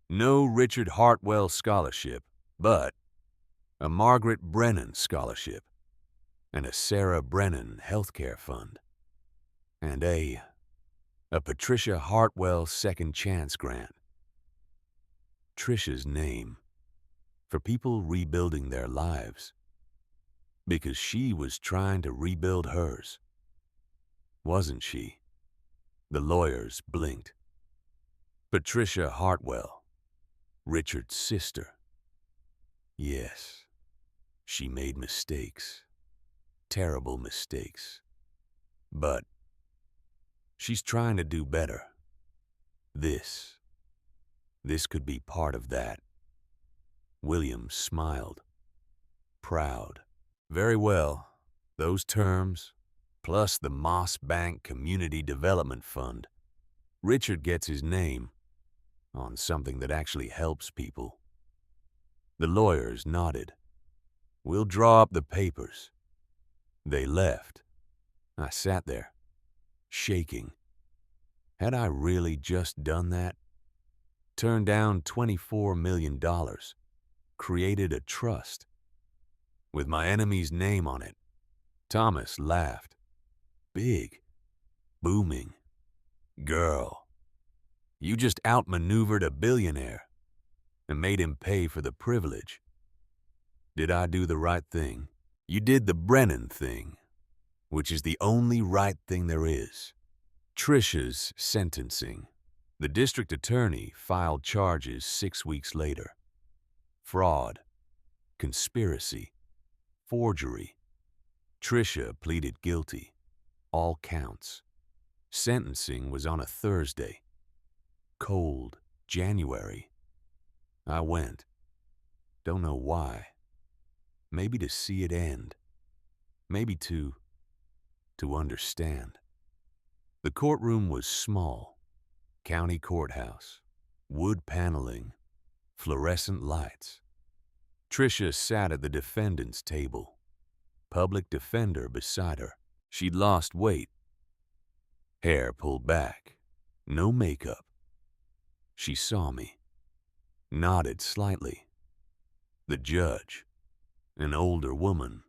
No Richard Hartwell scholarship, but a Margaret Brennan scholarship, and a Sarah Brennan healthcare fund, and a Patricia Hartwell second chance grant. Trisha's name, for people rebuilding their lives, because she was trying to rebuild hers. Wasn't she? The lawyers blinked. Patricia Hartwell, Richard's sister. Yes, she made mistakes. Terrible mistakes. But she's trying to do better. This could be part of that. William smiled. Proud. Very well. Those terms, plus the Moss Bank Community Development Fund. Richard gets his name on something that actually helps people. The lawyers nodded. We'll draw up the papers. They left. I sat there, shaking. Had I really just done that? Turned down $24 million. Created a trust. With my enemy's name on it. Thomas laughed. Big. Booming. Girl. You just outmaneuvered a billionaire and made him pay for the privilege. Did I do the right thing? You did the Brennan thing, which is the only right thing there is. Trisha's sentencing. The district attorney filed charges 6 weeks later. Fraud, conspiracy, forgery. Trisha pleaded guilty. All counts. Sentencing was on a Thursday. Cold January. I went. Don't know why. Maybe to see it end. Maybe to understand. The courtroom was small. County courthouse. Wood paneling. Fluorescent lights. Trisha sat at the defendant's table. Public defender beside her. She'd lost weight. Hair pulled back. No makeup. She saw me. Nodded slightly. The judge. An older woman.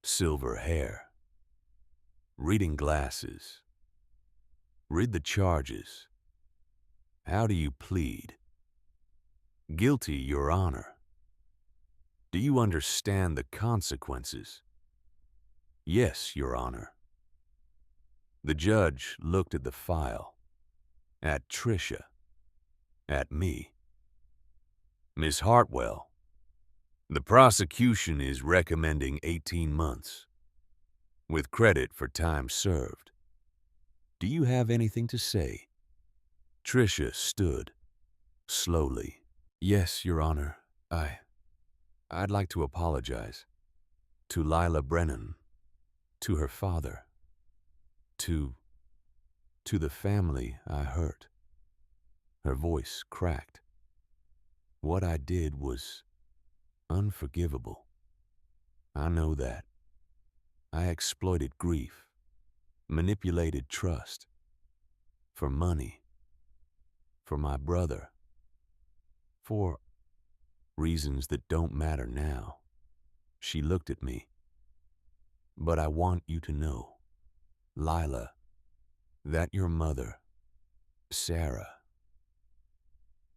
Silver hair. Reading glasses. Read the charges. How do you plead? Guilty, Your Honor. Do you understand the consequences? Yes, Your Honor. The judge looked at the file. At Trisha. At me. Miss Hartwell, the prosecution is recommending 18 months, with credit for time served. Do you have anything to say? Trisha stood, slowly. Yes, Your Honor, I'd like to apologize. To Lila Brennan, to her father, to the family I hurt. Her voice cracked. What I did was unforgivable. I know that. I exploited grief, manipulated trust, for money, for my brother, for reasons that don't matter now. She looked at me. But I want you to know, Lila, that your mother, Sarah,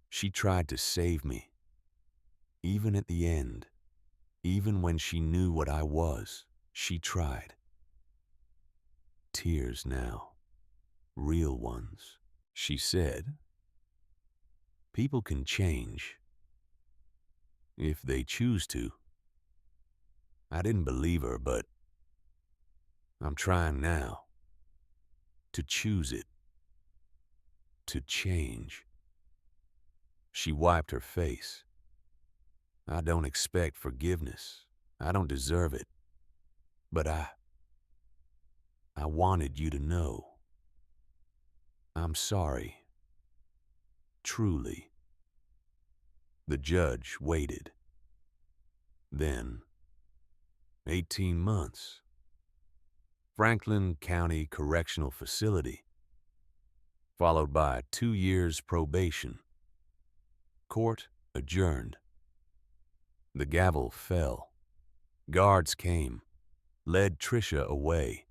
she tried to save me. Even at the end, even when she knew what I was, she tried. Tears now, real ones. She said, people can change, if they choose to. I didn't believe her, but I'm trying now to choose it, to change. She wiped her face. I don't expect forgiveness. I don't deserve it. But I wanted you to know. I'm sorry. Truly. The judge waited. Then, 18 months. Franklin County Correctional Facility, followed by 2 years probation. Court adjourned. The gavel fell. Guards came, led Tricia away.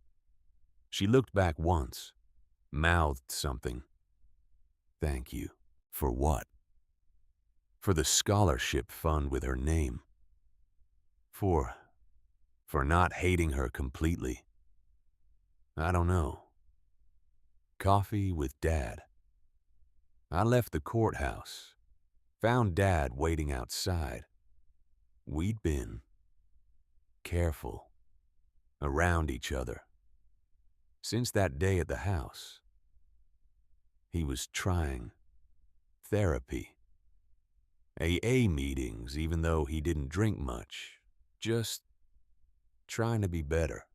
She looked back once, mouthed something. Thank you. For what? For the scholarship fund with her name. For not hating her completely. I don't know. Coffee with Dad. I left the courthouse, found Dad waiting outside. We'd been careful around each other. Since that day at the house, he was trying therapy, AA meetings, even though he didn't drink much, just trying to be better.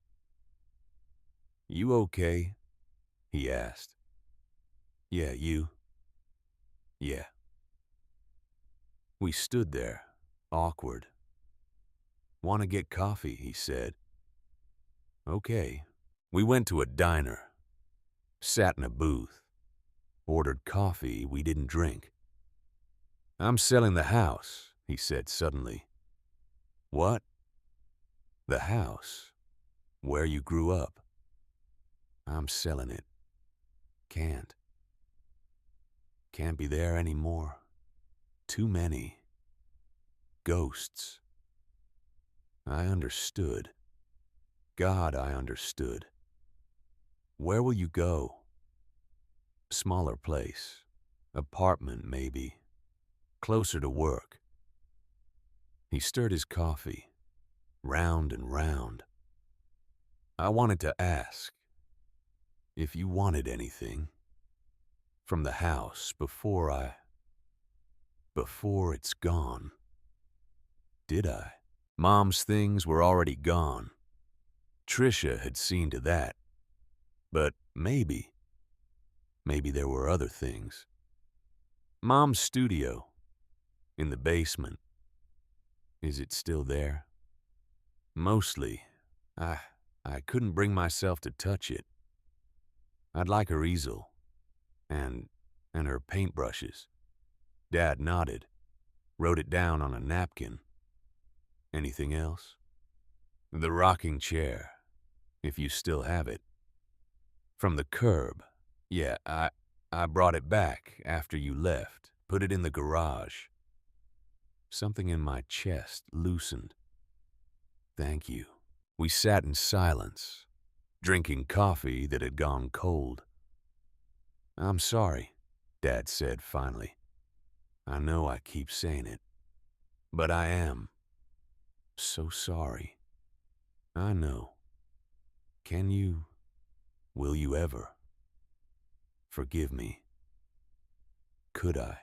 You okay? He asked. Yeah, you? Yeah. We stood there, awkward. Want to get coffee, he said. Okay. We went to a diner, sat in a booth, ordered coffee we didn't drink. I'm selling the house, he said suddenly. What? The house, where you grew up. I'm selling it. Can't be there anymore. Too many ghosts. I understood. God, I understood. Where will you go? Smaller place. Apartment, maybe. Closer to work. He stirred his coffee, round and round. I wanted to ask if you wanted anything from the house before it's gone. Did I? Mom's things were already gone. Tricia had seen to that. But maybe there were other things. Mom's studio, in the basement. Is it still there? Mostly. I couldn't bring myself to touch it. I'd like her easel. And her paintbrushes. Dad nodded, wrote it down on a napkin. Anything else? The rocking chair, if you still have it. From the curb. Yeah, I brought it back after you left, put it in the garage. Something in my chest loosened. Thank you. We sat in silence, drinking coffee that had gone cold. I'm sorry, Dad said finally. I know I keep saying it, but I am so sorry. I know. Will you ever forgive me? Could I?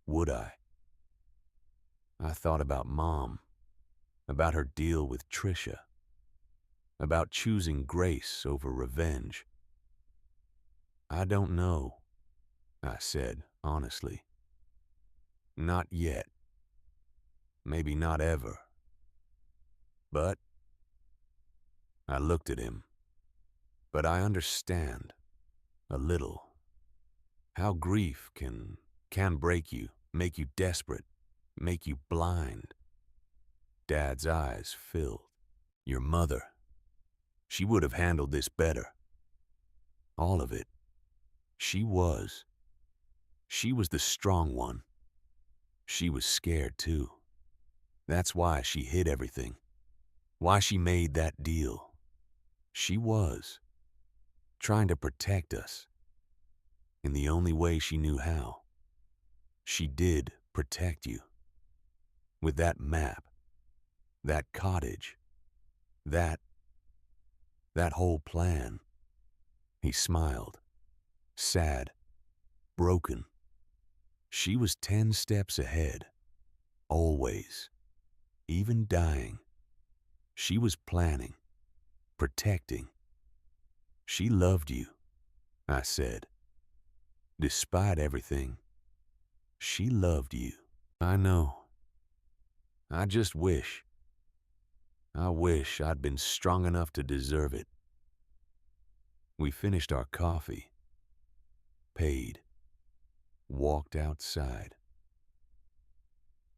Would I? I thought about Mom, about her deal with Tricia, about choosing grace over revenge. I don't know, I said honestly. Not yet. Maybe not ever. But I looked at him. But I understand a little how grief can break you, make you desperate, make you blind. Dad's eyes filled. Your mother, she would have handled this better. All of it. She was the strong one. She was scared too. That's why she hid everything. Why she made that deal. She was trying to protect us in the only way she knew how. She did protect you. With that map, that cottage, that That whole plan. He smiled. Sad. Broken. She was 10 steps ahead. Always. Even dying. She was planning. Protecting. She loved you, I said. Despite everything, she loved you. I know. I just wish. I wish I'd been strong enough to deserve it. We finished our coffee. Paid. Walked outside.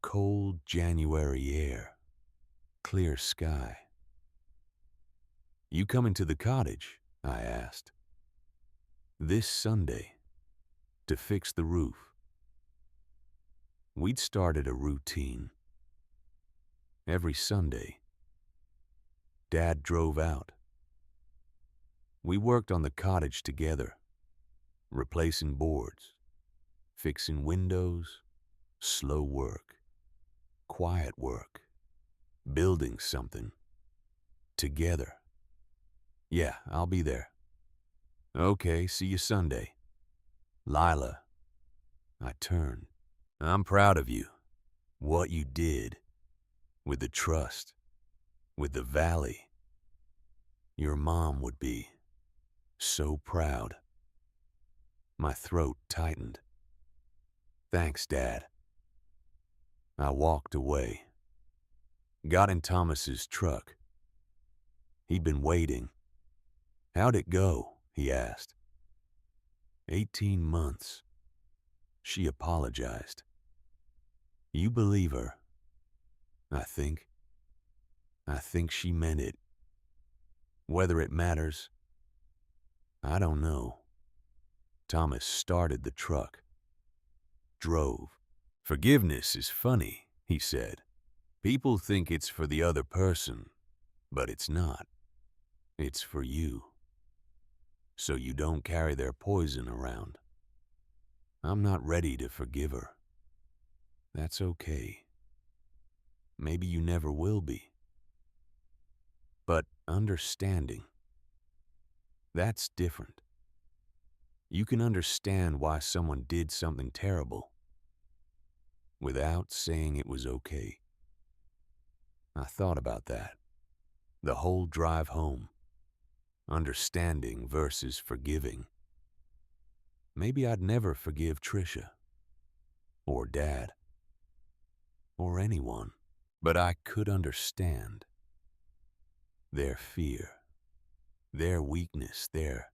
Cold January air. Clear sky. You coming to the cottage? I asked. This Sunday. To fix the roof. We'd started a routine. Every Sunday, Dad drove out. We worked on the cottage together, replacing boards, fixing windows, slow work, quiet work, building something, together. Yeah, I'll be there. Okay, see you Sunday. Lila. I turned. I'm proud of you. What you did. With the trust. With the valley. Your mom would be so proud. My throat tightened. Thanks, Dad. I walked away. Got in Thomas's truck. He'd been waiting. How'd it go? He asked. 18 months. She apologized. You believe her. I think. I think she meant it. Whether it matters, I don't know. Thomas started the truck. Drove. Forgiveness is funny, he said. People think it's for the other person, but it's not. It's for you. So you don't carry their poison around. I'm not ready to forgive her. That's okay. Maybe you never will be. But understanding, that's different. You can understand why someone did something terrible without saying it was okay. I thought about that. The whole drive home. Understanding versus forgiving. Maybe I'd never forgive Trisha. Or Dad. Or anyone. But I could understand. Their fear. Their weakness. Their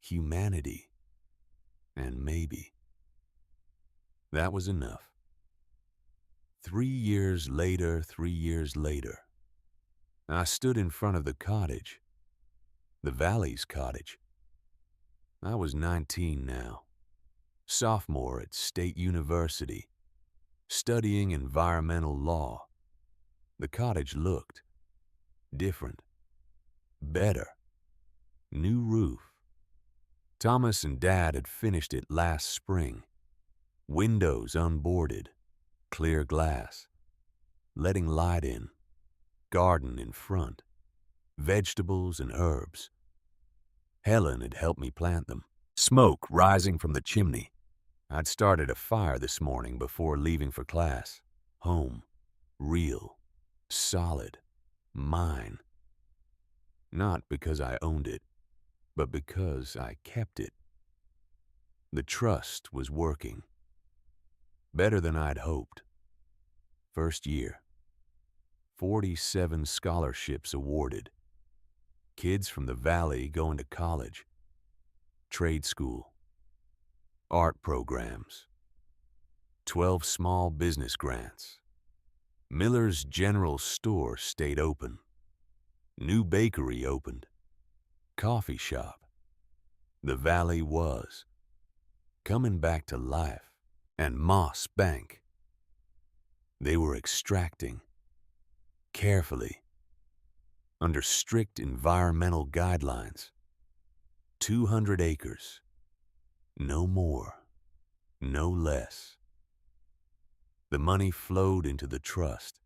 humanity. And maybe. That was enough. 3 years later, I stood in front of the cottage. The Valley's cottage. I was 19 now. Sophomore at State University. Studying environmental law. The cottage looked different. Better. New roof. Thomas and Dad had finished it last spring. Windows unboarded. Clear glass. Letting light in. Garden in front. Vegetables and herbs. Helen had helped me plant them. Smoke rising from the chimney. I'd started a fire this morning before leaving for class. Home. Real. Solid. Mine. Not because I owned it, but because I kept it. The trust was working. Better than I'd hoped. First year. 47 scholarships awarded. Kids from the Valley going to college. Trade school. Art programs. 12 small business grants. Miller's General Store stayed open. New bakery opened. Coffee shop. The Valley was coming back to life. And Moss Bank. They were extracting. Carefully. Under strict environmental guidelines. 200 acres. No more. No less. The money flowed into the trust.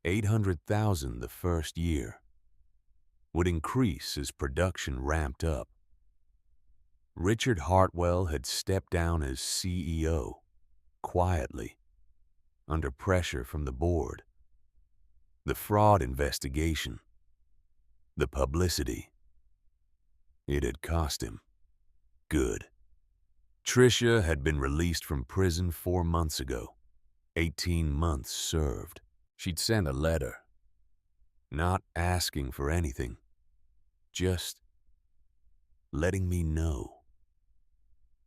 $800,000 the first year. would increase as production ramped up. Richard Hartwell had stepped down as CEO, quietly, under pressure from the board. The fraud investigation, the publicity, it had cost him. Good. Tricia had been released from prison 4 months ago, 18 months served. She'd sent a letter, not asking for anything, just letting me know.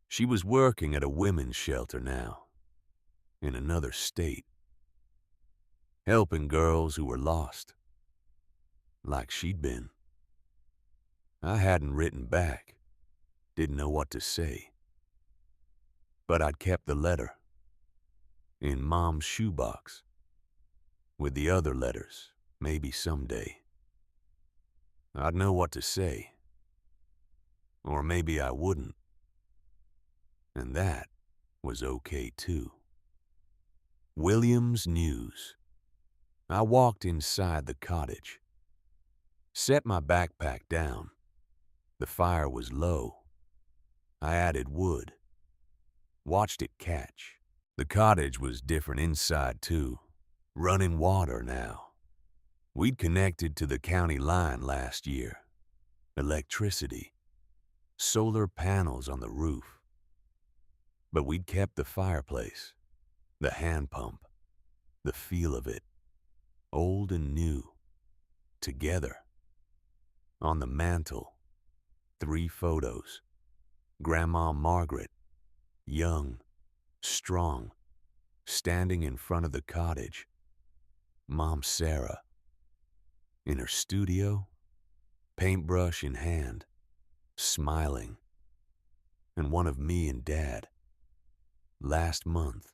She was working at a women's shelter now, in another state, helping girls who were lost, like she'd been. I hadn't written back, didn't know what to say. But I'd kept the letter, in Mom's shoebox, with the other letters, maybe someday. I'd know what to say. Or maybe I wouldn't. And that was okay too. William's News. I walked inside the cottage, set my backpack down. The fire was low. I added wood, watched it catch. The cottage was different inside too. Running water now. We'd connected to the county line last year. Electricity. Solar panels on the roof. But we'd kept the fireplace, the hand pump, the feel of it, old and new, together. On the mantel, 3 photos. Grandma Margaret, young, strong, standing in front of the cottage. Mom Sarah, in her studio, paintbrush in hand, smiling. And one of me and Dad, last month,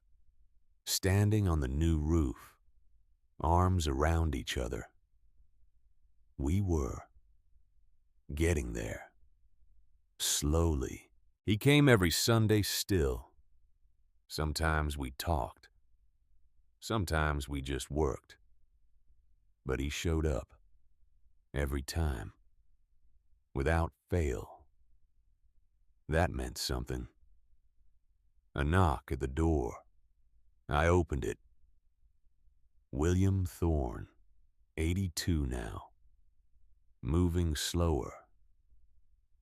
standing on the new roof, arms around each other. We were getting there, slowly. He came every Sunday still. Sometimes we talked. Sometimes we just worked. But he showed up, every time, without fail. That meant something. A knock at the door. I opened it. William Thorne, 82 now. Moving slower,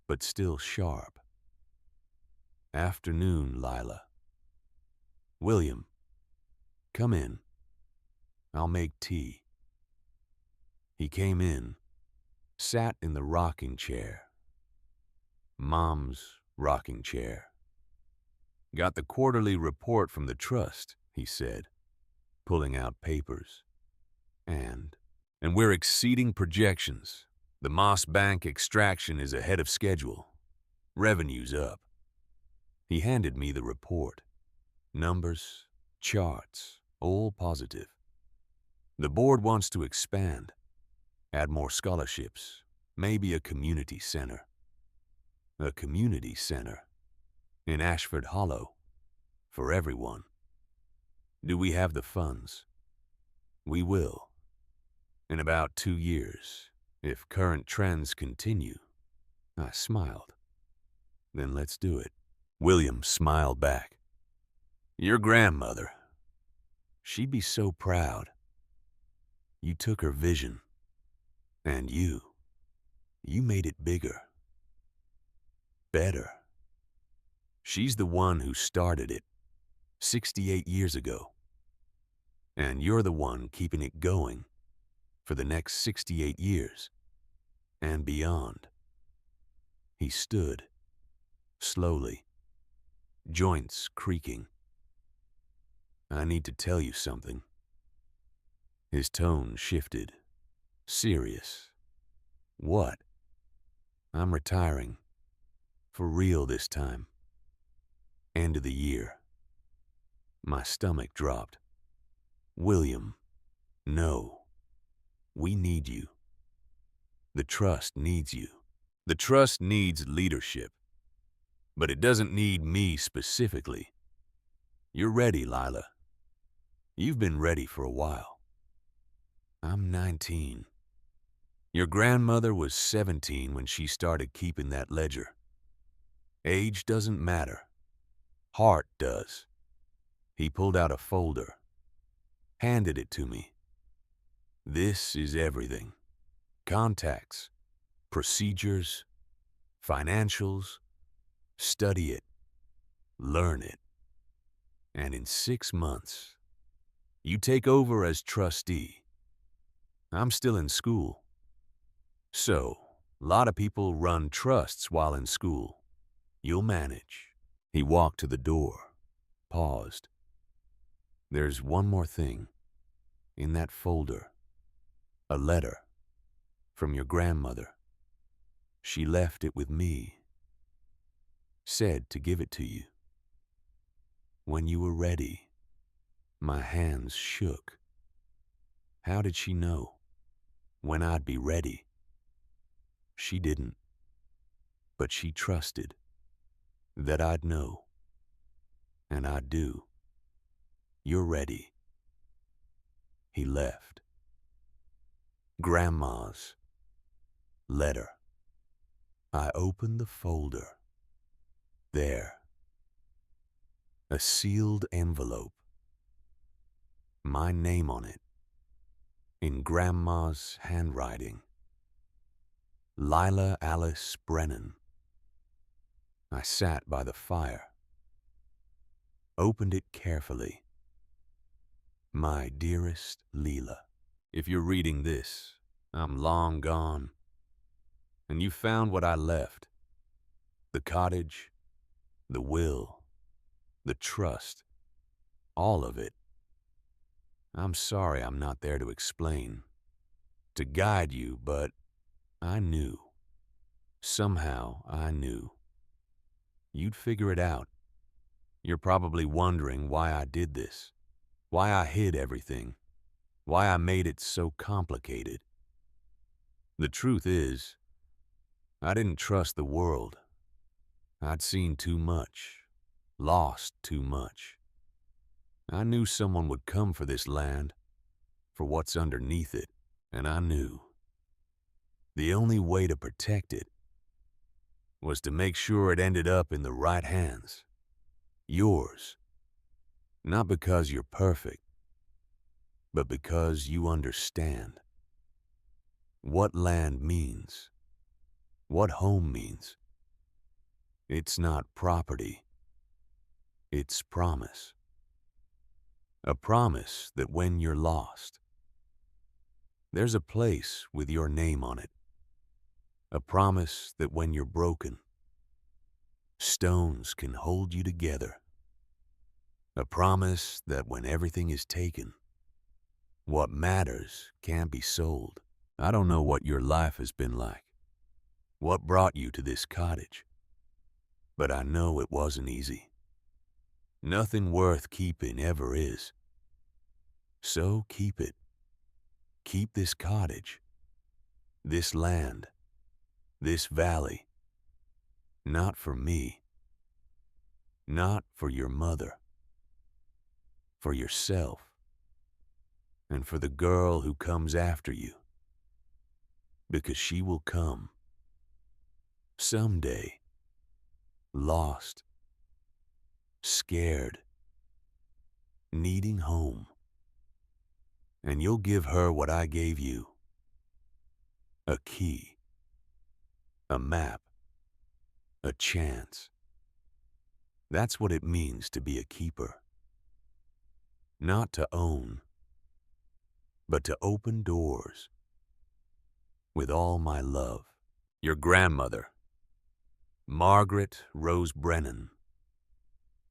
but still sharp. Afternoon, Lila. William, come in. I'll make tea. He came in, sat in the rocking chair. Mom's rocking chair. Got the quarterly report from the trust, he said, pulling out papers. And we're exceeding projections. The Moss Bank extraction is ahead of schedule. Revenue's up. He handed me the report. Numbers, charts, all positive. The board wants to expand, add more scholarships, maybe a community center. A community center in Ashford Hollow for everyone. Do we have the funds? We will. In about 2 years, if current trends continue. I smiled. Then let's do it. William smiled back. Your grandmother. She'd be so proud. You took her vision. And you made it bigger. Better. She's the one who started it 68 years ago. And you're the one keeping it going for the next 68 years and beyond. He stood, slowly, joints creaking. I need to tell you something. His tone shifted, serious. What? I'm retiring. For real this time. End of the year. My stomach dropped. William, no. We need you. The trust needs you. The trust needs leadership. But it doesn't need me specifically. You're ready, Lila. You've been ready for a while. I'm 19. Your grandmother was 17 when she started keeping that ledger. Age doesn't matter. Heart does. He pulled out a folder, handed it to me. This is everything. Contacts, procedures, financials. Study it, learn it. And in 6 months, you take over as trustee. I'm still in school. So, a lot of people run trusts while in school. You'll manage. He walked to the door, paused. There's one more thing. In that folder, a letter from your grandmother. She left it with me. Said to give it to you. When you were ready, my hands shook. How did she know when I'd be ready? She didn't, but she trusted that I'd know, and I do. You're ready. He left. Grandma's letter. I opened the folder. There. A sealed envelope. My name on it. In Grandma's handwriting. Lila Alice Brennan. I sat by the fire. Opened it carefully. My dearest Leela. If you're reading this, I'm long gone. And you found what I left. The cottage, the will, the trust, all of it. I'm sorry I'm not there to explain, to guide you, but I knew. Somehow I knew. You'd figure it out. You're probably wondering why I did this, why I hid everything, why I made it so complicated. The truth is, I didn't trust the world. I'd seen too much, lost too much. I knew someone would come for this land, for what's underneath it, and I knew the only way to protect it was to make sure it ended up in the right hands. Yours. Not because you're perfect, but because you understand what land means, what home means. It's not property. It's promise. A promise that when you're lost, there's a place with your name on it. A promise that when you're broken, stones can hold you together. A promise that when everything is taken, what matters can't be sold. I don't know what your life has been like, what brought you to this cottage, but I know it wasn't easy. Nothing worth keeping ever is. So keep it. Keep this cottage, this land, this valley. Not for me. Not for your mother. For yourself. And for the girl who comes after you. Because she will come. Someday. Lost. Scared. Needing home. And you'll give her what I gave you. A key. A map. A chance. That's what it means to be a keeper. Not to own, but to open doors. With all my love. Your grandmother, Margaret Rose Brennan.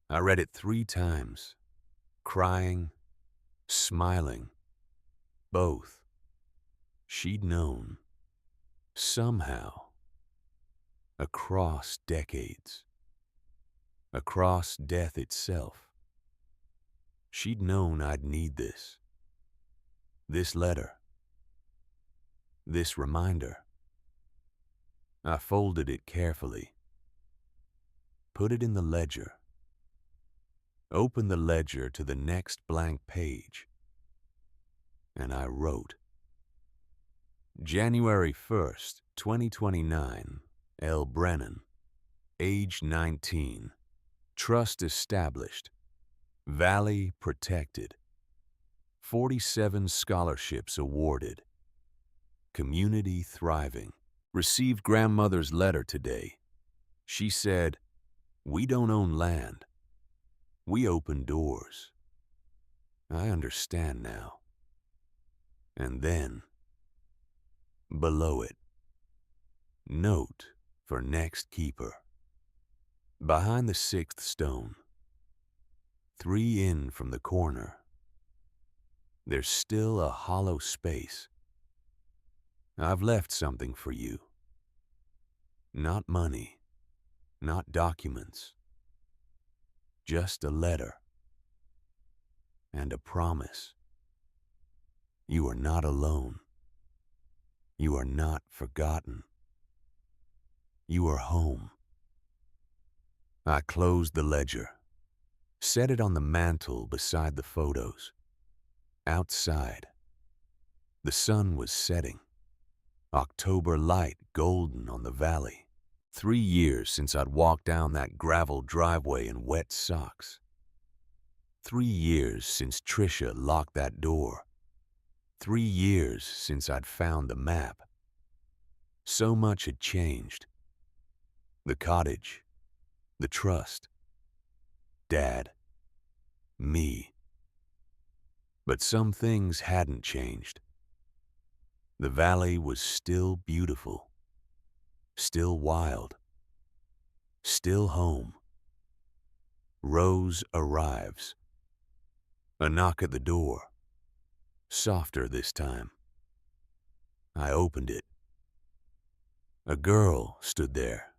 I read it 3 times, crying, smiling, both. She'd known, somehow, across decades, across death itself. She'd known I'd need this letter, this reminder. I folded it carefully, put it in the ledger, opened the ledger to the next blank page, and I wrote, January 1st, 2029. L. Brennan. Age 19. Trust established. Valley protected. 47 scholarships awarded. Community thriving. Received grandmother's letter today. She said, "We don't own land. We open doors." I understand now. And then, below it, note for next keeper. Behind the sixth stone, 3 in from the corner, there's still a hollow space. I've left something for you. Not money, not documents, just a letter and a promise. You are not alone. You are not forgotten. You are home. I closed the ledger, set it on the mantel beside the photos. Outside, the sun was setting, October light golden on the valley. 3 years since I'd walked down that gravel driveway in wet socks. 3 years since Tricia locked that door. 3 years since I'd found the map. So much had changed. The cottage, the trust, Dad, me. But some things hadn't changed. The valley was still beautiful, still wild, still home. Rose arrives. A knock at the door, softer this time. I opened it. A girl stood there,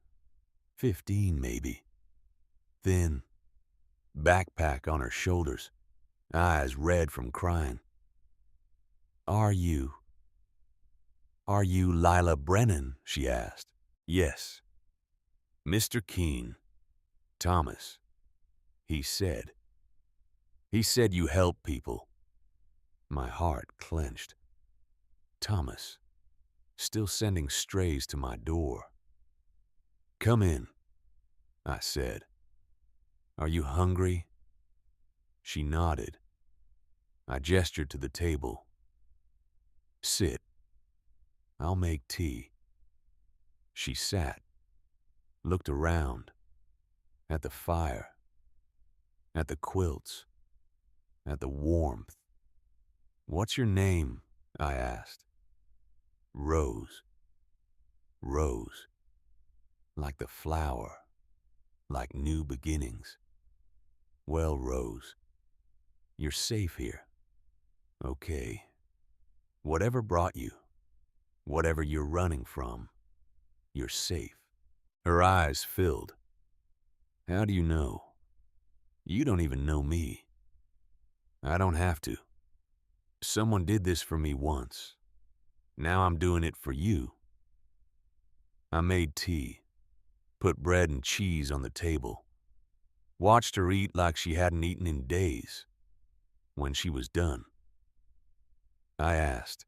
15 maybe, thin, backpack on her shoulders, eyes red from crying. Are you Lila Brennan?" she asked. "Yes." "Mr. Keene, Thomas, he said. He said you help people." My heart clenched. Thomas, still sending strays to my door. "Come in," I said. "Are you hungry?" She nodded. I gestured to the table. "Sit. I'll make tea." She sat, looked around, at the fire, at the quilts, at the warmth. "What's your name?" I asked. "Rose. Rose. Like the flower, like new beginnings." "Well, Rose, you're safe here. Okay. Whatever brought you, whatever you're running from, you're safe." Her eyes filled. "How do you know? You don't even know me." "I don't have to. Someone did this for me once. Now I'm doing it for you." I made tea, put bread and cheese on the table, watched her eat like she hadn't eaten in days. When she was done, I asked,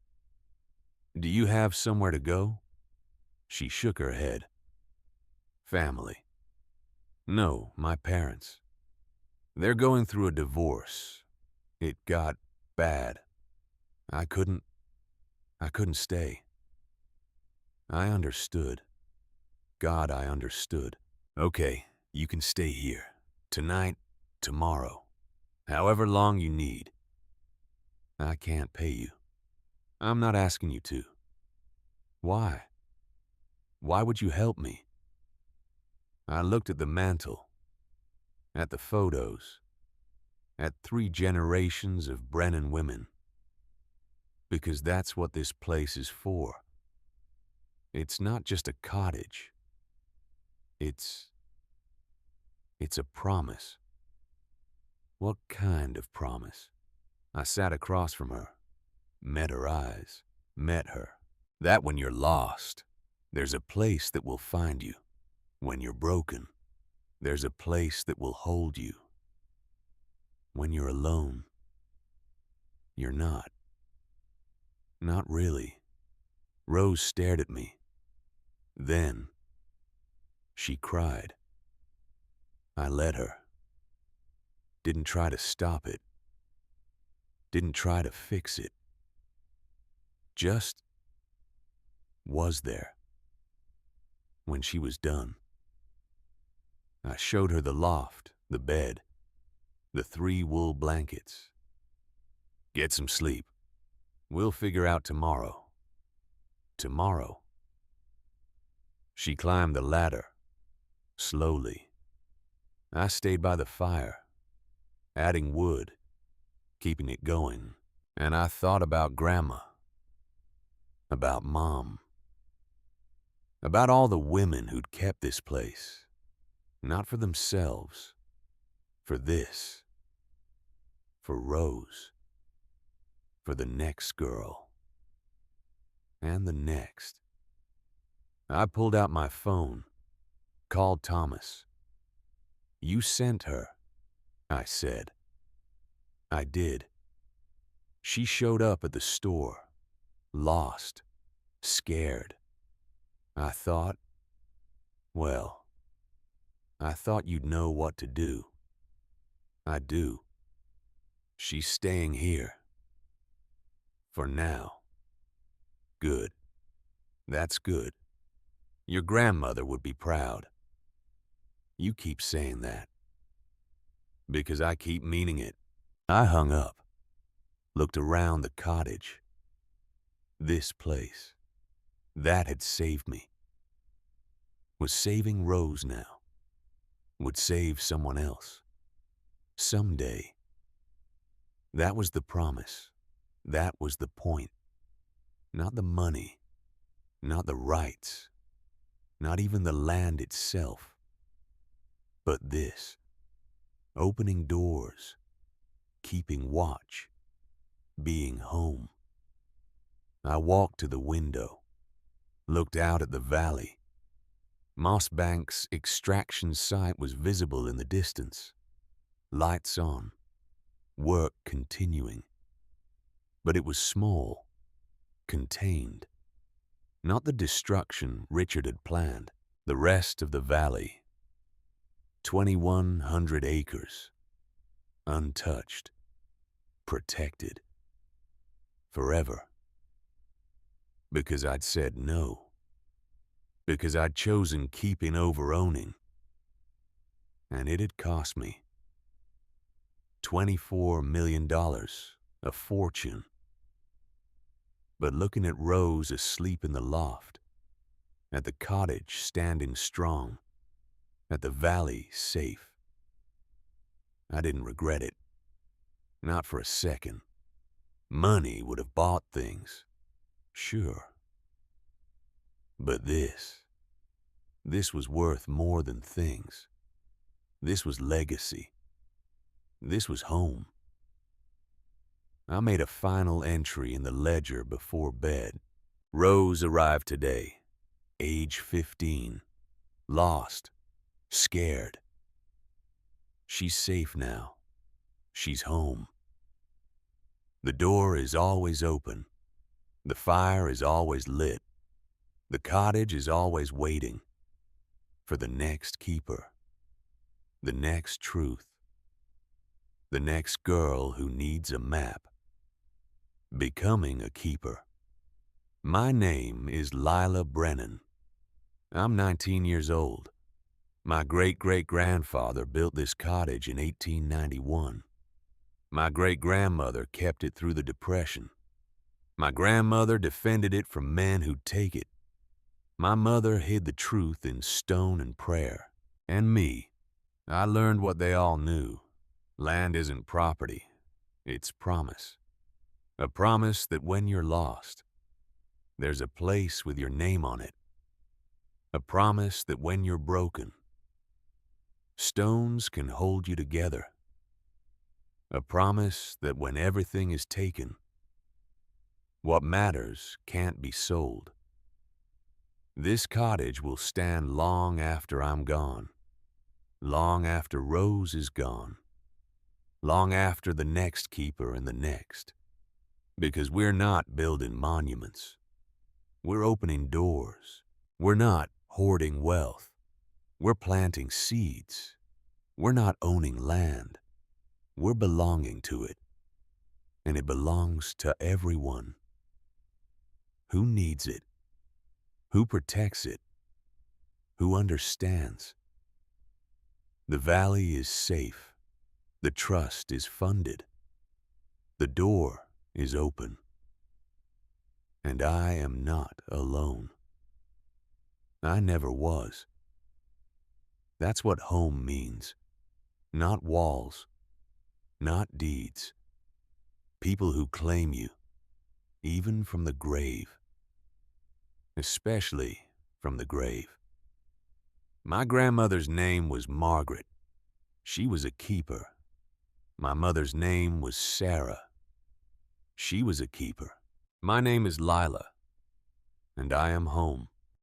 "Do you have somewhere to go?" She shook her head. "Family. No, my parents. They're going through a divorce. It got bad. I couldn't stay." I understood. God, I understood. "Okay, you can stay here. Tonight, tomorrow. However long you need. I can't pay you. I'm not asking you to." "Why? Why would you help me?" I looked at the mantel, at the photos, at 3 generations of Brennan women. Because that's what this place is for. It's not just a cottage. It's a promise. What kind of promise? I sat across from her, met her eyes, met her. That when you're lost, there's a place that will find you. When you're broken, there's a place that will hold you. When you're alone, you're not. Not really. Rose stared at me. Then she cried. I let her. Didn't try to stop it. Didn't try to fix it. Just was there. When she was done, I showed her the loft, the bed, the 3 wool blankets. Get some sleep. We'll figure out tomorrow. Tomorrow. She climbed the ladder, slowly. I stayed by the fire, adding wood, keeping it going. And I thought about Grandma, about Mom, about all the women who'd kept this place, not for themselves, for this, for Rose, for the next girl, and the next. I pulled out my phone, called Thomas. You sent her, I said. I did. She showed up at the store, lost, scared. I thought you'd know what to do. I do. She's staying here. For now. Good. That's good. Your grandmother would be proud. You keep saying that. Because I keep meaning it. I hung up, looked around the cottage. This place. That had saved me. Was saving Rose now. Would save someone else. Someday. That was the promise. That was the point. Not the money. Not the rights. Not even the land itself. But this. Opening doors. Keeping watch. Being home. I walked to the window. Looked out at the valley. Mossbank's extraction site was visible in the distance. Lights on. Work continuing. But it was small. Contained. Not the destruction Richard had planned. The rest of the valley. 2,100 acres. Untouched. Protected. Forever. Because I'd said no. Because I'd chosen keeping over owning. And it had cost me. $24 million. A fortune. But looking at Rose asleep in the loft, at the cottage standing strong, at the valley safe, I didn't regret it. Not for a second. Money would have bought things. Sure. But this was worth more than things. This was legacy. This was home. I made a final entry in the ledger before bed. Rose arrived today, age 15, lost, scared. She's safe now. She's home. The door is always open. The fire is always lit. The cottage is always waiting for the next keeper, the next truth, the next girl who needs a map. Becoming a keeper. My name is Lila Brennan. I'm 19 years old. My great-great-grandfather built this cottage in 1891. My great-grandmother kept it through the Depression. My grandmother defended it from men who'd take it. My mother hid the truth in stone and prayer. And me, I learned what they all knew. Land isn't property, it's promise. A promise that when you're lost, there's a place with your name on it. A promise that when you're broken, stones can hold you together. A promise that when everything is taken, what matters can't be sold. This cottage will stand long after I'm gone, long after Rose is gone, long after the next keeper and the next. Because we're not building monuments. We're opening doors. We're not hoarding wealth. We're planting seeds. We're not owning land. We're belonging to it. And it belongs to everyone. Who needs it? Who protects it? Who understands? The valley is safe. The trust is funded. The door is open. And I am not alone. I never was. That's what home means. Not walls, not deeds. People who claim you, even from the grave. Especially from the grave. My grandmother's name was Margaret. She was a keeper. My mother's name was Sarah. She was a keeper. My name is Lila, and I am home.